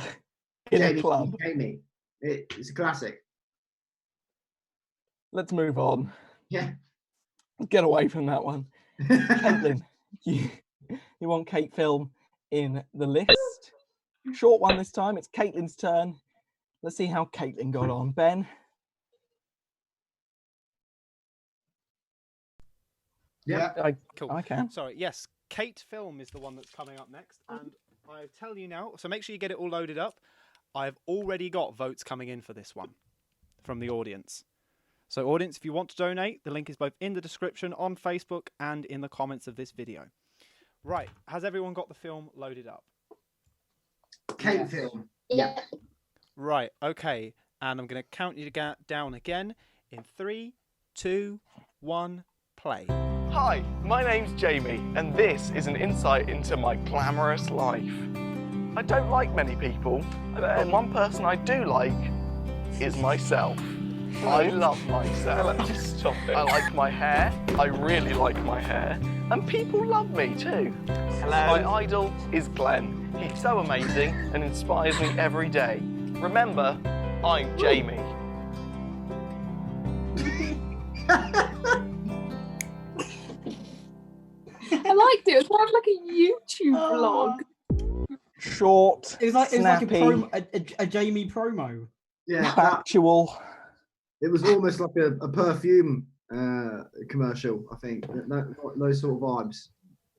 [SPEAKER 5] In a
[SPEAKER 2] Jamie
[SPEAKER 5] club.
[SPEAKER 2] meets Jamie. It's a classic.
[SPEAKER 5] Let's move on.
[SPEAKER 2] Yeah.
[SPEAKER 5] Get away from that one. Caitlin, you want Kate film in the list? Short one this time. It's Caitlin's turn. Let's see how Caitlin got on. Ben?
[SPEAKER 2] Yeah.
[SPEAKER 1] Cool.
[SPEAKER 5] I can.
[SPEAKER 1] Sorry, yes, Kate Film is the one that's coming up next, and I tell you now, so make sure you get it all loaded up. I've already got votes coming in for this one from the audience. So audience, if you want to donate, the link is both in the description on Facebook and in the comments of this video. Right, has everyone got the film loaded up?
[SPEAKER 2] Kate Film.
[SPEAKER 9] Yeah.
[SPEAKER 1] Right, okay, and I'm going to count you down again in 3, 2, 1, play.
[SPEAKER 5] Hi, my name's Jamie, and this is an insight into my glamorous life. I don't like many people, but one person I do like is myself. I love myself. Stop it. I like my hair. I really like my hair. And people love me too. Hello. My idol is Glenn. He's so amazing and inspires me every day. Remember, I'm Jamie.
[SPEAKER 3] I liked it. It was more of like a YouTube vlog.
[SPEAKER 5] Short,
[SPEAKER 4] It was like
[SPEAKER 5] snappy,
[SPEAKER 4] a Jamie promo.
[SPEAKER 2] Yeah.
[SPEAKER 5] factual.
[SPEAKER 2] It was almost like a perfume commercial, I think. Those sort of vibes.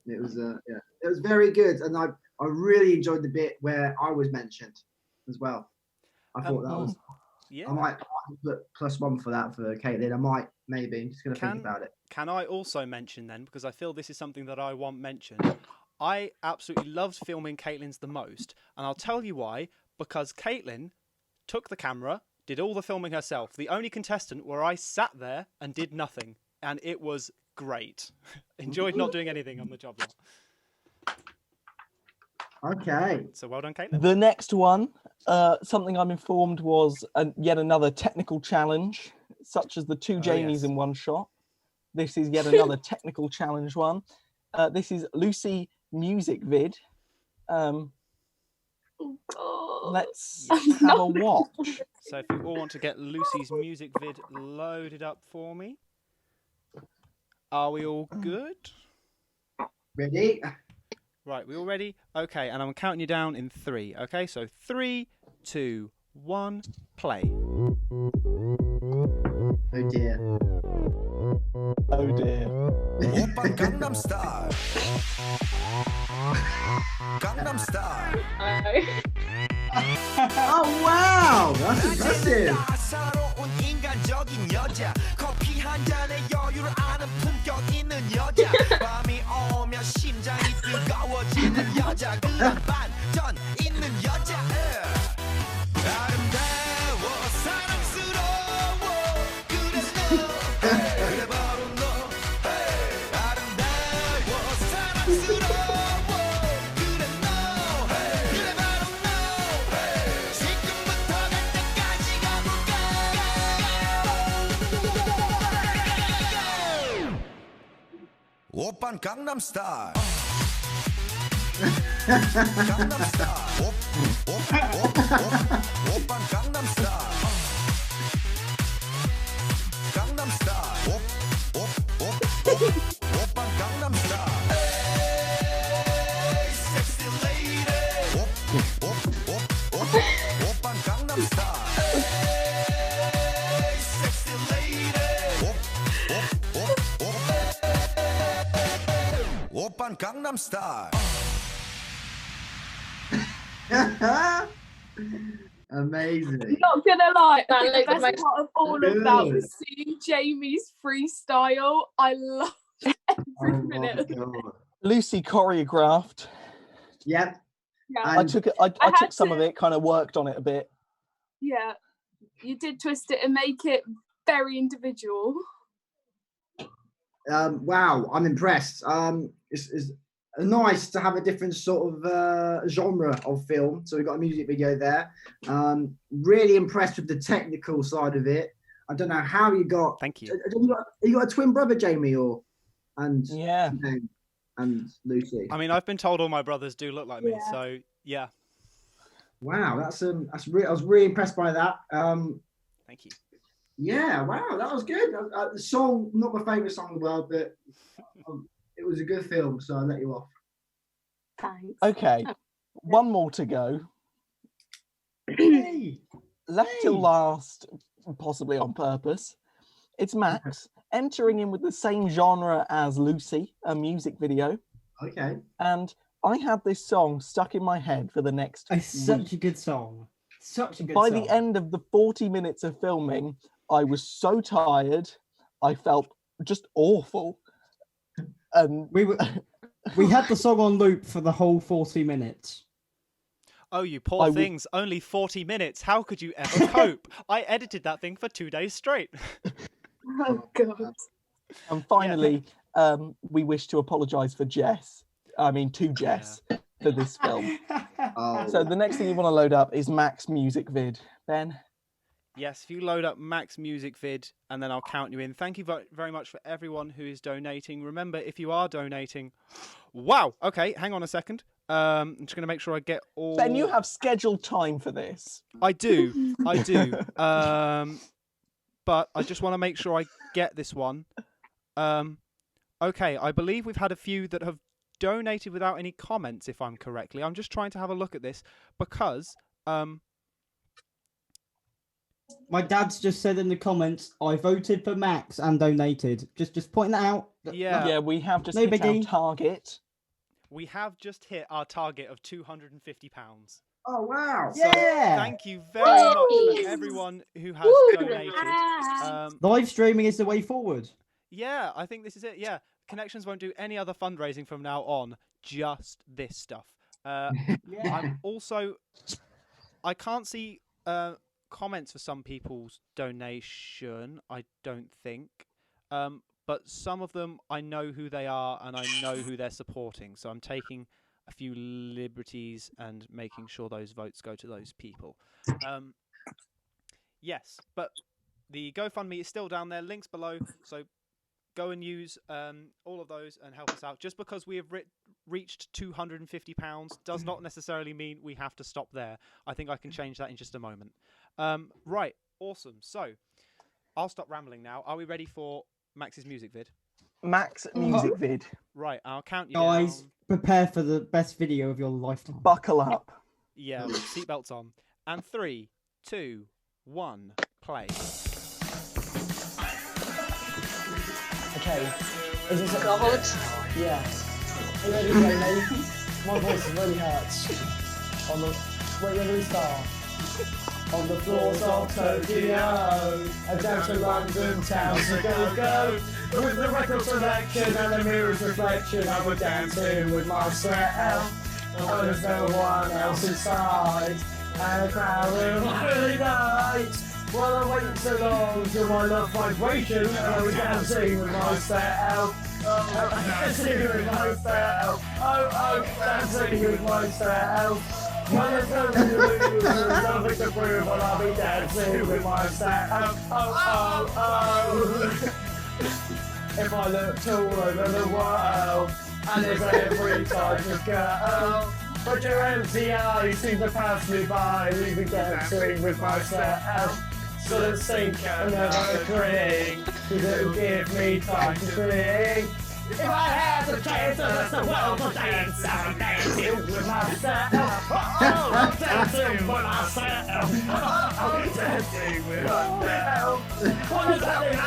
[SPEAKER 2] It was it was very good, and I really enjoyed the bit where I was mentioned as well. I thought that was.
[SPEAKER 1] Yeah.
[SPEAKER 2] I might put +1 for that for Caitlin. I might maybe. I'm just gonna think about it.
[SPEAKER 1] Can I also mention then, because I feel this is something that I want mentioned, I absolutely loved filming Caitlin's the most, and I'll tell you why. Because Caitlin took the camera, did all the filming herself. The only contestant where I sat there and did nothing, and it was great. Enjoyed not doing anything on the job lot.
[SPEAKER 2] Okay.
[SPEAKER 1] So well done, Caitlin.
[SPEAKER 5] The next one, something I'm informed was yet another technical challenge, such as the two Jamies
[SPEAKER 1] yes.
[SPEAKER 5] in one shot. This is yet another technical challenge one. This is Lucy Music Vid. Let's have a watch.
[SPEAKER 1] So if you all want to get Lucy's music vid loaded up for me. Are we all good?
[SPEAKER 2] Ready?
[SPEAKER 1] Right, we all ready? Okay, and I'm counting you down in 3. Okay, so 3, 2, 1, play.
[SPEAKER 2] Oh dear.
[SPEAKER 5] Oh dear.
[SPEAKER 18] Gangnam Style. Gangnam Style.
[SPEAKER 2] Oh wow, that's impressive.
[SPEAKER 18] 따사로운 인간적인 여자 커피 한 잔에 여유를 아는 품격 있는 여자 밤이 오면 심장이 뜨거워지는 여자 그런 반전 있는 여자 아름다워 사랑스러워 그래 너 그래 바로 너 아름다워 사랑스러워 그래 너 그래 바로 너 지금부터 갈 때까지 가볼까 오빤 강남스타일 강남스타일 오빤 강남스타일 강남스타일 오빤 강남스타일 에이 섹시 레이디 오빤 강남스타일 에이 섹시 레이디 오빤 강남스타일
[SPEAKER 2] Amazing.
[SPEAKER 3] Not gonna lie, I
[SPEAKER 9] That
[SPEAKER 3] think the
[SPEAKER 9] looked
[SPEAKER 3] best
[SPEAKER 9] like-
[SPEAKER 3] part of all of that was seeing Jamie's freestyle. I loved every
[SPEAKER 2] Oh
[SPEAKER 3] minute.
[SPEAKER 2] my God.
[SPEAKER 5] Lucy choreographed.
[SPEAKER 2] Yep.
[SPEAKER 3] Yeah,
[SPEAKER 5] I took it. I
[SPEAKER 3] I
[SPEAKER 5] took
[SPEAKER 3] had
[SPEAKER 5] some
[SPEAKER 3] to-
[SPEAKER 5] of it, kind of worked on it a bit.
[SPEAKER 3] yeah. You did twist it and make it very individual.
[SPEAKER 2] Wow, I'm impressed. It's nice to have a different sort of genre of film. So we've got a music video there. Really impressed with the technical side of it. I don't know how you got.
[SPEAKER 1] Thank you.
[SPEAKER 2] You got a twin brother, Jamie, and
[SPEAKER 5] Yeah,
[SPEAKER 2] and Lucy.
[SPEAKER 1] I mean, I've been told all my brothers do look like me,
[SPEAKER 3] Yeah.
[SPEAKER 1] so yeah.
[SPEAKER 2] Wow, that's I was really impressed by that.
[SPEAKER 1] Thank you.
[SPEAKER 2] Yeah, wow, that was good. The song, not my favourite song in the world, but it was a good film, so I'll let you off.
[SPEAKER 3] Thanks.
[SPEAKER 5] Okay, one more to go.
[SPEAKER 2] Hey,
[SPEAKER 5] Left till last, possibly on purpose. It's Max entering in with the same genre as Lucy, a music video,
[SPEAKER 2] okay.
[SPEAKER 5] and I had this song stuck in my head for the next
[SPEAKER 4] It's such
[SPEAKER 5] week.
[SPEAKER 4] a good song. Such a good
[SPEAKER 5] By
[SPEAKER 4] song.
[SPEAKER 5] the end of the 40 minutes of filming, I was so tired. I felt just awful. And
[SPEAKER 4] we had the song on loop for the whole 40 minutes.
[SPEAKER 1] Oh, you poor things. Only 40 minutes. How could you ever cope? I edited that thing for 2 days straight.
[SPEAKER 3] Oh, God.
[SPEAKER 5] And finally, we wish to apologise to Jess for this film.
[SPEAKER 2] Oh.
[SPEAKER 5] So the next thing you want to load up is Max music vid. Ben?
[SPEAKER 1] Yes, if you load up Max Music Vid, and then I'll count you in. Thank you very much for everyone who is donating. Remember, if you are donating... Wow! Okay, hang on a second. I'm just going to make sure I get all...
[SPEAKER 5] Ben, you have scheduled time for this.
[SPEAKER 1] I do. I do. But I just want to make sure I get this one. Okay, I believe we've had a few that have donated without any comments, if I'm correctly. I'm just trying to have a look at this because...
[SPEAKER 4] My dad's just said in the comments, I voted for Max and donated. Just pointing that out.
[SPEAKER 5] Yeah, we have just
[SPEAKER 4] No
[SPEAKER 5] hit our
[SPEAKER 4] biggie.
[SPEAKER 5] target.
[SPEAKER 1] We have just hit our target of £250.
[SPEAKER 2] Oh, wow.
[SPEAKER 1] So thank you very much for everyone who has donated.
[SPEAKER 4] Live streaming is the way forward.
[SPEAKER 1] Yeah, I think this is it. Yeah, Connections won't do any other fundraising from now on, just this stuff. I'm also... I can't see comments for some people's donation, I don't think. But some of them, I know who they are and I know who they're supporting. So I'm taking a few liberties and making sure those votes go to those people. Yes, but the GoFundMe is still down there, links below. So go and use all of those and help us out. Just because we have reached £250 does not necessarily mean we have to stop there. I think I can change that in just a moment. Right, awesome. So I'll stop rambling now. Are we ready for Max's music vid?
[SPEAKER 5] Max music vid.
[SPEAKER 1] Right, I'll count you
[SPEAKER 4] Guys,
[SPEAKER 1] down.
[SPEAKER 4] prepare for the best video of your lifetime.
[SPEAKER 5] Buckle up.
[SPEAKER 1] Yeah, with seatbelts on. And 3, 2, 1, play.
[SPEAKER 7] Okay. Is this
[SPEAKER 9] God?
[SPEAKER 7] Yeah. Are you ready, Jamie? My voice really hurts. Where do we start? On the floors of Tokyo, and down to London town to go. With the record selection and the mirror's reflection, I was dancing with myself. Oh, there's no one else inside, and a crowd of holy night. While I wait so long till my love vibration, and I was dancing with myself. Oh, dancing with myself. Oh, dancing with myself. When there's nothing to lose, there's nothing to prove, but I'll be dancing with myself. If I looked all over the world, and there's every type of girl, but your empty eyes seem to pass me by, leave me dancing with myself. So let's sink and never cling, cause it'll give me time to think. If I had the chance to let the world to dance, I'm dancing with myself. I'm dancing with myself. I'm dancing with myself. What is happening?
[SPEAKER 2] Oh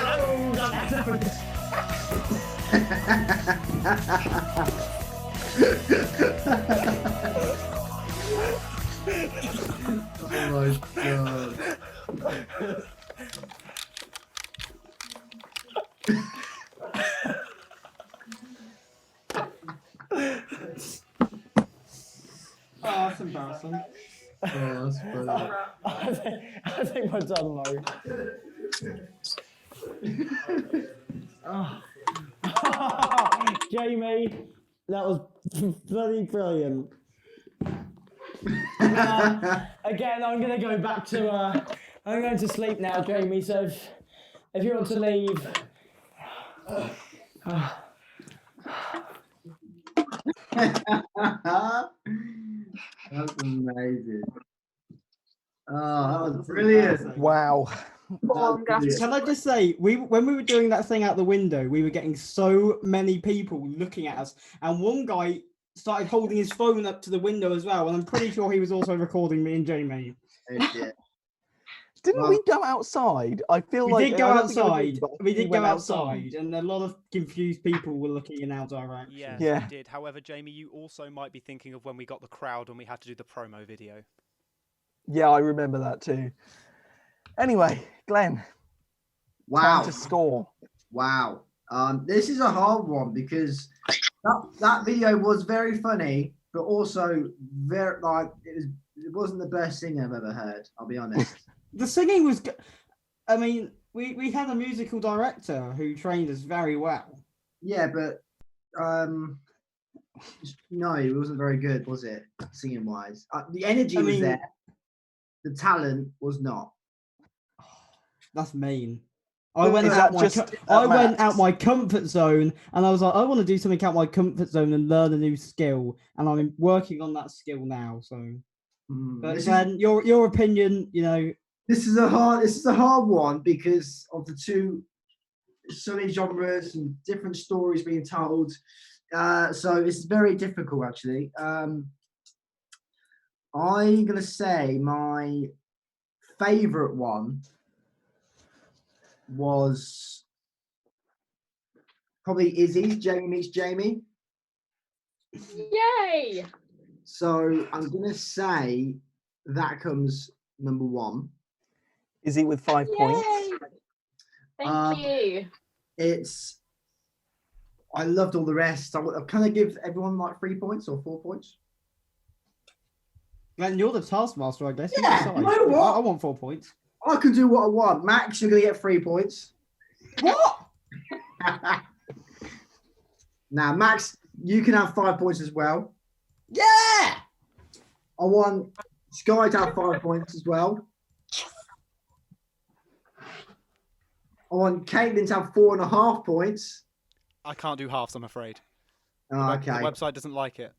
[SPEAKER 2] my god.
[SPEAKER 4] Oh, that's embarrassing.
[SPEAKER 2] Oh, that's funny.
[SPEAKER 7] I think we're done, though. Jamie, that was bloody brilliant. Again, I'm going to go back to. I'm going to sleep now, Jamie. So if you want to leave.
[SPEAKER 2] That's amazing. Oh, that was brilliant.
[SPEAKER 5] Wow.
[SPEAKER 4] Can I just say, when we were doing that thing out the window, we were getting so many people looking at us, and one guy started holding his phone up to the window as well, and I'm pretty sure he was also recording me and Jamie.
[SPEAKER 5] Didn't we go outside? I feel
[SPEAKER 4] We
[SPEAKER 5] like
[SPEAKER 4] did go
[SPEAKER 5] I don't think I
[SPEAKER 4] outside.
[SPEAKER 5] but
[SPEAKER 4] We did
[SPEAKER 5] went
[SPEAKER 4] go outside, and a lot of confused people were looking in our direction.
[SPEAKER 1] Yes,
[SPEAKER 5] Yeah.
[SPEAKER 1] we did. However, Jamie, you also might be thinking of when we got the crowd and we had to do the promo video.
[SPEAKER 5] Yeah, I remember that too. Anyway, Glenn.
[SPEAKER 2] Wow.
[SPEAKER 5] Time to score.
[SPEAKER 2] Wow. This is a hard one because that video was very funny, but also very it wasn't the best thing I've ever heard. I'll be honest.
[SPEAKER 4] The singing was. I mean, we had a musical director who trained us very well.
[SPEAKER 2] Yeah, but no, it wasn't very good, was it? Singing wise, the energy was there. The talent was not.
[SPEAKER 4] That's mean. I went out my comfort zone, and I was like, I want to do something out my comfort zone and learn a new skill, and I'm working on that skill now. So, but then your opinion, you know,
[SPEAKER 2] this is a hard one because of the two, so many genres and different stories being told. So it's very difficult actually. I'm gonna say my favorite one was probably Izzy's Jamie Meets Jamie.
[SPEAKER 9] Yay!
[SPEAKER 2] So I'm gonna say that comes number one.
[SPEAKER 5] Izzy with 5 points.
[SPEAKER 9] Thank you.
[SPEAKER 2] I loved all the rest. I'll kind of give everyone like 3 points or 4 points.
[SPEAKER 4] Glenn, you're the taskmaster, I guess.
[SPEAKER 2] Yeah, you know what?
[SPEAKER 4] I want 4 points.
[SPEAKER 2] I can do what I want. Max, you're gonna get 3 points. What? Now, Max, you can have 5 points as well. Yeah. I want Sky to have 5 points as well. I want Caitlin to have 4.5 points.
[SPEAKER 1] I can't do halves, I'm afraid.
[SPEAKER 2] Oh, okay.
[SPEAKER 1] The website doesn't like it.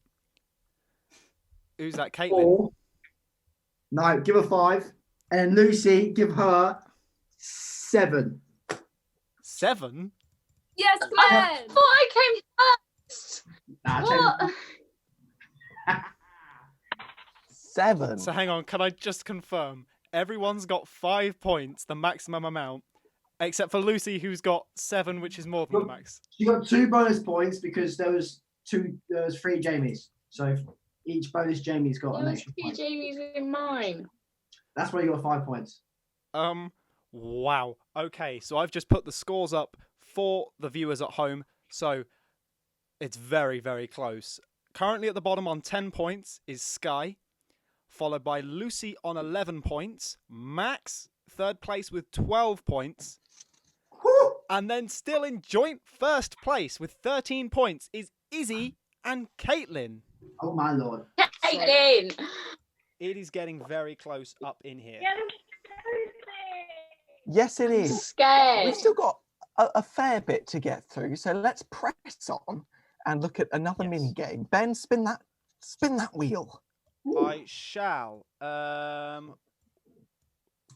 [SPEAKER 1] Who's that, Caitlin?
[SPEAKER 2] 4. No, give her 5. And Lucy, give her 7.
[SPEAKER 1] 7?
[SPEAKER 3] Yes, Glenn!
[SPEAKER 9] I thought I came first. What?
[SPEAKER 5] 7.
[SPEAKER 1] So hang on, can I just confirm? Everyone's got 5 points, the maximum amount, except for Lucy, who's got 7, which is more than the max.
[SPEAKER 2] She got 2 bonus points because there was 3 Jamies. So each bonus Jamie's got an
[SPEAKER 9] There was
[SPEAKER 2] extra
[SPEAKER 9] 2
[SPEAKER 2] point.
[SPEAKER 9] Jamies in mine.
[SPEAKER 2] That's where you got 5 points.
[SPEAKER 1] Wow. Okay, so I've just put the scores up for the viewers at home, so it's very, very close. Currently at the bottom on 10 points is Sky, followed by Lucy on 11 points, Max, third place with 12 points, and then still in joint first place with 13 points is Izzy and Caitlin.
[SPEAKER 2] Oh my lord.
[SPEAKER 9] Caitlin!
[SPEAKER 1] It is getting very close up in here.
[SPEAKER 5] Yes, it
[SPEAKER 9] I'm
[SPEAKER 5] is.
[SPEAKER 9] scared.
[SPEAKER 5] We've still got a fair bit to get through, so let's press on and look at another mini game. Ben, spin that wheel.
[SPEAKER 1] I shall.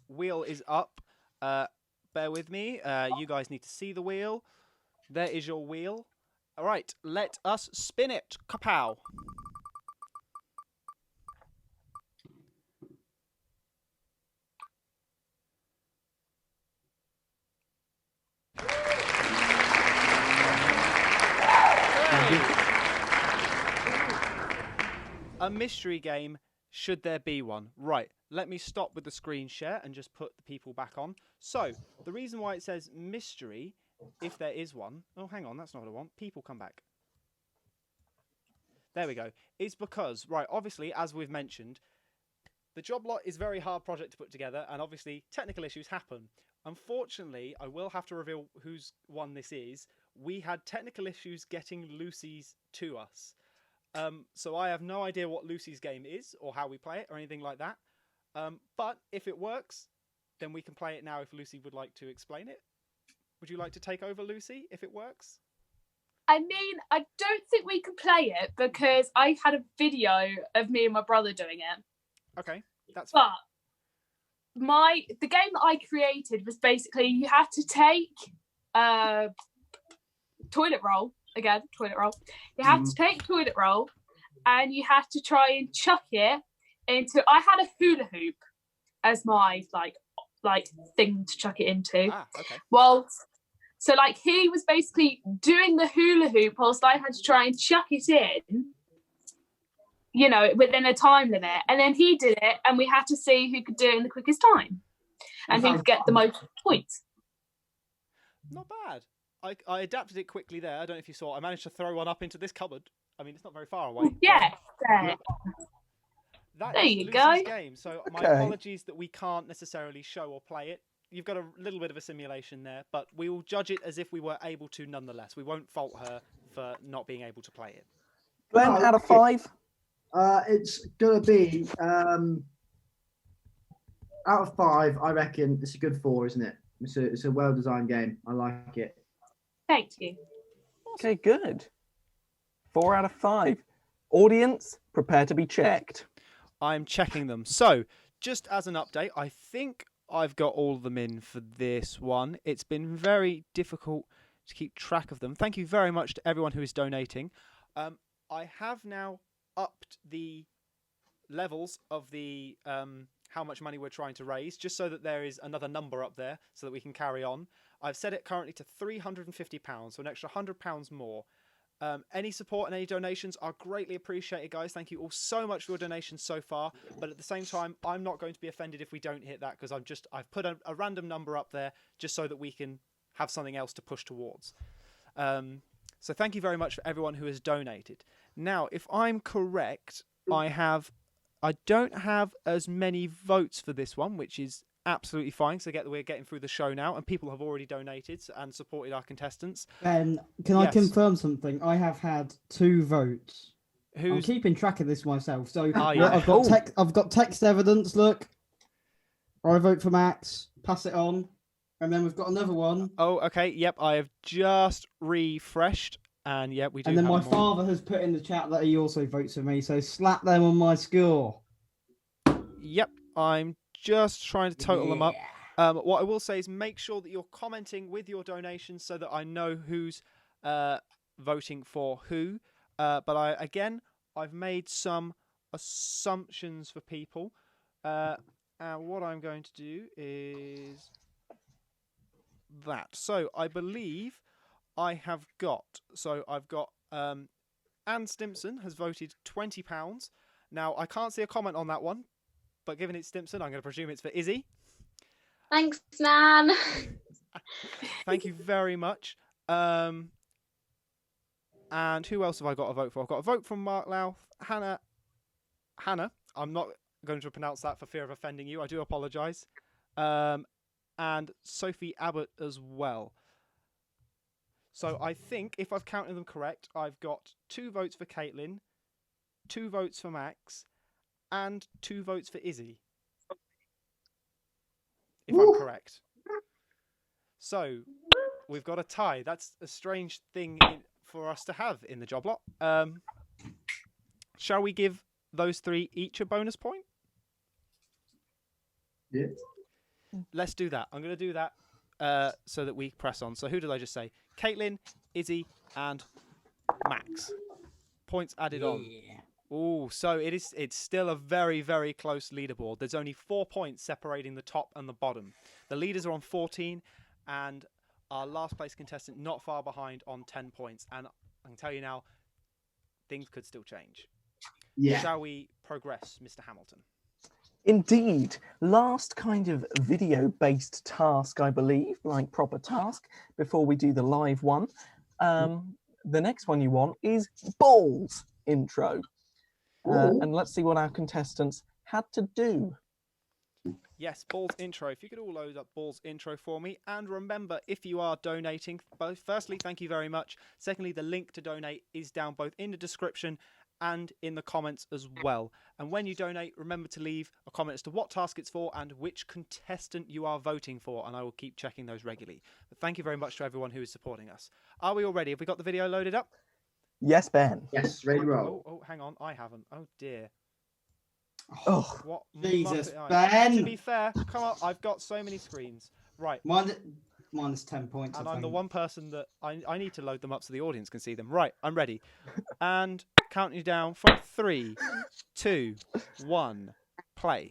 [SPEAKER 1] Wheel is up. Bear with me. You guys need to see the wheel. There is your wheel. All right, let us spin it. Kapow. A mystery game, should there be one? Right, let me stop with the screen share and just put the people back on. So, the reason why it says mystery, if there is one... Oh, hang on, that's not what I want. People come back. There we go. Is because, right, obviously, as we've mentioned, the job lot is a very hard project to put together, and obviously, technical issues happen. Unfortunately, I will have to reveal whose one this is. We had technical issues getting Lucy's to us. So I have no idea what Lucy's game is or how we play it or anything like that. But if it works, then we can play it now if Lucy would like to explain it. Would you like to take over, Lucy, if it works?
[SPEAKER 3] I mean, I don't think we can play it because I had a video of me and my brother doing it.
[SPEAKER 1] Okay, that's
[SPEAKER 3] fine. But the game that I created was basically you had to take toilet roll. Again, toilet roll. You had to take toilet roll and you had to try and chuck it into... I had a hula hoop as my like thing to chuck it into.
[SPEAKER 1] Okay.
[SPEAKER 3] Well, so like he was basically doing the hula hoop whilst I had to try and chuck it in, you know, within a time limit. And then he did it and we had to see who could do it in the quickest time and who could get the most points.
[SPEAKER 1] Not bad. I adapted it quickly there. I don't know if you saw. I managed to throw one up into this cupboard. I mean, it's not very far away.
[SPEAKER 3] Yeah.
[SPEAKER 1] There
[SPEAKER 3] you
[SPEAKER 1] Lucy's
[SPEAKER 3] go.
[SPEAKER 1] Game. So my apologies that we can't necessarily show or play it. You've got a little bit of a simulation there, but we will judge it as if we were able to nonetheless. We won't fault her for not being able to play it.
[SPEAKER 5] Glenn, out of 5?
[SPEAKER 2] It's going to be... out of 5, I reckon it's a good 4, isn't it? It's a well-designed game. I like it.
[SPEAKER 3] Thank you.
[SPEAKER 5] Okay, good. 4 out of 5. Audience, prepare to be checked.
[SPEAKER 1] I'm checking them. So, just as an update, I think I've got all of them in for this one. It's been very difficult to keep track of them. Thank you very much to everyone who is donating. I have now upped the levels of the how much money we're trying to raise, just so that there is another number up there so that we can carry on. I've set it currently to £350, so an extra £100 more. Any support and any donations are greatly appreciated, guys. Thank you all so much for your donations so far. But at the same time, I'm not going to be offended if we don't hit that, because I've put a random number up there just so that we can have something else to push towards. So thank you very much for everyone who has donated. Now, if I'm correct, I don't have as many votes for this one, which is absolutely fine. So we're getting through the show now, and people have already donated and supported our contestants.
[SPEAKER 4] Ben, can I confirm something? I have had 2 votes. I'm keeping track of this myself. So I've got text evidence. Look, I vote for Max. Pass it on, and then we've got another one.
[SPEAKER 1] Oh, okay. Yep, I have just refreshed. And yeah, we do.
[SPEAKER 4] And then my
[SPEAKER 1] more.
[SPEAKER 4] father has put in the chat that he also votes for me, so slap them on my score.
[SPEAKER 1] Yep, I'm just trying to total them up. What I will say is make sure that you're commenting with your donations so that I know who's voting for who. But I've made some assumptions for people. And what I'm going to do is that. So I believe I've got Anne Stimpson has voted £20. Now I can't see a comment on that one, but given it's Stimson, I'm going to presume it's for Izzy.
[SPEAKER 9] Thanks, man.
[SPEAKER 1] Thank you very much. And who else have I got a vote for? I've got a vote from Mark Louth, Hannah. I'm not going to pronounce that for fear of offending you. I do apologise. And Sophie Abbott as well. So I think, if I've counted them correct, I've got 2 votes for Caitlin, 2 votes for Max, and 2 votes for Izzy. If I'm correct. So we've got a tie. That's a strange thing for us to have in the job lot. Shall we give those 3 each a bonus point?
[SPEAKER 2] Yeah.
[SPEAKER 1] Let's do that. I'm going to do that so that we press on. So who did I just say? Caitlin, Izzy, and Max. Points added on. Oh, so it's still a very, very close leaderboard. There's only 4 points separating the top and the bottom. The leaders are on 14, and our last place contestant not far behind on 10 points. And I can tell you now, things could still change.
[SPEAKER 2] Yeah.
[SPEAKER 1] Shall we progress, Mr. Hamilton?
[SPEAKER 5] Indeed. Last kind of video-based task, I believe, like proper task, before we do the live one. The next one you want is Balls intro. And let's see what our contestants had to do.
[SPEAKER 1] Yes, Balls intro. If you could all load up Balls intro for me. And remember, if you are donating, firstly, thank you very much. Secondly, the link to donate is down both in the description and in the comments as well. And when you donate, remember to leave a comment as to what task it's for and which contestant you are voting for, and I will keep checking those regularly. But thank you very much to everyone who is supporting us. Are we all ready? Have we got the video loaded up?
[SPEAKER 5] Yes, Ben.
[SPEAKER 2] Yes, ready to roll.
[SPEAKER 1] Oh, hang on, I haven't. Oh dear.
[SPEAKER 5] Oh,
[SPEAKER 1] what
[SPEAKER 4] Jesus,
[SPEAKER 1] muppet
[SPEAKER 4] Ben.
[SPEAKER 1] To be fair, come on, I've got so many screens. Right.
[SPEAKER 4] Minus 10 points.
[SPEAKER 1] And I'm the one person that I need to load them up so the audience can see them. Right, I'm ready. And counting you down from 3, 2, 1, play.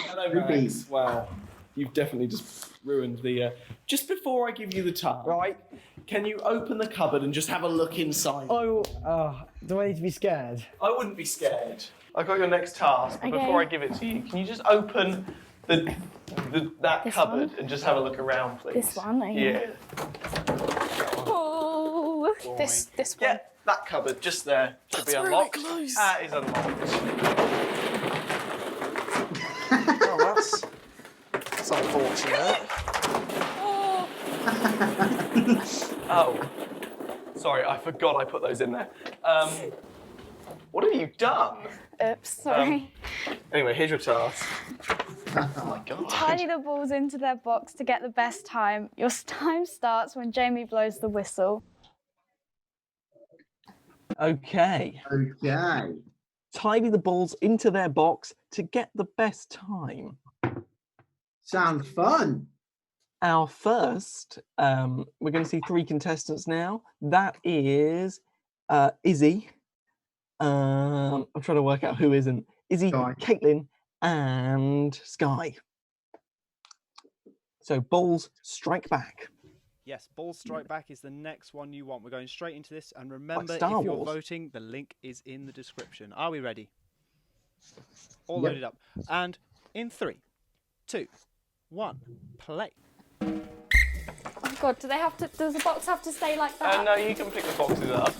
[SPEAKER 17] Hello, Max. Wow, you've definitely just ruined the... Just before I give you the task, right? Can you open the cupboard and just have a look inside?
[SPEAKER 14] Oh, do I need to be scared?
[SPEAKER 17] I wouldn't be scared. I've got your next task, but before I give it to you, can you just open that
[SPEAKER 6] This
[SPEAKER 17] cupboard
[SPEAKER 6] one?
[SPEAKER 17] and just have a look around, please?
[SPEAKER 6] This one,
[SPEAKER 17] Yeah.
[SPEAKER 6] Oh, this one.
[SPEAKER 17] Yeah, that cupboard just there should be unlocked.
[SPEAKER 6] Really close.
[SPEAKER 17] That is unlocked. Oh, that's unfortunate. Oh, sorry, I forgot I put those in there. What have you done?
[SPEAKER 8] Oops, sorry.
[SPEAKER 17] Anyway, here's your task. Oh my god.
[SPEAKER 8] Tally the balls into their box to get the best time. Your time starts when Jamie blows the whistle.
[SPEAKER 5] Okay.
[SPEAKER 2] Okay.
[SPEAKER 5] Tidy the balls into their box to get the best time.
[SPEAKER 2] Sounds fun.
[SPEAKER 5] Our first, we're going to see 3 contestants now. That is Izzy. I'm trying to work out who isn't. Izzy, Caitlin, and Sky. So balls strike back.
[SPEAKER 1] Yes, Balls Strike Back is the next one you want. We're going straight into this. And remember, if
[SPEAKER 5] Star
[SPEAKER 1] you're
[SPEAKER 5] Wars.
[SPEAKER 1] voting, the link is in the description. Are we ready? All
[SPEAKER 2] Yep.
[SPEAKER 1] loaded up. And in 3, 2, 1, play.
[SPEAKER 6] Oh God, do they have to? Does the box have to stay like that?
[SPEAKER 17] No, you can pick the boxes up.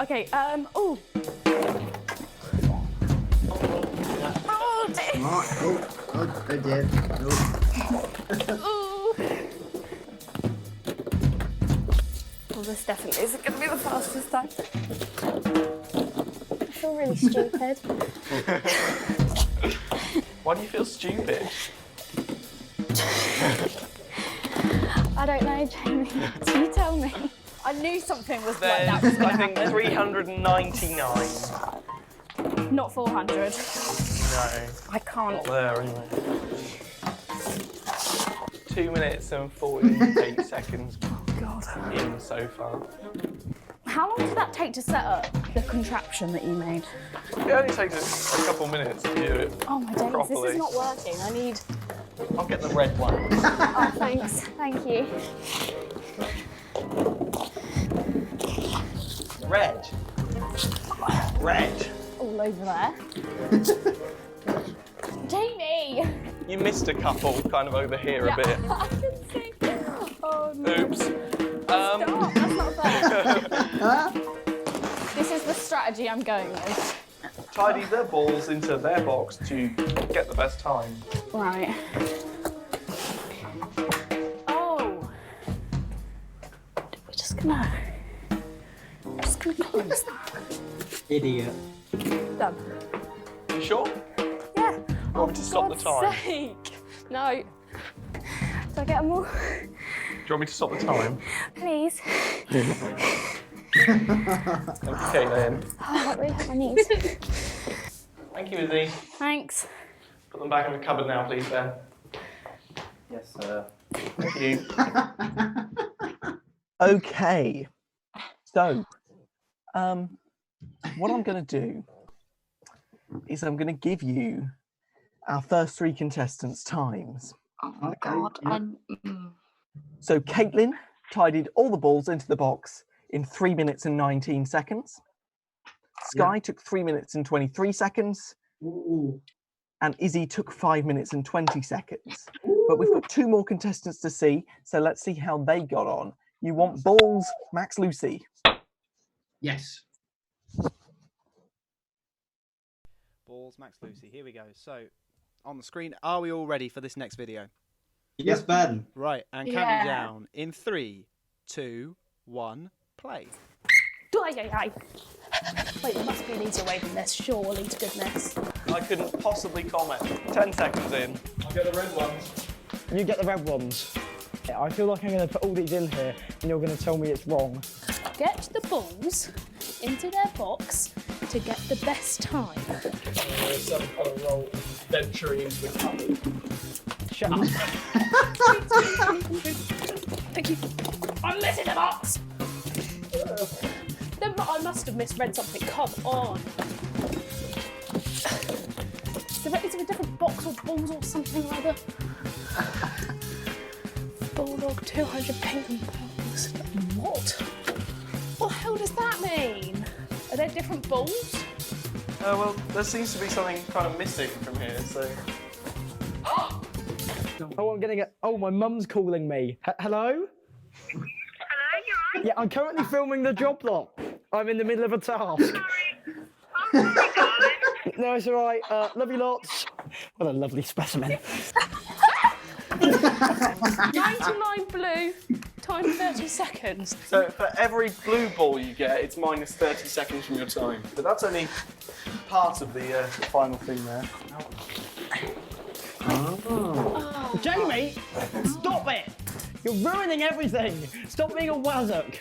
[SPEAKER 6] Okay. Oh. Oh dear.
[SPEAKER 2] Oh dear.
[SPEAKER 6] Oh. Well, this definitely isn't going to be the fastest time.
[SPEAKER 8] I feel really stupid.
[SPEAKER 17] Why do you feel stupid?
[SPEAKER 8] I don't know, Jamie. Do you tell me?
[SPEAKER 6] I knew something was like
[SPEAKER 17] There's,
[SPEAKER 6] that was going
[SPEAKER 17] I
[SPEAKER 6] to
[SPEAKER 17] think,
[SPEAKER 6] happen.
[SPEAKER 17] 399.
[SPEAKER 6] Not 400.
[SPEAKER 17] No.
[SPEAKER 6] I can't.
[SPEAKER 17] Not there, anyway. 2 minutes and 48 seconds
[SPEAKER 6] God.
[SPEAKER 17] in so far.
[SPEAKER 6] How long did that take to set up the contraption that you made?
[SPEAKER 5] It only takes us a couple minutes to do it
[SPEAKER 6] Oh my days,
[SPEAKER 5] properly.
[SPEAKER 6] this is not working. I need.
[SPEAKER 5] I'll get the red one.
[SPEAKER 8] Oh, thanks. Thank you.
[SPEAKER 5] Red. Red.
[SPEAKER 6] All over there. Jamie!
[SPEAKER 5] You missed a couple kind of over here a bit.
[SPEAKER 6] I can see. Oh no.
[SPEAKER 5] Oops.
[SPEAKER 6] Stop, that's not fair. This is the strategy I'm going with.
[SPEAKER 5] Tidy their balls into their box to get the best time.
[SPEAKER 6] Right. Oh. We're just gonna close that.
[SPEAKER 4] Idiot.
[SPEAKER 6] Done.
[SPEAKER 5] You sure?
[SPEAKER 6] Yeah.
[SPEAKER 5] You want me to stop the time?
[SPEAKER 6] Sake. No.
[SPEAKER 8] Do I get them all?
[SPEAKER 5] Do you want me to stop the time?
[SPEAKER 8] Please.
[SPEAKER 5] Okay then.
[SPEAKER 8] Oh, that really hurt my knees.
[SPEAKER 5] Thank you, Izzy.
[SPEAKER 6] Thanks.
[SPEAKER 5] Put them back in the cupboard now, please, Ben. Yes, sir. Thank you. Okay. So, what I'm going to do is I'm going to give you our first 3 contestants' times.
[SPEAKER 11] Oh my god.
[SPEAKER 5] So Caitlin tidied all the balls into the box in 3 minutes and 19 seconds. Sky took 3 minutes and 23 seconds.
[SPEAKER 2] Ooh.
[SPEAKER 5] And Izzy took 5 minutes and 20 seconds. But we've got 2 more contestants to see, so let's see how they got on. You want balls, Max Lucy?
[SPEAKER 2] Yes.
[SPEAKER 1] Balls, Max Lucy. Here we go. So, on the screen, are we all ready for this next video?
[SPEAKER 4] Yes, Ben.
[SPEAKER 1] Right, and counting down in 3, 2, 1, play.
[SPEAKER 6] Wait, there must be an easier way than this, surely, to goodness.
[SPEAKER 5] I couldn't possibly comment. 10 seconds in. I'll get the red ones.
[SPEAKER 14] You get the red ones. I feel like I'm going to put all these in here and you're going to tell me it's wrong.
[SPEAKER 6] Get the balls into their box to get the best time.
[SPEAKER 17] Some kind of roll venturing into the cupboard.
[SPEAKER 6] Shut up. Thank you. I'm missing the box! Then I must have misread something. Come on. Is there a different box or balls or something like that? Bulldog 200 ping balls. What? What the hell does that mean? Are there different balls?
[SPEAKER 5] Well, there seems to be something kind of missing from here, so...
[SPEAKER 14] Oh, I'm getting it. Oh, my mum's calling me. Hello?
[SPEAKER 12] Hello, you alright?
[SPEAKER 14] Yeah, I'm currently filming the job lot. I'm in the middle of a task. No, it's all right. Love you lots. What a lovely specimen.
[SPEAKER 6] 99 blue, time 30 seconds.
[SPEAKER 5] So for every blue ball you get, it's minus 30 seconds from your time. But that's only part of the final thing there.
[SPEAKER 14] Oh. Jamie, stop it! You're ruining everything. Stop being a wazzock.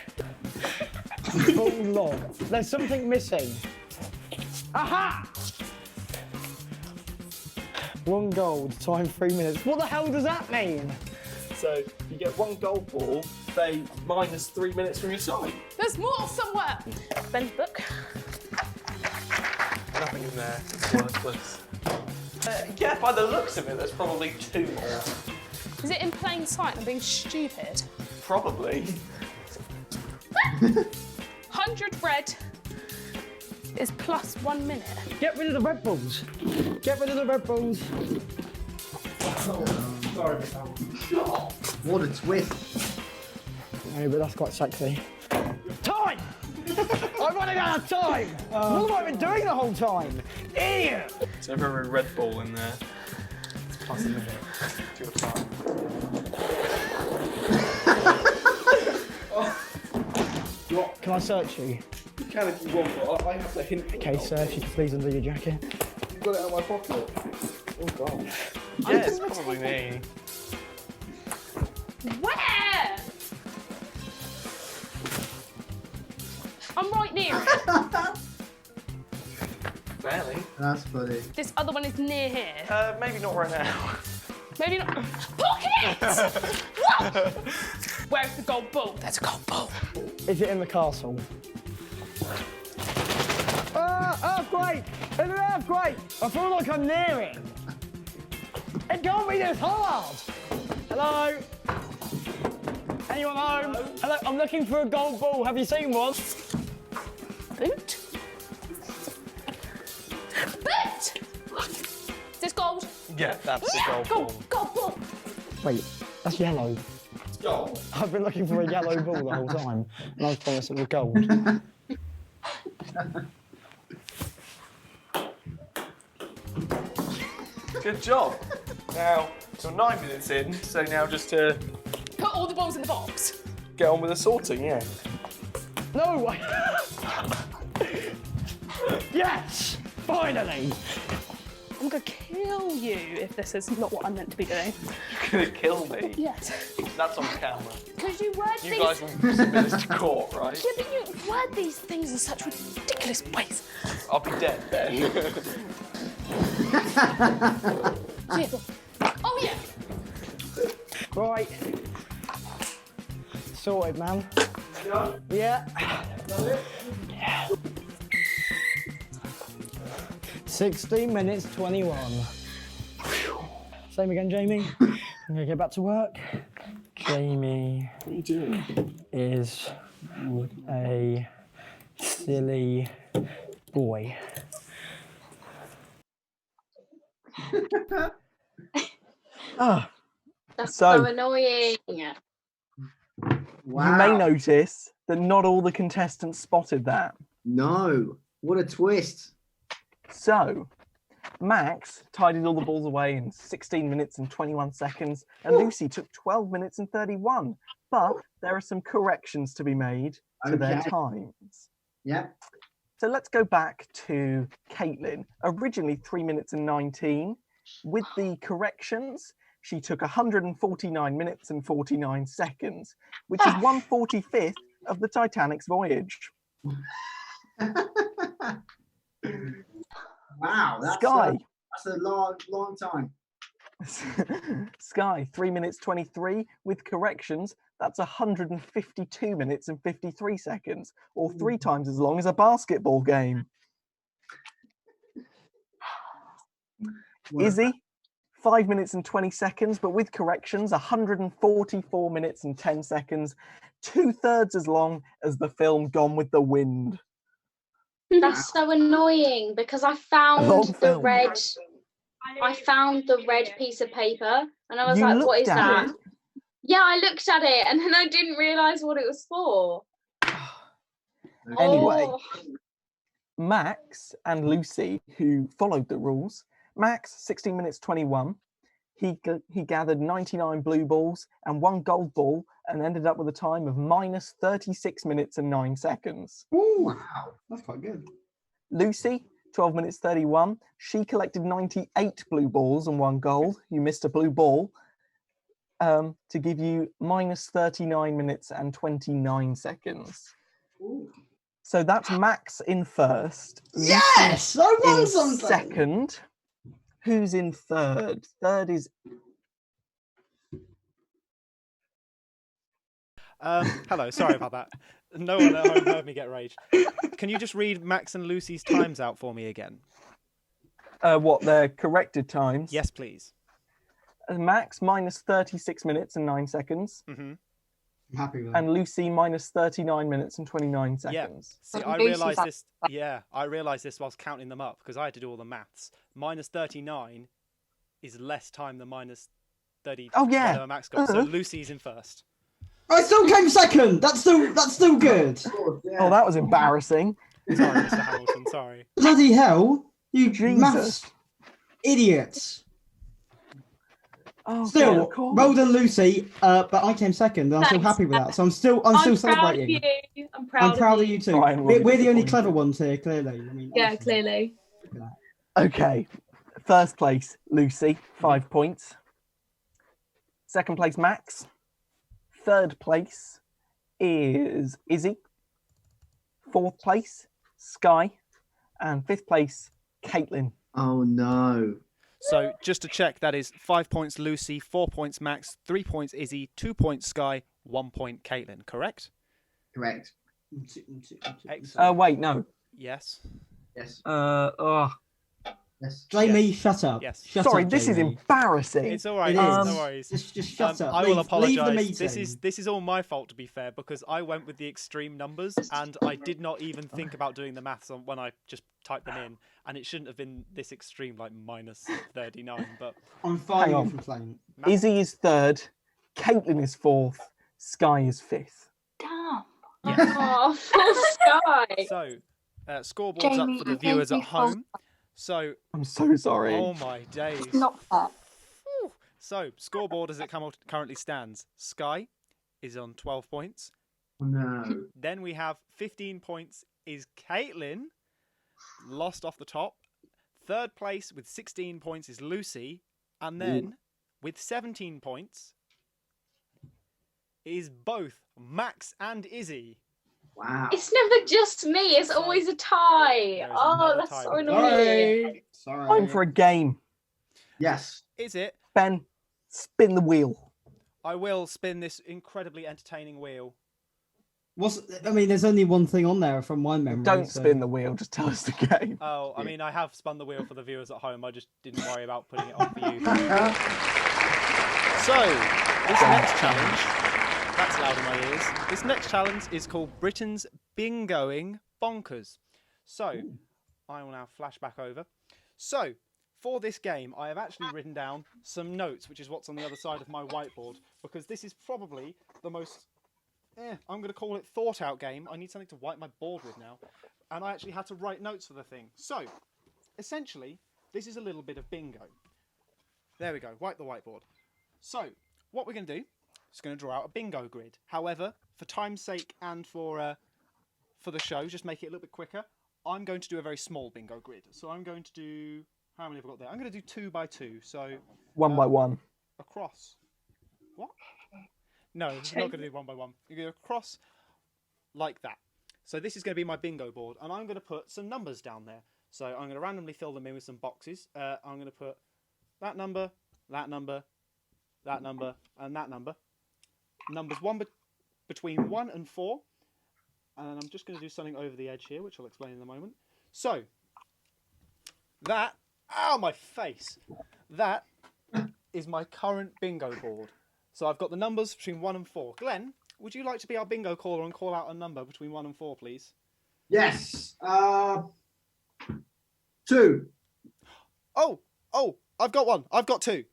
[SPEAKER 14] Full log. There's something missing. Aha! 1 gold, time 3 minutes. What the hell does that mean?
[SPEAKER 5] So you get 1 gold ball, they minus 3 minutes from your time.
[SPEAKER 6] There's more somewhere. Ben's book.
[SPEAKER 5] Nothing in there. It's worthless. Yeah, by the looks of it, there's probably 2 more.
[SPEAKER 6] Is it in plain sight? I'm being stupid.
[SPEAKER 5] Probably.
[SPEAKER 6] 100 red is plus 1 minute.
[SPEAKER 14] Get rid of the Red Bulls. Get rid of the Red Bulls.
[SPEAKER 2] Sorry, what a twist.
[SPEAKER 14] No, but that's quite sexy. Time! I'm running out of time! What have I been doing the whole time? Idiot!
[SPEAKER 5] So for every red ball in there, it's plus a minute to your time.
[SPEAKER 14] What? Can I search you?
[SPEAKER 5] You can if you want, but I have to hint.
[SPEAKER 14] Okay, sir, if you could please undo your jacket.
[SPEAKER 5] You've got it out of my pocket. Oh, God. Yeah, it's probably me.
[SPEAKER 6] Where? I'm right near it.
[SPEAKER 5] Barely.
[SPEAKER 2] That's funny.
[SPEAKER 6] This other one is near here.
[SPEAKER 5] Maybe not right now.
[SPEAKER 6] Maybe not. Pocket! What? Where's the gold ball? There's a gold ball.
[SPEAKER 14] Is it in the castle? that's great. I feel like I'm near it. It can't be this hard. Hello? Anyone home? Hello, I'm looking for a gold ball. Have you seen one?
[SPEAKER 3] Boot? Boot! Is this gold?
[SPEAKER 17] Yeah, that's the gold ball.
[SPEAKER 3] Gold ball!
[SPEAKER 14] Wait, that's yellow.
[SPEAKER 17] It's gold.
[SPEAKER 14] I've been looking for a yellow ball the whole time, and I was promised it was gold.
[SPEAKER 17] Good job. Now, so 9 minutes in, so now just to
[SPEAKER 3] Put all the balls in the box.
[SPEAKER 17] get on with the sorting, yeah.
[SPEAKER 14] No way! Yes! Finally!
[SPEAKER 3] I'm gonna kill you if this is not what I'm meant to be doing.
[SPEAKER 17] You're gonna kill me.
[SPEAKER 3] Yes.
[SPEAKER 17] That's on camera.
[SPEAKER 3] Because you word
[SPEAKER 17] You
[SPEAKER 3] these...
[SPEAKER 17] guys will submit this to court, right?
[SPEAKER 3] Yeah, but you word these things in such ridiculous ways.
[SPEAKER 17] I'll be dead then.
[SPEAKER 3] Oh, yeah.
[SPEAKER 14] Right. Sorted, man. Yeah. 16 minutes 21. Same again, Jamie. I'm gonna get back to work. Jamie
[SPEAKER 17] What are you doing?
[SPEAKER 14] is a silly boy.
[SPEAKER 9] That's
[SPEAKER 5] So-
[SPEAKER 9] so annoying.
[SPEAKER 2] Wow.
[SPEAKER 5] You may notice that not all the contestants spotted that.
[SPEAKER 2] No. What a twist.
[SPEAKER 5] So, Max tidied all the balls away in 16 minutes and 21 seconds, and Lucy took 12 minutes and 31. But there are some corrections to be made to their
[SPEAKER 2] Okay.
[SPEAKER 5] times.
[SPEAKER 2] Yeah.
[SPEAKER 5] So let's go back to Caitlin. Originally 3 minutes and 19. With the corrections, she took 149 minutes and 49 seconds, which is 1/45th of the Titanic's voyage.
[SPEAKER 2] Wow. That's
[SPEAKER 5] Sky.
[SPEAKER 2] That's a long, long time.
[SPEAKER 5] Sky, 3 minutes 23. With corrections, that's 152 minutes and 53 seconds, or 3 times as long as a basketball game. Izzy, 5 minutes and 20 seconds, but with corrections, 144 minutes and 10 seconds, 2/3 as long as the film Gone with the Wind.
[SPEAKER 9] That's so annoying because I found
[SPEAKER 5] long
[SPEAKER 9] the
[SPEAKER 5] film.
[SPEAKER 9] red. I found the red piece of paper and I was
[SPEAKER 5] You
[SPEAKER 9] like, "What
[SPEAKER 5] looked
[SPEAKER 9] is
[SPEAKER 5] at
[SPEAKER 9] that?"
[SPEAKER 5] it?
[SPEAKER 9] Yeah, I looked at it and then I didn't realise what it was for.
[SPEAKER 5] Anyway,
[SPEAKER 9] Oh.
[SPEAKER 5] Max and Lucy, who followed the rules, Max, 16 minutes 21. He gathered 99 blue balls and 1 gold ball and ended up with a time of minus 36 minutes and 9 seconds.
[SPEAKER 2] Ooh, wow. That's quite good.
[SPEAKER 5] Lucy, 12 minutes 31. She collected 98 blue balls and 1 gold. You missed a blue ball. To give you minus 39 minutes and 29 seconds.
[SPEAKER 2] Ooh.
[SPEAKER 5] So that's Max in first.
[SPEAKER 2] Yes! I won
[SPEAKER 5] in
[SPEAKER 2] something!
[SPEAKER 5] second. Who's in third? Third is
[SPEAKER 1] Hello, sorry about that. No one at home heard me get rage. Can you just read Max and Lucy's times out for me again?
[SPEAKER 5] what their corrected times.
[SPEAKER 1] Yes, please.
[SPEAKER 5] Max minus 36 minutes and 9 seconds.
[SPEAKER 1] Mm-hmm.
[SPEAKER 2] I'm happy with that.
[SPEAKER 5] And Lucy minus 39 minutes and 29 seconds.
[SPEAKER 1] See, I realised this. Yeah, I realised this whilst counting them up because I had to do all the maths. Minus 39 is less time than minus 30.
[SPEAKER 5] Oh, yeah.
[SPEAKER 1] whatever Max got. So Lucy's in first.
[SPEAKER 4] I still came second. That's still good.
[SPEAKER 5] Oh, that was embarrassing.
[SPEAKER 1] Sorry, Mr. Hamilton. Sorry.
[SPEAKER 4] Bloody hell, you
[SPEAKER 5] Jesus.
[SPEAKER 4] maths idiots.
[SPEAKER 5] Oh,
[SPEAKER 4] Still,
[SPEAKER 5] God.
[SPEAKER 4] well done, Lucy. But I came second, and I'm still
[SPEAKER 3] Thanks,
[SPEAKER 4] happy with that. So I'm still
[SPEAKER 3] proud
[SPEAKER 4] celebrating.
[SPEAKER 3] of you. I'm
[SPEAKER 4] I'm proud
[SPEAKER 3] of
[SPEAKER 4] of you too.
[SPEAKER 5] Brian will be
[SPEAKER 4] We're the only
[SPEAKER 5] disappointed.
[SPEAKER 4] clever ones here, clearly. I mean,
[SPEAKER 3] Yeah,
[SPEAKER 4] honestly.
[SPEAKER 3] clearly.
[SPEAKER 5] Okay. First place, Lucy, 5 points. Second place, Max. Third place is Izzy. Fourth place, Sky. And fifth place, Caitlin.
[SPEAKER 2] Oh no.
[SPEAKER 1] So just to check, that is 5 points Lucy, 4 points Max, 3 points Izzy, 2 points Sky, 1 point Caitlin. Correct?
[SPEAKER 2] Correct.
[SPEAKER 1] Excellent.
[SPEAKER 5] Wait, no.
[SPEAKER 1] Yes.
[SPEAKER 2] Yes. Yes.
[SPEAKER 4] Jamie, shut up.
[SPEAKER 1] Yes.
[SPEAKER 4] Shut
[SPEAKER 5] Sorry,
[SPEAKER 4] up,
[SPEAKER 5] this is
[SPEAKER 4] Jamie.
[SPEAKER 5] embarrassing.
[SPEAKER 1] It's all right.
[SPEAKER 4] It
[SPEAKER 1] No
[SPEAKER 4] is.
[SPEAKER 1] worries.
[SPEAKER 4] Just shut up.
[SPEAKER 1] I will
[SPEAKER 4] Leave the
[SPEAKER 1] apologise.
[SPEAKER 4] meeting.
[SPEAKER 1] This is all my fault, to be fair, because I went with the extreme numbers and I did not even think about doing the maths when I just typed them in, and it shouldn't have been this extreme, like minus 39. But
[SPEAKER 4] I'm
[SPEAKER 5] Hang
[SPEAKER 4] filing a
[SPEAKER 5] on.
[SPEAKER 4] complaint.
[SPEAKER 5] Izzy is third, Caitlin is fourth, Sky is fifth.
[SPEAKER 11] Damn.
[SPEAKER 9] Oh, full Sky.
[SPEAKER 1] So, scoreboard's
[SPEAKER 11] Jamie,
[SPEAKER 1] up for the
[SPEAKER 11] you
[SPEAKER 1] viewers
[SPEAKER 11] gave
[SPEAKER 1] at
[SPEAKER 11] me false
[SPEAKER 1] home. So,
[SPEAKER 5] I'm so sorry.
[SPEAKER 1] oh my days.
[SPEAKER 11] It's not fair.
[SPEAKER 1] So, scoreboard as it currently stands. Sky is on 12 points.
[SPEAKER 2] No.
[SPEAKER 1] Then we have 15 points is Caitlin, lost off the top. Third place with 16 points is Lucy. And then with 17 points is both Max and Izzy.
[SPEAKER 2] Wow.
[SPEAKER 9] It's never just me. It's always a tie.
[SPEAKER 1] There is
[SPEAKER 9] Oh,
[SPEAKER 1] another
[SPEAKER 9] that's
[SPEAKER 1] tie
[SPEAKER 9] so
[SPEAKER 1] with
[SPEAKER 9] annoying.
[SPEAKER 4] Sorry.
[SPEAKER 5] Time for a game.
[SPEAKER 2] Yes.
[SPEAKER 1] Is it?
[SPEAKER 5] Ben, spin the wheel.
[SPEAKER 1] I will spin this incredibly entertaining wheel.
[SPEAKER 4] There's only one thing on there from my memory.
[SPEAKER 5] Don't
[SPEAKER 4] so-
[SPEAKER 5] spin the wheel, just tell us the game.
[SPEAKER 1] Oh, I mean, I have spun the wheel for the viewers at home. I just didn't worry about putting it on for you. So, this next challenge, that's loud in my ears. This next challenge is called Britain's Bingoing Bonkers. So, I will now flash back over. So, for this game, I have actually written down some notes, which is what's on the other side of my whiteboard, because this is probably the most, I'm going to call it thought out game. I need something to wipe my board with now. And I actually had to write notes for the thing. So, essentially, this is a little bit of bingo. There we go, wipe the whiteboard. So, what we're going to do is going to draw out a bingo grid. However, for time's sake and for the show, just make it a little bit quicker, I'm going to do a very small bingo grid. So I'm going to do, how many have I got there? I'm going to do 2 by 2. So
[SPEAKER 5] 1 by 1.
[SPEAKER 1] across. What? No, it's not going to do 1 by 1. You're going to across like that. So this is going to be my bingo board, and I'm going to put some numbers down there. So I'm going to randomly fill them in with some boxes. I'm going to put that number, that number, that number, and that number. Numbers between 1 and 4. And I'm just going to do something over the edge here, which I'll explain in a moment. So, that, ow, my face. That is my current bingo board. So I've got the numbers between 1 and 4. Glenn, would you like to be our bingo caller and call out a number between 1 and 4, please?
[SPEAKER 2] Yes. 2.
[SPEAKER 1] Oh, I've got 1. I've got 2.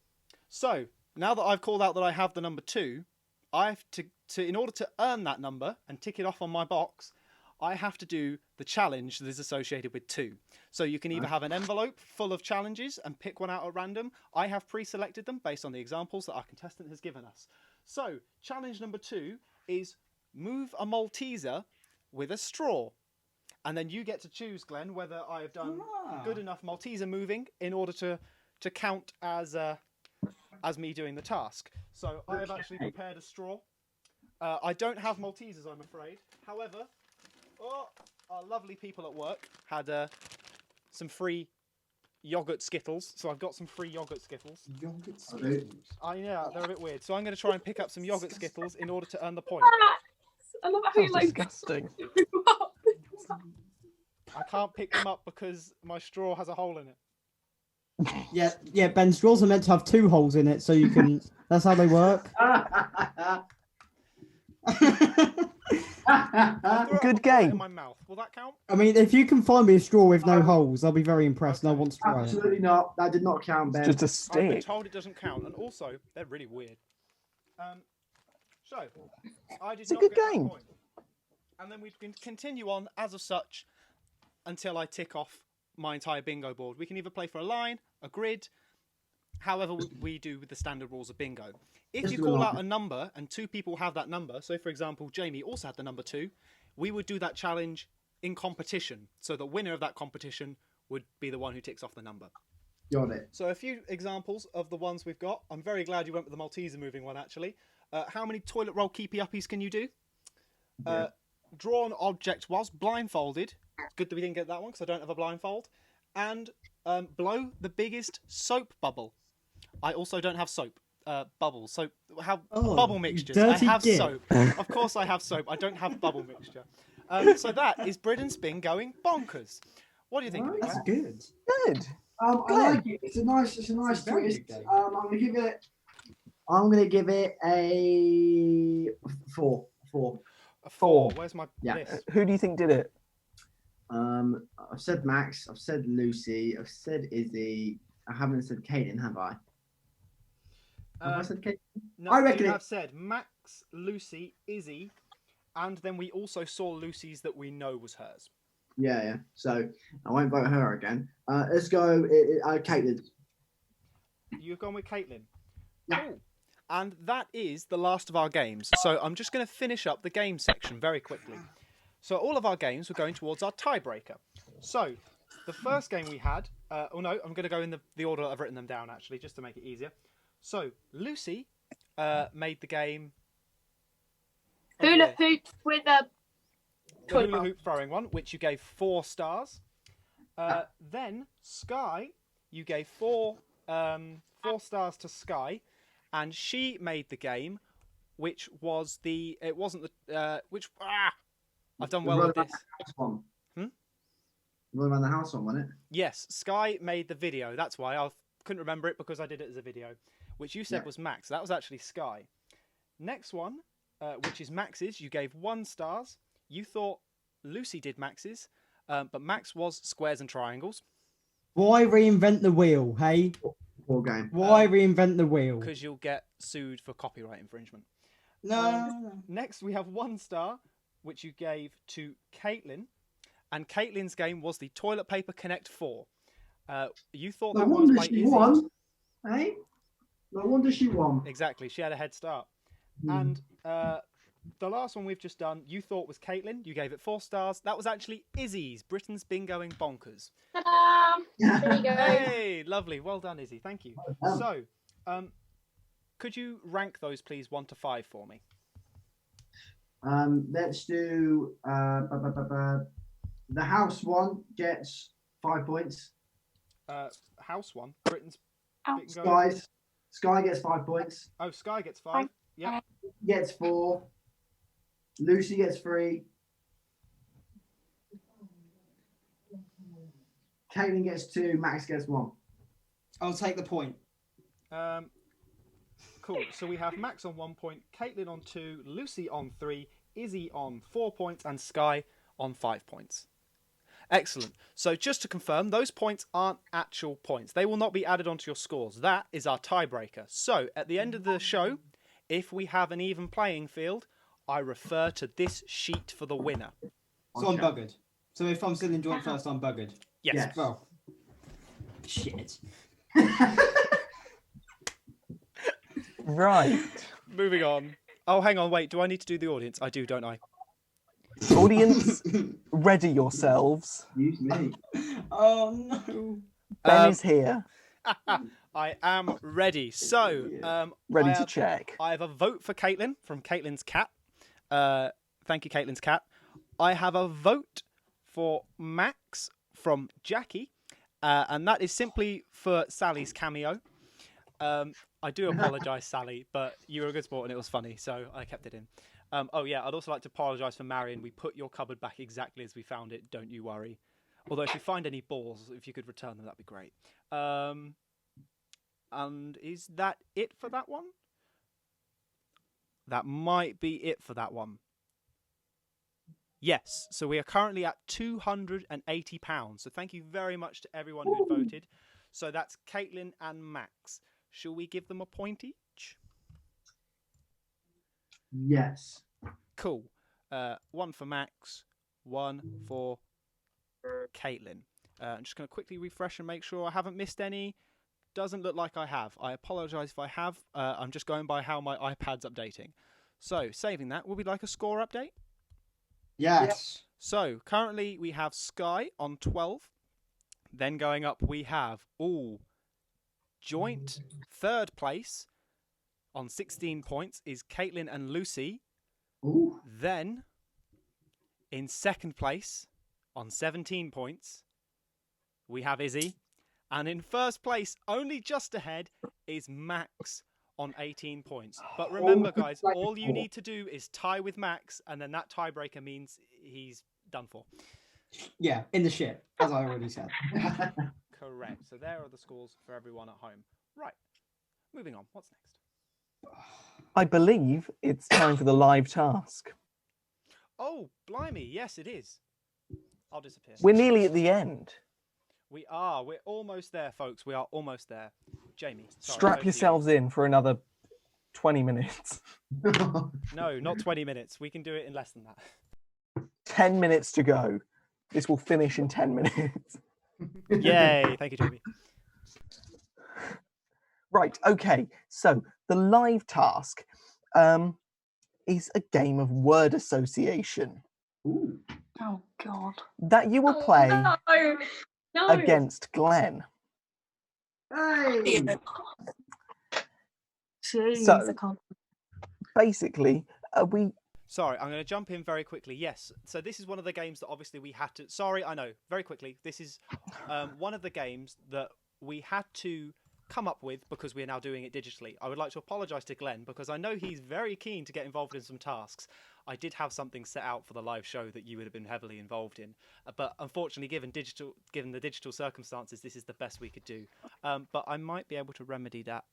[SPEAKER 1] So, now that I've called out that I have the number 2, I have to in order to earn that number and tick it off on my box, I have to do the challenge that is associated with 2. So you can either have an envelope full of challenges and pick one out at random. I have pre-selected them based on the examples that our contestant has given us. So, challenge number 2 is move a Malteser with a straw. And then you get to choose, Glenn, whether I have done good enough Malteser moving in order to count as me doing the task. So I have actually prepared a straw. I don't have Maltesers, I'm afraid. However, our lovely people at work had some free yogurt Skittles, so I've got some free yogurt Skittles.
[SPEAKER 4] Yogurt Skittles?
[SPEAKER 1] I know, they're a bit weird. So I'm going to try and pick up some yogurt Skittles in order to earn the point.
[SPEAKER 3] I love how you like
[SPEAKER 5] disgusting.
[SPEAKER 1] I can't pick them up because my straw has a hole in it.
[SPEAKER 4] Yeah, Ben, straws are meant to have 2 holes in it, so you can. That's how they work.
[SPEAKER 5] Good game.
[SPEAKER 1] In my mouth. Will that count?
[SPEAKER 4] I mean, if you can find me a straw with no holes, I'll be very impressed, and I want to try it.
[SPEAKER 2] Absolutely not. That did not count, Ben.
[SPEAKER 5] Just a
[SPEAKER 1] I've been
[SPEAKER 5] stick.
[SPEAKER 1] told it doesn't count, and also they're really weird. So I did
[SPEAKER 5] It's a
[SPEAKER 1] not
[SPEAKER 5] good
[SPEAKER 1] get that
[SPEAKER 5] game.
[SPEAKER 1] point. And then we can continue on as of such until I tick off my entire bingo board. We can either play for a line, a grid, however we do with the standard rules of bingo. If you call out a number and 2 people have that number, so for example, Jamie also had the number 2, we would do that challenge in competition. So the winner of that competition would be the one who ticks off the number.
[SPEAKER 2] Got it.
[SPEAKER 1] So a few examples of the ones we've got. I'm very glad you went with the Malteser moving one, actually. How many toilet roll keepy-uppies can you do? Draw an object whilst blindfolded. It's good that we didn't get that one because I don't have a blindfold. And blow the biggest soap bubble. I also don't have soap. Bubbles. So have bubble mixtures. I
[SPEAKER 4] dirty
[SPEAKER 1] have
[SPEAKER 4] git.
[SPEAKER 1] soap. Of course I have soap. I don't have bubble mixture. So that is Britain's Bingoing Bonkers. What do you think of it?
[SPEAKER 4] That's
[SPEAKER 1] Glenn?
[SPEAKER 4] good.
[SPEAKER 5] Good.
[SPEAKER 2] I like it. It's a nice
[SPEAKER 4] a very
[SPEAKER 2] twist.
[SPEAKER 4] good game.
[SPEAKER 2] I'm gonna give it a 4. 4.
[SPEAKER 1] A 4. Where's my
[SPEAKER 2] Yeah.
[SPEAKER 1] list?
[SPEAKER 5] Who do you think did it?
[SPEAKER 2] I've said Max. I've said Lucy. I've said Izzy. I haven't said Caitlin, have I? Have I said Caitlin?
[SPEAKER 1] No,
[SPEAKER 2] I reckon
[SPEAKER 1] you
[SPEAKER 2] it-
[SPEAKER 1] have said Max, Lucy, Izzy, and then we also saw Lucy's that we know was hers.
[SPEAKER 2] Yeah. So I won't vote her again. Let's go. Caitlin.
[SPEAKER 1] You've gone with Caitlin.
[SPEAKER 2] Yeah.
[SPEAKER 1] Cool. And that is the last of our games. So I'm just going to finish up the game section very quickly. So all of our games were going towards our tiebreaker. So the first game we had... I'm going to go in the order that I've written them down, actually, just to make it easier. So Lucy made the game...
[SPEAKER 3] Hula hoop with a
[SPEAKER 1] The
[SPEAKER 3] toilet
[SPEAKER 1] hula
[SPEAKER 3] bowl.
[SPEAKER 1] hoop throwing one, which you gave 4 stars. Then Sky, you gave 4 stars to Sky, and she made the game, which was the. It wasn't the. I've done well with this.
[SPEAKER 2] One.
[SPEAKER 1] Hmm?
[SPEAKER 2] Run around the house one, wasn't it?
[SPEAKER 1] Yes, Sky made the video. That's why I couldn't remember it because I did it as a video, which you said
[SPEAKER 2] Yeah.
[SPEAKER 1] was Max. That was actually Sky. Next one, which is Max's, you gave 1 stars. You thought Lucy did Max's, but Max was squares and triangles.
[SPEAKER 4] Why reinvent the wheel, hey?
[SPEAKER 2] Poor game.
[SPEAKER 4] Why reinvent the wheel?
[SPEAKER 1] Because you'll get sued for copyright infringement.
[SPEAKER 4] No.
[SPEAKER 1] Next, we have 1 star, which you gave to Caitlin. And Caitlin's game was the Toilet Paper Connect 4. You thought
[SPEAKER 2] No
[SPEAKER 1] that one
[SPEAKER 2] wonder
[SPEAKER 1] was by
[SPEAKER 2] she
[SPEAKER 1] Izzy.
[SPEAKER 2] won. Hey? No wonder she won.
[SPEAKER 1] Exactly, she had a head start.
[SPEAKER 2] Mm.
[SPEAKER 1] And the last one we've just done, you thought was Caitlin. You gave it 4 stars. That was actually Izzy's Britain's Bingoing Bonkers.
[SPEAKER 9] Ta-da! There you go.
[SPEAKER 1] Hey, lovely. Well done, Izzy. Thank you. So, could you rank those, please, 1 to 5 for me?
[SPEAKER 2] Let's do the house one gets 5 points.
[SPEAKER 1] House one, Britain's Bingoing.
[SPEAKER 2] Sky gets 5 points.
[SPEAKER 1] Oh, Sky gets 5. Yeah.
[SPEAKER 2] Gets 4. Lucy gets 3. Caitlin gets 2. Max gets 1.
[SPEAKER 4] I'll take the point.
[SPEAKER 1] Cool. So we have Max on 1 point, Caitlin on 2, Lucy on 3, Izzy on 4 points, and Sky on 5 points. Excellent. So just to confirm, those points aren't actual points. They will not be added onto your scores. That is our tiebreaker. So at the end of the show, if we have an even playing field, I refer to this sheet for the winner.
[SPEAKER 4] So I'm buggered. So if I'm still enjoying first, I'm buggered.
[SPEAKER 1] Yes.
[SPEAKER 4] Well, shit.
[SPEAKER 5] Right.
[SPEAKER 1] Moving on. Oh, hang on. Wait. Do I need to do the audience? I do, don't I?
[SPEAKER 5] Audience, ready yourselves.
[SPEAKER 2] Excuse me.
[SPEAKER 4] Oh no.
[SPEAKER 5] Ben is here.
[SPEAKER 1] I am ready. So,
[SPEAKER 5] Ready
[SPEAKER 1] I
[SPEAKER 5] to
[SPEAKER 1] have-
[SPEAKER 5] check.
[SPEAKER 1] I have a vote for Caitlin from Caitlin's cat. Thank you, Caitlin's cat. I have a vote for Max from Jackie, and that is simply for Sally's cameo. I do apologise, Sally, but you were a good sport and it was funny, so I kept it in. Oh yeah, I'd also like to apologise for Marion. We put your cupboard back exactly as we found it. Don't you worry. Although if you find any balls, if you could return them, that'd be great. And is that it for that one? That might be it for that one. Yes, so we are currently at £280. So thank you very much to everyone who voted. So that's Caitlin and Max. Shall we give them a point each?
[SPEAKER 2] Yes.
[SPEAKER 1] Cool. 1 for Max, 1 for Caitlin. I'm just going to quickly refresh and make sure I haven't missed any. Doesn't look like I have. I apologise if I have. I'm just going by how my iPad's updating. So, saving that, would we like a score update?
[SPEAKER 4] Yes.
[SPEAKER 1] So, currently we have Sky on 12. Then going up we have, joint third place on 16 points is Caitlin and Lucy.
[SPEAKER 2] Ooh.
[SPEAKER 1] Then, in second place on 17 points, we have Izzy. And in first place, only just ahead, is Max on 18 points. But remember, guys, all you need to do is tie with Max, and then that tiebreaker means he's done for.
[SPEAKER 4] Yeah, in the ship, as I already said.
[SPEAKER 1] Correct. So there are the scores for everyone at home. Right. Moving on. What's next?
[SPEAKER 5] I believe it's time for the live task.
[SPEAKER 1] Oh, blimey. Yes, it is. I'll disappear.
[SPEAKER 5] We're nearly at the end.
[SPEAKER 1] We are. We're almost there, folks. We are almost there. Jamie, sorry,
[SPEAKER 5] Strap
[SPEAKER 1] over to
[SPEAKER 5] yourselves in for another 20 minutes.
[SPEAKER 1] you. No, not 20 minutes. We can do it in less than that.
[SPEAKER 5] 10 minutes to go. This will finish in 10 minutes.
[SPEAKER 1] Yay. Thank you, Jamie.
[SPEAKER 5] Right, okay. So the live task is a game of word association.
[SPEAKER 2] Ooh.
[SPEAKER 11] Oh, God.
[SPEAKER 5] That you will play
[SPEAKER 9] No.
[SPEAKER 5] against Glenn.
[SPEAKER 2] Hey!
[SPEAKER 11] Jeez,
[SPEAKER 5] So,
[SPEAKER 11] I can't.
[SPEAKER 5] basically, we...
[SPEAKER 1] Sorry, I'm going to jump in very quickly. Yes, so this is one of the games that obviously we had to... Sorry, I know, very quickly. This is one of the games that we had to come up with because we are now doing it digitally. I would like to apologise to Glenn because I know he's very keen to get involved in some tasks. I did have something set out for the live show that you would have been heavily involved in, but unfortunately, given the digital circumstances, this is the best we could do. But I might be able to remedy that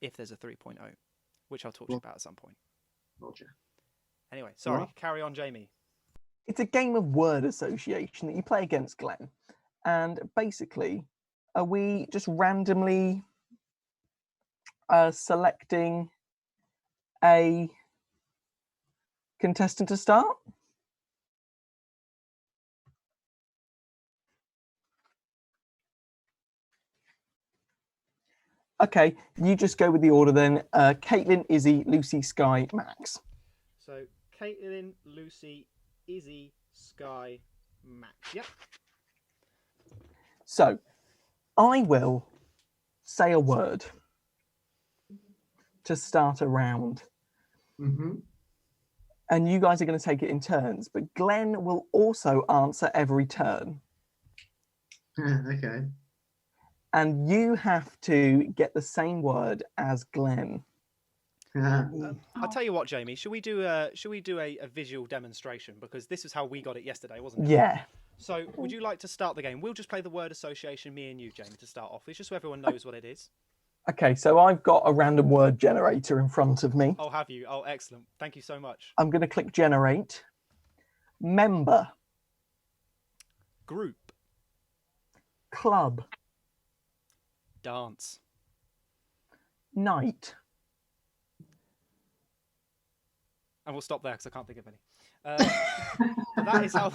[SPEAKER 1] if there's a 3.0, which I'll talk to you about at some point.
[SPEAKER 2] Roger.
[SPEAKER 1] Anyway, sorry, carry on, Jamie.
[SPEAKER 5] It's a game of word association that you play against Glenn. And basically, are we just randomly selecting a contestant to start? Okay, you just go with the order then. Caitlin, Izzy, Lucy, Sky, Max.
[SPEAKER 1] So, Caitlin, Lucy, Izzy, Sky, Max. Yep.
[SPEAKER 5] So, I will say a word to start a round.
[SPEAKER 2] Mm-hmm.
[SPEAKER 5] And you guys are going to take it in turns, but Glenn will also answer every turn.
[SPEAKER 2] Okay.
[SPEAKER 5] And you have to get the same word as Glenn.
[SPEAKER 1] I'll tell you what, Jamie. Should we do a visual demonstration, because this is how we got it yesterday, wasn't it?
[SPEAKER 5] Yeah.
[SPEAKER 1] So, would you like to start the game? We'll just play the word association, me and you, Jamie, to start off. It's just so everyone knows what it is.
[SPEAKER 5] Okay, so I've got a random word generator in front of me.
[SPEAKER 1] Oh, have you? Oh, excellent. Thank you so much.
[SPEAKER 5] I'm going to click generate. Member.
[SPEAKER 1] Group.
[SPEAKER 5] Club.
[SPEAKER 1] Dance.
[SPEAKER 5] Night.
[SPEAKER 1] And we'll stop there because I can't think of any. But that is how.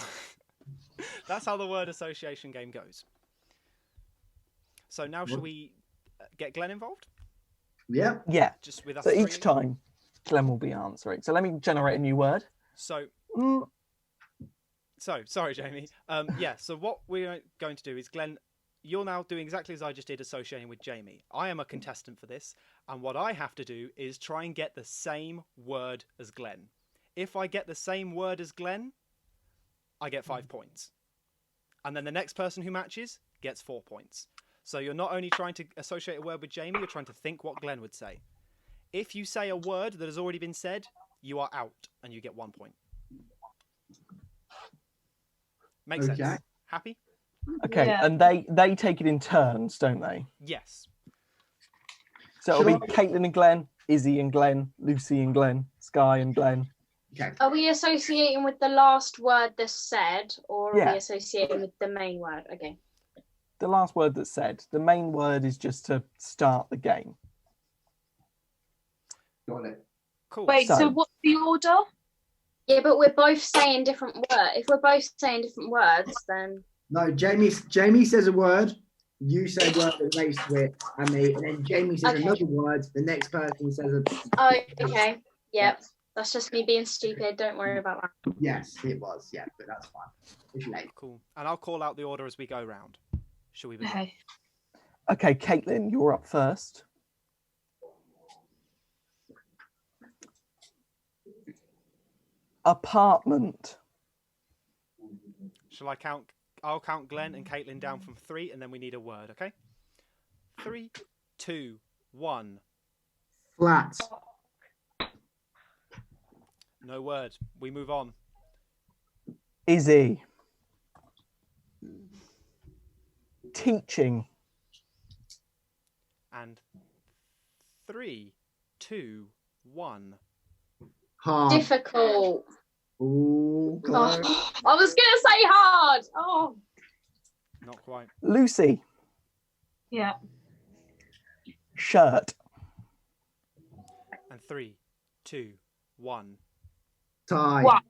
[SPEAKER 1] That's how the word association game goes. So now, shall we get Glenn involved?
[SPEAKER 2] Yeah.
[SPEAKER 5] Yeah.
[SPEAKER 1] Just with us.
[SPEAKER 5] So
[SPEAKER 1] three
[SPEAKER 5] each
[SPEAKER 1] again?
[SPEAKER 5] time, Glenn will be answering. So let me generate a new word.
[SPEAKER 1] So. Sorry, Jamie. Yeah. So what we're going to do is, Glenn, you're now doing exactly as I just did, associating with Jamie. I am a contestant for this, and what I have to do is try and get the same word as Glenn. If I get the same word as Glenn, I get 5 points. And then the next person who matches gets 4 points. So you're not only trying to associate a word with Jamie, you're trying to think what Glenn would say. If you say a word that has already been said, you are out and you get 1 point. Makes sense. Happy?
[SPEAKER 5] Okay,
[SPEAKER 11] Yeah.
[SPEAKER 5] and they take it in turns, don't they?
[SPEAKER 1] Yes.
[SPEAKER 5] So it'll be Caitlin and Glenn, Izzy and Glenn, Lucy and Glenn, Sky and Glenn.
[SPEAKER 2] Okay.
[SPEAKER 9] Are we associating with the last word that's said, or are
[SPEAKER 5] Yeah.
[SPEAKER 9] we associating with the main word? Okay.
[SPEAKER 5] The last word that's said. The main word is just to start the game.
[SPEAKER 2] Got it.
[SPEAKER 1] Cool.
[SPEAKER 11] Wait, so what's the order?
[SPEAKER 9] Yeah, but we're both saying different words. If we're both saying different words, then
[SPEAKER 2] No, Jamie says a word, you say a word that relates to it, and then Jamie says another word, the next person says a...
[SPEAKER 9] Oh, okay. Yep. That's just me being stupid. Don't worry about that.
[SPEAKER 2] Yes, it was. Yeah, but that's fine. It's late.
[SPEAKER 1] Cool. And I'll call out the order as we go round. Shall we begin?
[SPEAKER 11] Okay.
[SPEAKER 5] Okay, Caitlin, you're up first. Apartment.
[SPEAKER 1] Shall I count? I'll count Glenn and Caitlin down from 3, and then we need a word, okay? 3, 2, 1.
[SPEAKER 2] Flat.
[SPEAKER 1] No word. We move on.
[SPEAKER 5] Izzy. Teaching.
[SPEAKER 1] And 3, 2, 1.
[SPEAKER 2] Hard.
[SPEAKER 9] Difficult.
[SPEAKER 2] Ooh, close.
[SPEAKER 9] Oh, I was gonna say hard. Oh.
[SPEAKER 1] Not quite.
[SPEAKER 5] Lucy.
[SPEAKER 9] Yeah.
[SPEAKER 5] Shirt.
[SPEAKER 1] And 3, 2, 1.
[SPEAKER 2] Tie.
[SPEAKER 9] What?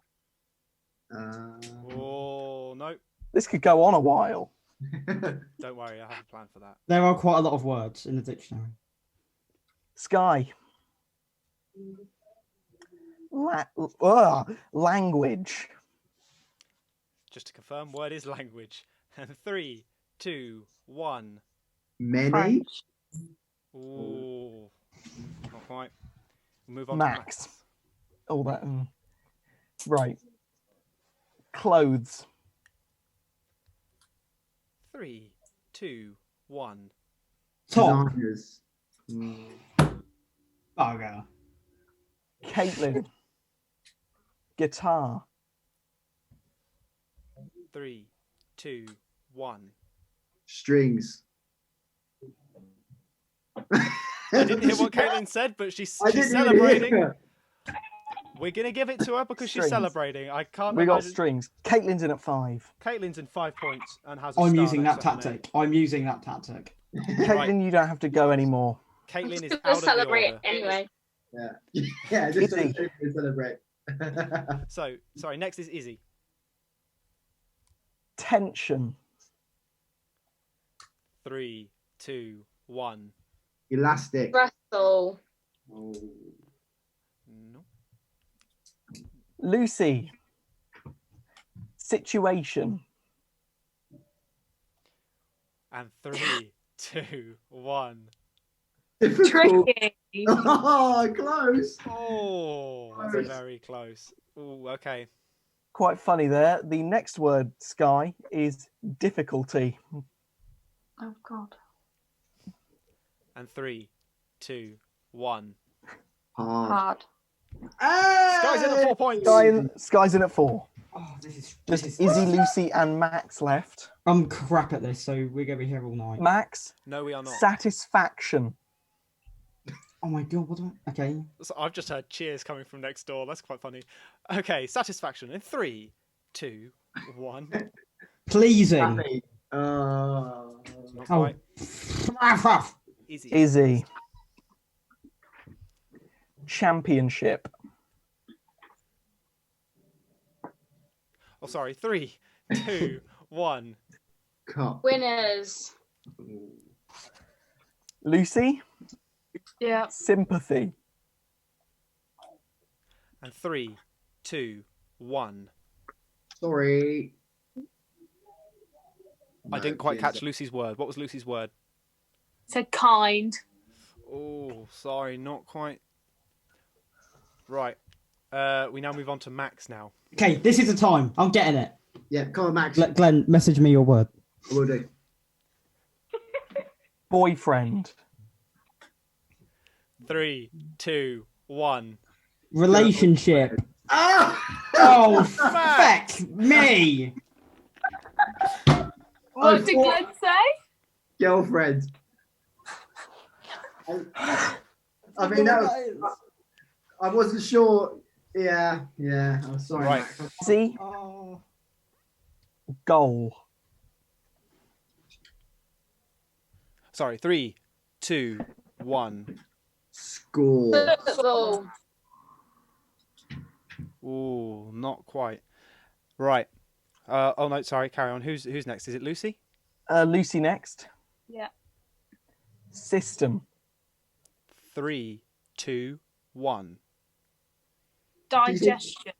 [SPEAKER 1] Oh, no.
[SPEAKER 5] This could go on a while.
[SPEAKER 1] Don't worry, I have a plan for that.
[SPEAKER 4] There are quite a lot of words in the dictionary.
[SPEAKER 5] Sky. Language.
[SPEAKER 1] Just to confirm, word is language. And 3, 2, 1.
[SPEAKER 2] Many.
[SPEAKER 1] Ooh, not quite. We'll move on
[SPEAKER 5] Max.
[SPEAKER 1] to Max.
[SPEAKER 5] All that. Right. Clothes.
[SPEAKER 1] 3, 2, 1.
[SPEAKER 4] Top.
[SPEAKER 2] Designers.
[SPEAKER 4] Bugger.
[SPEAKER 5] Caitlin. Guitar.
[SPEAKER 1] 3, 2, 1.
[SPEAKER 2] Strings.
[SPEAKER 1] I didn't hear what Caitlin said, but she's
[SPEAKER 2] I didn't even
[SPEAKER 1] celebrating.
[SPEAKER 2] hear.
[SPEAKER 1] We're going to give it to her because she's
[SPEAKER 5] Strings.
[SPEAKER 1] celebrating. I can't
[SPEAKER 5] We got
[SPEAKER 1] imagine-
[SPEAKER 5] strings. Caitlin's in at 5.
[SPEAKER 1] Caitlin's in 5 points and has a
[SPEAKER 4] I'm
[SPEAKER 1] star
[SPEAKER 4] using
[SPEAKER 1] next
[SPEAKER 4] that
[SPEAKER 1] to her name.
[SPEAKER 4] tactic. I'm using that tactic.
[SPEAKER 5] Caitlin, you don't have to go anymore.
[SPEAKER 1] Caitlin is
[SPEAKER 9] Just
[SPEAKER 1] out of the
[SPEAKER 9] celebrate
[SPEAKER 1] order.
[SPEAKER 9] anyway.
[SPEAKER 2] Yeah. Yeah, just
[SPEAKER 5] Izzy.
[SPEAKER 2] to celebrate.
[SPEAKER 1] So, sorry, next is Izzy.
[SPEAKER 5] Tension.
[SPEAKER 1] 3, 2, 1.
[SPEAKER 2] Elastic.
[SPEAKER 9] Wrestle.
[SPEAKER 2] Oh.
[SPEAKER 1] No.
[SPEAKER 5] Lucy. Situation.
[SPEAKER 1] And 3, 2, 1.
[SPEAKER 2] Difficult.
[SPEAKER 9] Tricky.
[SPEAKER 2] Oh, close.
[SPEAKER 1] Oh, that's
[SPEAKER 2] Close.
[SPEAKER 1] very close. Oh, okay.
[SPEAKER 5] Quite funny there. The next word, Sky, is difficulty.
[SPEAKER 11] Oh God.
[SPEAKER 1] And 3, 2, 1.
[SPEAKER 2] Hard.
[SPEAKER 11] Hard.
[SPEAKER 1] Sky's in at 4 points.
[SPEAKER 5] Sky's in at 4.
[SPEAKER 4] Oh, this is
[SPEAKER 5] Just Izzy, Lucy, and Max left.
[SPEAKER 4] I'm crap at this, so we're gonna be here all night.
[SPEAKER 5] Max.
[SPEAKER 1] No, we are not.
[SPEAKER 5] Satisfaction.
[SPEAKER 4] Oh my god, what do I... Okay.
[SPEAKER 1] So I've just heard cheers coming from next door. That's quite funny. Okay, satisfaction in 3, 2, 1.
[SPEAKER 4] Pleasing.
[SPEAKER 2] Happy.
[SPEAKER 1] Not quite. Easy.
[SPEAKER 5] Izzy. Championship.
[SPEAKER 1] Oh, sorry. 3, 2, 1.
[SPEAKER 2] Cup.
[SPEAKER 9] Winners.
[SPEAKER 5] Lucy.
[SPEAKER 9] Yeah.
[SPEAKER 5] Sympathy.
[SPEAKER 1] And 3, 2, 1.
[SPEAKER 2] Sorry.
[SPEAKER 1] I didn't quite catch Lucy's word. What was Lucy's word?
[SPEAKER 3] Said kind.
[SPEAKER 1] Oh, sorry, not quite. Right. We now move on to Max now.
[SPEAKER 4] Okay, this is the time. I'm getting it.
[SPEAKER 2] Yeah, come on, Max.
[SPEAKER 4] Glenn, message me your word.
[SPEAKER 2] I will do.
[SPEAKER 5] Boyfriend.
[SPEAKER 1] 3, 2, 1.
[SPEAKER 4] Relationship. Oh, fuck me.
[SPEAKER 3] What did Glenn say?
[SPEAKER 2] Girlfriend. I mean, that was, I wasn't sure. Yeah. I'm sorry.
[SPEAKER 1] Right.
[SPEAKER 2] Max.
[SPEAKER 5] See?
[SPEAKER 4] Oh.
[SPEAKER 5] Goal.
[SPEAKER 1] Sorry, 3, 2, 1.
[SPEAKER 2] Score.
[SPEAKER 9] Football.
[SPEAKER 1] Ooh, not quite. Right. Oh no, sorry. Carry on. Who's next? Is it Lucy?
[SPEAKER 5] Lucy next.
[SPEAKER 3] Yeah.
[SPEAKER 5] System.
[SPEAKER 1] 3, 2, 1.
[SPEAKER 3] Digestion.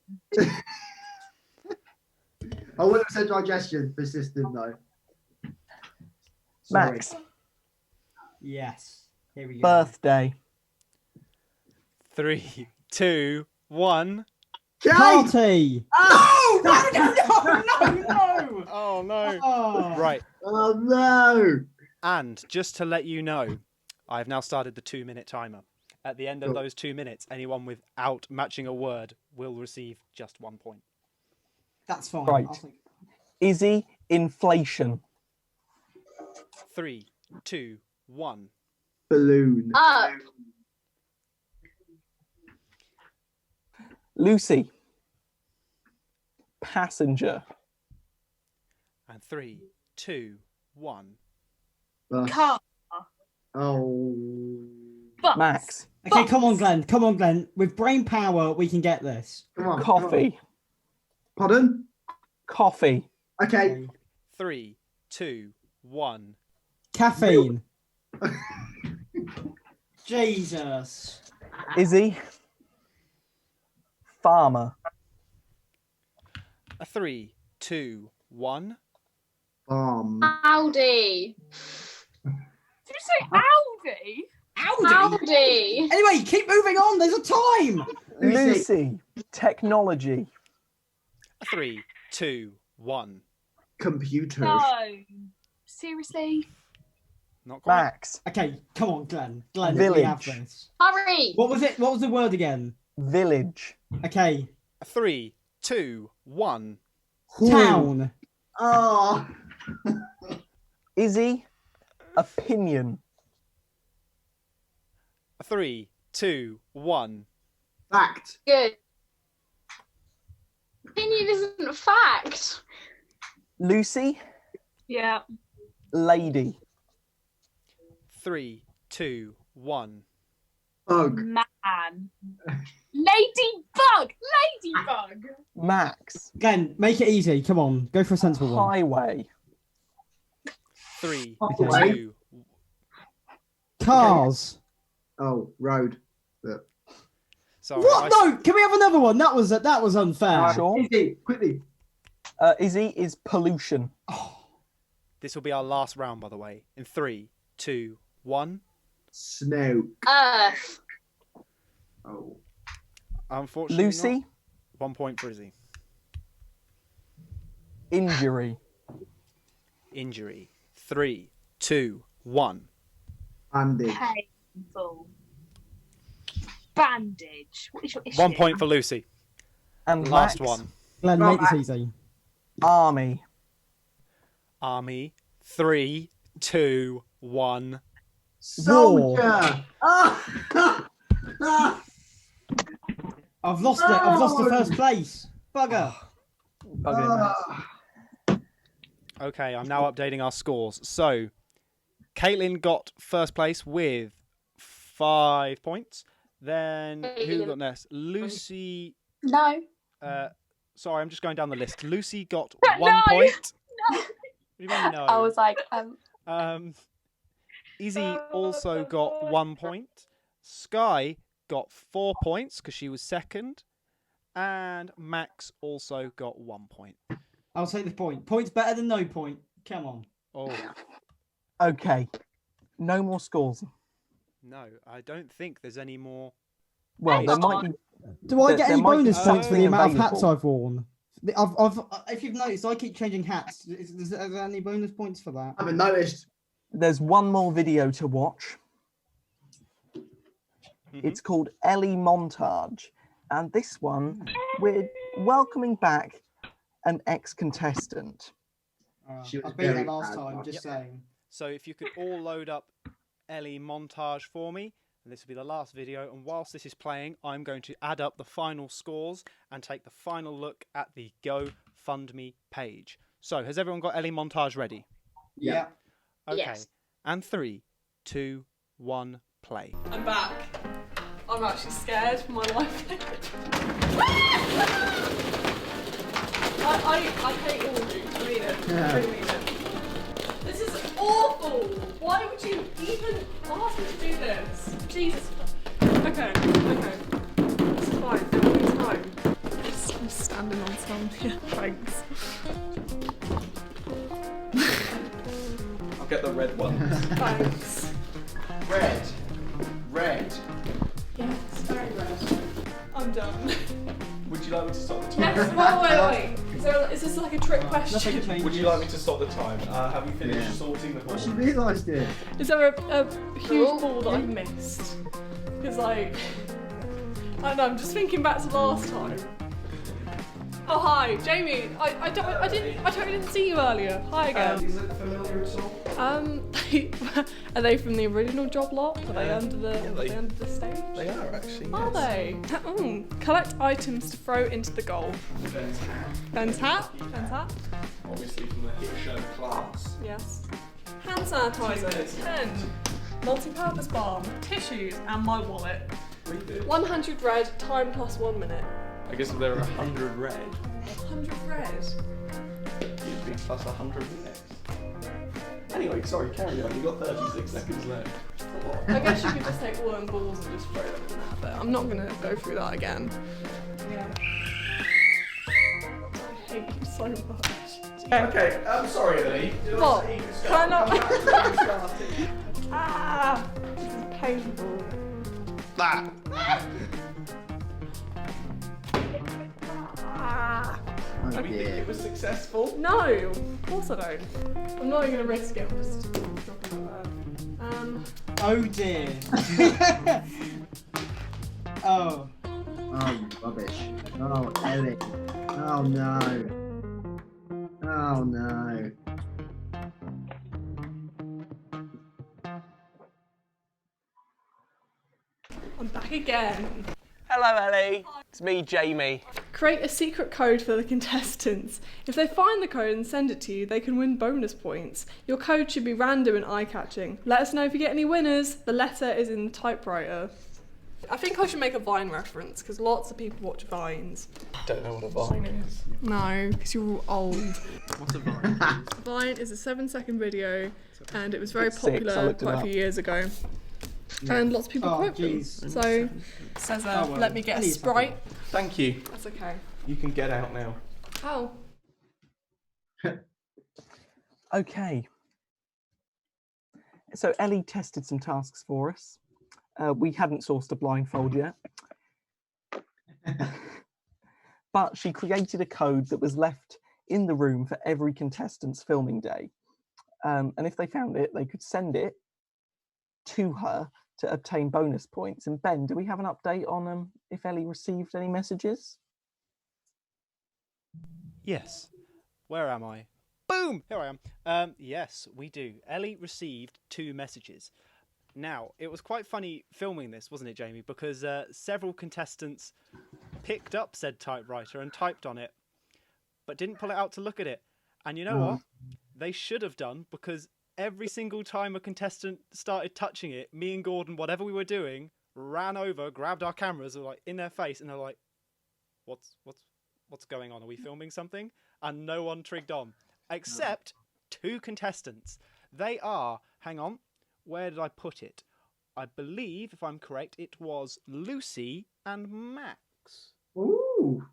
[SPEAKER 2] I would have said digestion for system though. Sorry.
[SPEAKER 5] Max.
[SPEAKER 4] Yes. Here we go.
[SPEAKER 5] Birthday.
[SPEAKER 1] 3, 2, 1.
[SPEAKER 4] Party.
[SPEAKER 2] Oh!
[SPEAKER 4] No.
[SPEAKER 1] Oh no.
[SPEAKER 4] Oh.
[SPEAKER 1] Right.
[SPEAKER 2] Oh no!
[SPEAKER 1] And just to let you know, I've now started the 2-minute timer. At the end of
[SPEAKER 2] Cool.
[SPEAKER 1] those 2 minutes, anyone without matching a word will receive just 1 point.
[SPEAKER 4] That's fine.
[SPEAKER 5] Right. Izzy Inflation.
[SPEAKER 1] 3, 2, 1.
[SPEAKER 2] Balloon.
[SPEAKER 9] Up.
[SPEAKER 5] Lucy. Passenger.
[SPEAKER 1] And 3, 2, 1.
[SPEAKER 2] Bus.
[SPEAKER 3] Car.
[SPEAKER 2] Oh.
[SPEAKER 3] Bus.
[SPEAKER 5] Max.
[SPEAKER 4] Okay, come on, Glenn. Come on, Glenn. With brain power, we can get this.
[SPEAKER 2] Come on.
[SPEAKER 5] Coffee.
[SPEAKER 2] Pardon?
[SPEAKER 5] Coffee.
[SPEAKER 2] Okay.
[SPEAKER 1] 3, 2, 1.
[SPEAKER 4] Caffeine. Jesus.
[SPEAKER 5] Izzy. Farmer.
[SPEAKER 1] 3, 2, 1.
[SPEAKER 9] Audi.
[SPEAKER 3] Did you say Audi?
[SPEAKER 9] Audi.
[SPEAKER 4] Anyway, keep moving on. There's a time.
[SPEAKER 5] Lucy. Technology.
[SPEAKER 1] 3, 2, 1.
[SPEAKER 2] Computers.
[SPEAKER 3] No. Seriously?
[SPEAKER 1] Not quite.
[SPEAKER 5] Max.
[SPEAKER 4] Okay, come on, Glenn. Glenn, we
[SPEAKER 5] Village.
[SPEAKER 4] have this.
[SPEAKER 9] Hurry.
[SPEAKER 4] What was it? What was the word again?
[SPEAKER 5] Village.
[SPEAKER 4] Okay.
[SPEAKER 1] 3, 2, 1.
[SPEAKER 4] Town.
[SPEAKER 2] Oh.
[SPEAKER 5] Izzy. Opinion.
[SPEAKER 1] 3, 2, 1.
[SPEAKER 2] Fact.
[SPEAKER 9] Good. Opinion isn't fact.
[SPEAKER 5] Lucy.
[SPEAKER 3] Yeah.
[SPEAKER 5] Lady.
[SPEAKER 1] 3, 2, 1.
[SPEAKER 2] Bug.
[SPEAKER 3] Man. Ladybug. Ladybug.
[SPEAKER 5] Max.
[SPEAKER 4] Glenn, make it easy. Come on, go for a sensible one.
[SPEAKER 5] Highway.
[SPEAKER 1] 3,
[SPEAKER 2] Okay.
[SPEAKER 1] 2.
[SPEAKER 4] Cars.
[SPEAKER 2] Oh, road.
[SPEAKER 1] Sorry.
[SPEAKER 4] What? No, can we have another one? That was unfair.
[SPEAKER 5] Sure.
[SPEAKER 2] Easy, quickly.
[SPEAKER 5] Izzy is pollution.
[SPEAKER 1] This will be our last round, by the way. In 3, 2, 1.
[SPEAKER 2] Snow.
[SPEAKER 9] Earth.
[SPEAKER 2] Oh.
[SPEAKER 1] Unfortunately,
[SPEAKER 5] Lucy.
[SPEAKER 1] not. 1 point for Izzy.
[SPEAKER 5] Injury.
[SPEAKER 1] Injury. 3, 2, 1.
[SPEAKER 2] Bandage.
[SPEAKER 3] Painful. Bandage. What is your issue?
[SPEAKER 1] 1 point for Lucy.
[SPEAKER 5] And
[SPEAKER 1] Last
[SPEAKER 5] Max.
[SPEAKER 1] one.
[SPEAKER 4] Glenn, make this easy.
[SPEAKER 5] Army.
[SPEAKER 1] Army. 3, 2, 1.
[SPEAKER 2] Soldier.
[SPEAKER 4] I've lost it. I've lost the first place. Bugger.
[SPEAKER 1] Okay, I'm now updating our scores. So, Caitlin got first place with 5 points. Then, who got next? Lucy.
[SPEAKER 11] No.
[SPEAKER 1] Sorry, I'm just going down the list. Lucy got 1 point.
[SPEAKER 11] No.
[SPEAKER 1] What do you mean, no?
[SPEAKER 11] I was like,
[SPEAKER 1] Izzy also got 1 point. Sky got 4 points because she was second. And Max also got 1 point.
[SPEAKER 4] I'll take the point. Point's better than no point. Come on.
[SPEAKER 1] Oh.
[SPEAKER 5] Okay. No more scores.
[SPEAKER 1] No, I don't think there's any more.
[SPEAKER 5] Well, there might be.
[SPEAKER 4] Do I get any bonus
[SPEAKER 5] something
[SPEAKER 4] points for the amount of hats
[SPEAKER 5] available.
[SPEAKER 4] I've worn? If you've noticed, I keep changing hats. Is there any bonus points for that?
[SPEAKER 2] I haven't noticed.
[SPEAKER 5] There's one more video to watch. It's called Ellie Montage. And this one, we're welcoming back an ex-contestant.
[SPEAKER 4] I beat her last time, just saying.
[SPEAKER 1] So if you could all load up Ellie Montage for me, and this will be the last video, and whilst this is playing, I'm going to add up the final scores and take the final look at the GoFundMe page. So, has everyone got Ellie Montage ready?
[SPEAKER 4] Yeah.
[SPEAKER 1] Okay.
[SPEAKER 9] Yes.
[SPEAKER 1] And 3, 2, 1, play.
[SPEAKER 19] I'm back. I'm actually scared for my life. I hate all of you. I mean it. I really mean it. This is awful. Why would you even ask me to do this? Jesus. Okay. This is fine. There will be time. I'm standing on some here. Thanks.
[SPEAKER 17] I'll get the red one.
[SPEAKER 19] Thanks.
[SPEAKER 17] Red. Red.
[SPEAKER 19] Yes, very red. I'm done.
[SPEAKER 17] Would you like me to stop the time?
[SPEAKER 19] Yes, wait. Is this like a trick question?
[SPEAKER 17] Would you like me to stop the time? Have you finished sorting the ball?
[SPEAKER 2] She realised it.
[SPEAKER 19] Is there a huge ball that I've missed? Because like, I don't know, I'm just thinking back to last time. Oh hi, Jamie. I totally didn't see you earlier. Hi again.
[SPEAKER 17] Is it familiar at all?
[SPEAKER 19] Are they from the original job lot? Are they under the stage?
[SPEAKER 17] They are actually.
[SPEAKER 19] Are they? Collect items to throw into the goal.
[SPEAKER 17] Ben's hat.
[SPEAKER 19] Ben's hat. Ben's hat.
[SPEAKER 17] Obviously from the hit show Class.
[SPEAKER 19] Yes. Hand sanitizer. Pen. Multi-purpose balm. Tissues and my wallet. 100 red. Time plus 1 minute.
[SPEAKER 17] I guess if there are 100 red,
[SPEAKER 19] 100 red.
[SPEAKER 17] you'd be plus 100 minutes. Anyway, sorry, carry on. You've got 36 seconds left.
[SPEAKER 19] I guess you could just take all them balls and just throw them in there, but I'm not going to go through that again. Yeah. I hate you so much.
[SPEAKER 17] Okay, I'm sorry, Ellie.
[SPEAKER 19] What? Can I not? Ah! This is painful.
[SPEAKER 17] Ah!
[SPEAKER 19] Do
[SPEAKER 17] we think it was successful?
[SPEAKER 19] No, of course I don't. I'm not even going to risk it. I'm just dropping it there.
[SPEAKER 4] Oh dear. Oh.
[SPEAKER 2] Oh, you rubbish. Oh, Ellie. Oh, no. Oh, no.
[SPEAKER 19] I'm back again.
[SPEAKER 5] Hello, Ellie. It's me, Jamie.
[SPEAKER 19] Create a secret code for the contestants. If they find the code and send it to you, they can win bonus points. Your code should be random and eye-catching. Let us know if you get any winners. The letter is in the typewriter. I think I should make a Vine reference, because lots of people watch Vines.
[SPEAKER 17] Don't know what a Vine is.
[SPEAKER 19] No, because you're all old.
[SPEAKER 10] What's a Vine?
[SPEAKER 19] Vine is a 7-second video, and it was very
[SPEAKER 5] It's 6, I
[SPEAKER 19] popular
[SPEAKER 5] looked it
[SPEAKER 19] quite a
[SPEAKER 5] up.
[SPEAKER 19] few years ago. And lots of people quote them. So, it says,
[SPEAKER 5] well.
[SPEAKER 19] let me get a Sprite.
[SPEAKER 17] Thank you.
[SPEAKER 19] That's okay.
[SPEAKER 17] You can get out now.
[SPEAKER 19] Oh.
[SPEAKER 5] Okay. So Ellie tested some tasks for us. We hadn't sourced a blindfold yet. But she created a code that was left in the room for every contestant's filming day. And if they found it, they could send it to her to obtain bonus points. And Ben, do we have an update on if Ellie received any messages?
[SPEAKER 1] Yes. Where am I? Boom! Here I am. Yes, we do. Ellie received 2 messages. Now, it was quite funny filming this, wasn't it, Jamie? Because several contestants picked up said typewriter and typed on it, but didn't pull it out to look at it. And you know what? They should have done, because every single time a contestant started touching it, me and Gordon, whatever we were doing, ran over, grabbed our cameras, were like in their face, and they're like, "What's going on? Are we filming something?" And no one trigged on, except 2 contestants. They are, hang on, where did I put it? I believe, if I'm correct, it was Lucy and Max.
[SPEAKER 2] Ooh.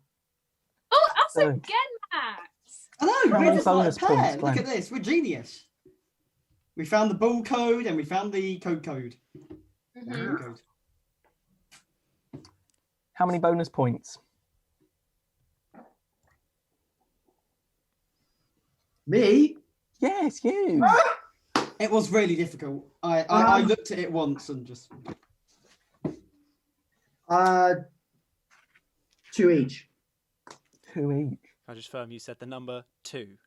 [SPEAKER 3] Oh, us again, Max.
[SPEAKER 4] I know,
[SPEAKER 5] How
[SPEAKER 4] we're
[SPEAKER 5] many
[SPEAKER 4] just like a
[SPEAKER 5] bonus points,
[SPEAKER 4] pair. Look
[SPEAKER 5] Glenn?
[SPEAKER 4] at this, we're genius. We found the ball code and we found the code. Code.
[SPEAKER 5] How many bonus points?
[SPEAKER 2] Me?
[SPEAKER 5] Yes, you.
[SPEAKER 4] It was really difficult. I looked at it once and just...
[SPEAKER 2] 2 each.
[SPEAKER 5] 2 each.
[SPEAKER 1] I just firm you said the number 2.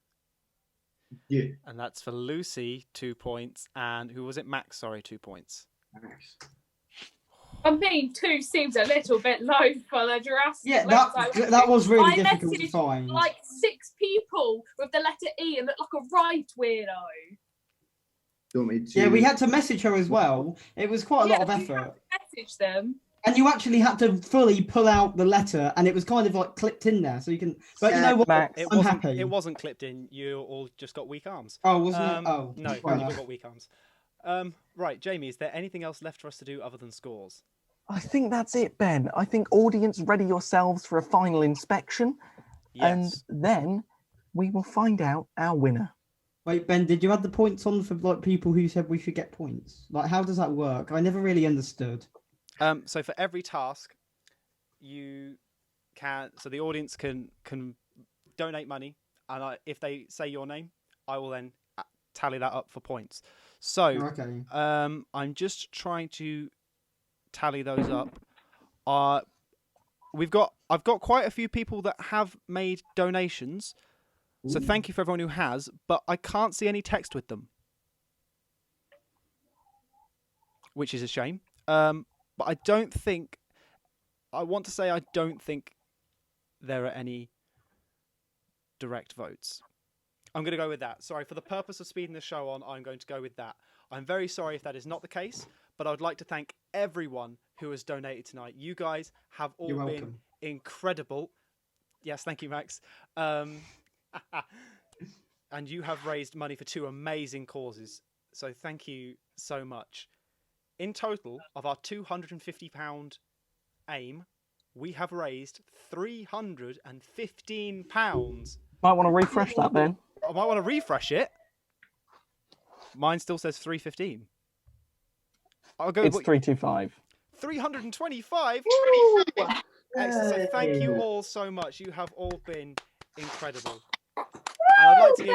[SPEAKER 2] Yeah.
[SPEAKER 1] And that's for Lucy, 2 points. And who was it? Max, sorry, 2 points.
[SPEAKER 2] Max.
[SPEAKER 3] I mean, 2 seems a little bit low for the Jurassic.
[SPEAKER 4] Yeah, that was really difficult to
[SPEAKER 3] messaged
[SPEAKER 4] find.
[SPEAKER 3] like 6 people with the letter E and looked like a right weirdo.
[SPEAKER 2] Do you want me to...
[SPEAKER 4] Yeah, we had to message her as well. It was quite a lot of effort.
[SPEAKER 3] Message them.
[SPEAKER 4] And you actually had to fully pull out the letter, and it was kind of like clipped in there, so you can. But you know what?
[SPEAKER 5] Max.
[SPEAKER 1] It
[SPEAKER 4] I'm
[SPEAKER 1] wasn't,
[SPEAKER 4] happy.
[SPEAKER 1] It wasn't clipped in. You all just got weak arms.
[SPEAKER 4] Oh, wasn't it? Oh,
[SPEAKER 1] no,
[SPEAKER 4] fair
[SPEAKER 1] you've all
[SPEAKER 4] enough.
[SPEAKER 1] got weak arms. Right, Jamie, is there anything else left for us to do other than scores?
[SPEAKER 5] I think that's it, Ben. I think audience, ready yourselves for a final inspection.
[SPEAKER 1] Yes.
[SPEAKER 5] And then we will find out our winner.
[SPEAKER 4] Wait, Ben, did you add the points on for like people who said we should get points? Like, how does that work? I never really understood.
[SPEAKER 1] So for every task, you can. So the audience can donate money, and if they say your name, I will then tally that up for points. So
[SPEAKER 4] Okay.
[SPEAKER 1] I'm just trying to tally those up. I've got quite a few people that have made donations. So thank you for everyone who has, but I can't see any text with them, which is a shame. But I don't think I don't think there are any direct votes. I'm going to go with that. Sorry, for the purpose of speeding the show on, I'm going to go with that. I'm very sorry if that is not the case, but I would like to thank everyone who has donated tonight. You guys have all been incredible. Yes, thank you, Max. And you have raised money for 2 amazing causes. So thank you so much. In total, of our £250 aim, we have raised £315.
[SPEAKER 5] Might want to refresh that, Ben.
[SPEAKER 1] I might want to refresh it. Mine still says 315. I'll go.
[SPEAKER 5] It's 325.
[SPEAKER 1] 325. Excellent. So thank you all so much. You have all been incredible. And I'd like to give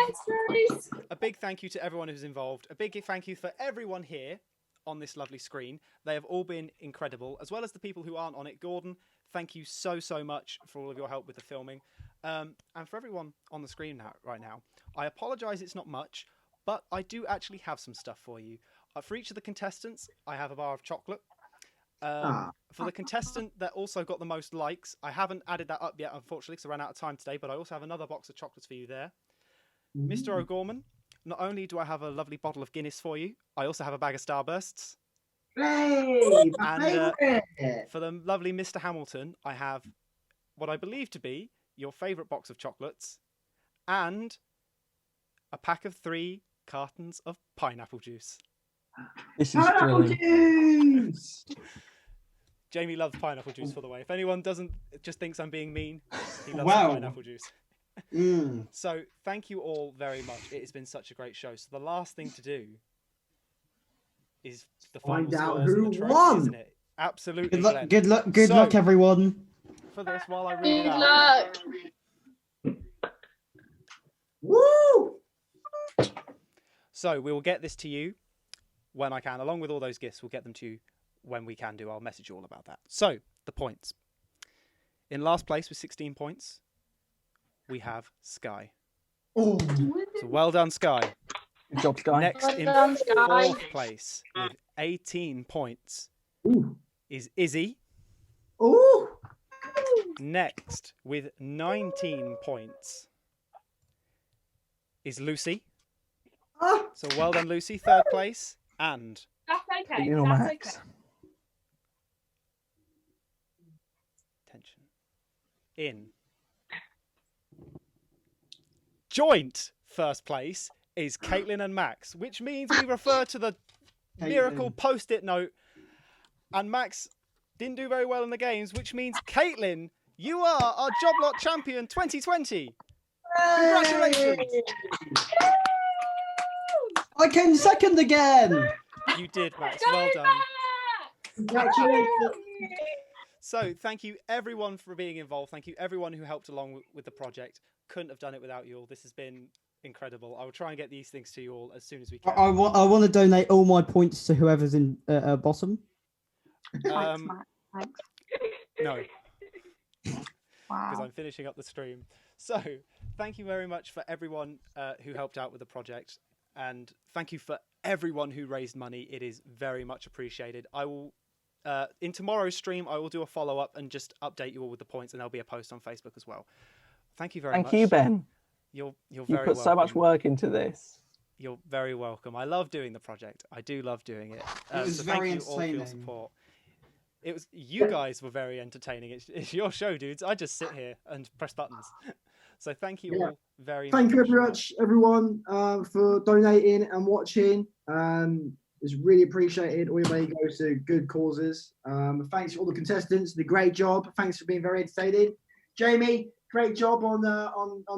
[SPEAKER 1] a big thank you to everyone who's involved. A big thank you for everyone here on this lovely screen. They have all been incredible, as well as the people who aren't on it. Gordon, thank you so much for all of your help with the filming. And for everyone on the screen right now, I apologise it's not much, but I do actually have some stuff for you. For each of the contestants, I have a bar of chocolate. For the contestant that also got the most likes, I haven't added that up yet, unfortunately, because I ran out of time today, but I also have another box of chocolates for you there. Mr. O'Gorman, not only do I have a lovely bottle of Guinness for you, I also have a bag of Starbursts.
[SPEAKER 2] Hey,
[SPEAKER 1] and for the lovely Mr. Hamilton, I have what I believe to be your favourite box of chocolates and a pack of 3 cartons of pineapple juice.
[SPEAKER 5] This is brilliant.
[SPEAKER 1] Jamie loves pineapple juice, for the way. If anyone just thinks I'm being mean, he loves pineapple juice. So thank you all very much. It has been such a great show. So the last thing to do is the final
[SPEAKER 2] find out
[SPEAKER 1] scores
[SPEAKER 2] who
[SPEAKER 1] and the trophy,
[SPEAKER 2] won.
[SPEAKER 1] isn't it? Absolutely.
[SPEAKER 4] Good luck, everyone.
[SPEAKER 1] For this, while I read it out.
[SPEAKER 9] Luck.
[SPEAKER 2] Woo!
[SPEAKER 1] So we will get this to you when I can, along with all those gifts. We'll get them to you when we can do. I'll message you all about that. So the points. In last place with 16 points, we have Sky.
[SPEAKER 2] Oh.
[SPEAKER 1] So well done, Sky.
[SPEAKER 5] Good job, Sky.
[SPEAKER 1] Next
[SPEAKER 9] Well
[SPEAKER 1] in
[SPEAKER 9] done, Sky.
[SPEAKER 1] 4th place with 18 points
[SPEAKER 2] Ooh.
[SPEAKER 1] is Izzy.
[SPEAKER 2] Ooh.
[SPEAKER 1] Next with 19 points is Lucy.
[SPEAKER 2] Ah.
[SPEAKER 1] So well done, Lucy. 3rd place. And
[SPEAKER 3] That's okay.
[SPEAKER 5] You know,
[SPEAKER 3] That's
[SPEAKER 5] Max.
[SPEAKER 3] okay.
[SPEAKER 1] tension. In joint 1st place is Caitlin and Max, which means we refer to the miracle post-it note. And Max didn't do very well in the games, which means Caitlin, you are our Job Lot Champion 2020. Congratulations.
[SPEAKER 4] I came second again.
[SPEAKER 1] You did, Max. Well done.
[SPEAKER 2] Congratulations.
[SPEAKER 1] So thank you everyone for being involved. Thank you everyone who helped along with the project. Couldn't have done it without you all. This has been incredible. I will try and get these things to you all as soon as we can.
[SPEAKER 4] I want to donate all my points to whoever's in bottom.
[SPEAKER 11] Thanks.
[SPEAKER 1] No,
[SPEAKER 11] Wow.
[SPEAKER 1] because I'm finishing up the stream. So thank you very much for everyone who helped out with the project. And thank you for everyone who raised money. It is very much appreciated. I will, in tomorrow's stream, I will do a follow-up and just update you all with the points, and there'll be a post on Facebook as well. Thank you very much.
[SPEAKER 5] Thank you, Ben.
[SPEAKER 1] You're
[SPEAKER 5] You
[SPEAKER 1] very
[SPEAKER 5] put so much
[SPEAKER 1] welcome.
[SPEAKER 5] work into this.
[SPEAKER 1] You're very welcome. I love doing the project. I do love doing it.
[SPEAKER 4] It was
[SPEAKER 1] so
[SPEAKER 4] very
[SPEAKER 1] thank you all for your
[SPEAKER 4] entertaining.
[SPEAKER 1] support. It was you guys were very entertaining. It's your show, dudes. I just sit here and press buttons. So thank you all very much.
[SPEAKER 2] Thank you very much, everyone, for donating and watching. It's really appreciated. All your money goes to good causes. Thanks to all the contestants. Did a great job. Thanks for being very entertaining. Jamie, great job on the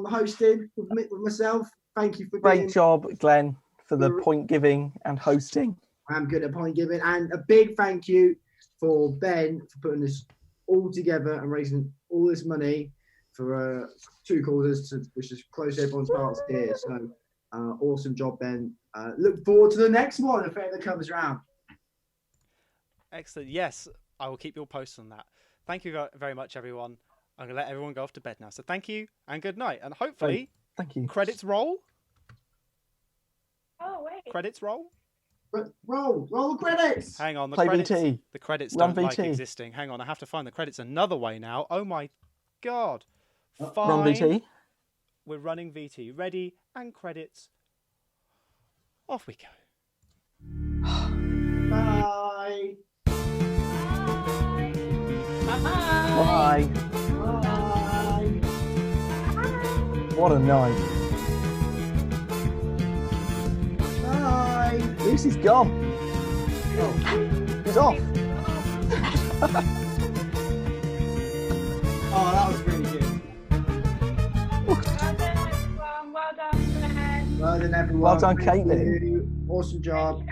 [SPEAKER 2] hosting with myself. Thank you for
[SPEAKER 5] Great job, Glenn, for the point giving and hosting.
[SPEAKER 2] I'm good at point giving, and a big thank you for Ben for putting this all together and raising all this money for 2 causes, which is close to everyone's hearts here. So awesome job, Ben. Look forward to the next one if it ever comes around.
[SPEAKER 1] Excellent. Yes, I will keep your post on that. thank you very much, everyone. I'm going to let everyone go off to bed now. So thank you and good night. And hopefully,
[SPEAKER 5] thank you.
[SPEAKER 1] Credits roll.
[SPEAKER 12] Oh, wait.
[SPEAKER 1] Credits roll.
[SPEAKER 2] Roll the credits.
[SPEAKER 1] Hang on, the
[SPEAKER 5] Play
[SPEAKER 1] credits.
[SPEAKER 5] VT.
[SPEAKER 1] The credits
[SPEAKER 5] Run
[SPEAKER 1] don't like
[SPEAKER 5] VT.
[SPEAKER 1] existing. Hang on, I have to find the credits another way now. Oh my god. Fine.
[SPEAKER 5] Run VT.
[SPEAKER 1] We're running VT. Ready and credits. Off we go.
[SPEAKER 2] Bye.
[SPEAKER 5] Bye.
[SPEAKER 2] Bye.
[SPEAKER 5] What a night.
[SPEAKER 2] Bye.
[SPEAKER 5] Lucy's gone. He's off.
[SPEAKER 2] Oh, that was really good.
[SPEAKER 12] Well done, everyone. Well done, Glenn.
[SPEAKER 2] Well done, everyone.
[SPEAKER 5] Well done,
[SPEAKER 2] Thank
[SPEAKER 5] Caitlin.
[SPEAKER 2] you. Awesome job.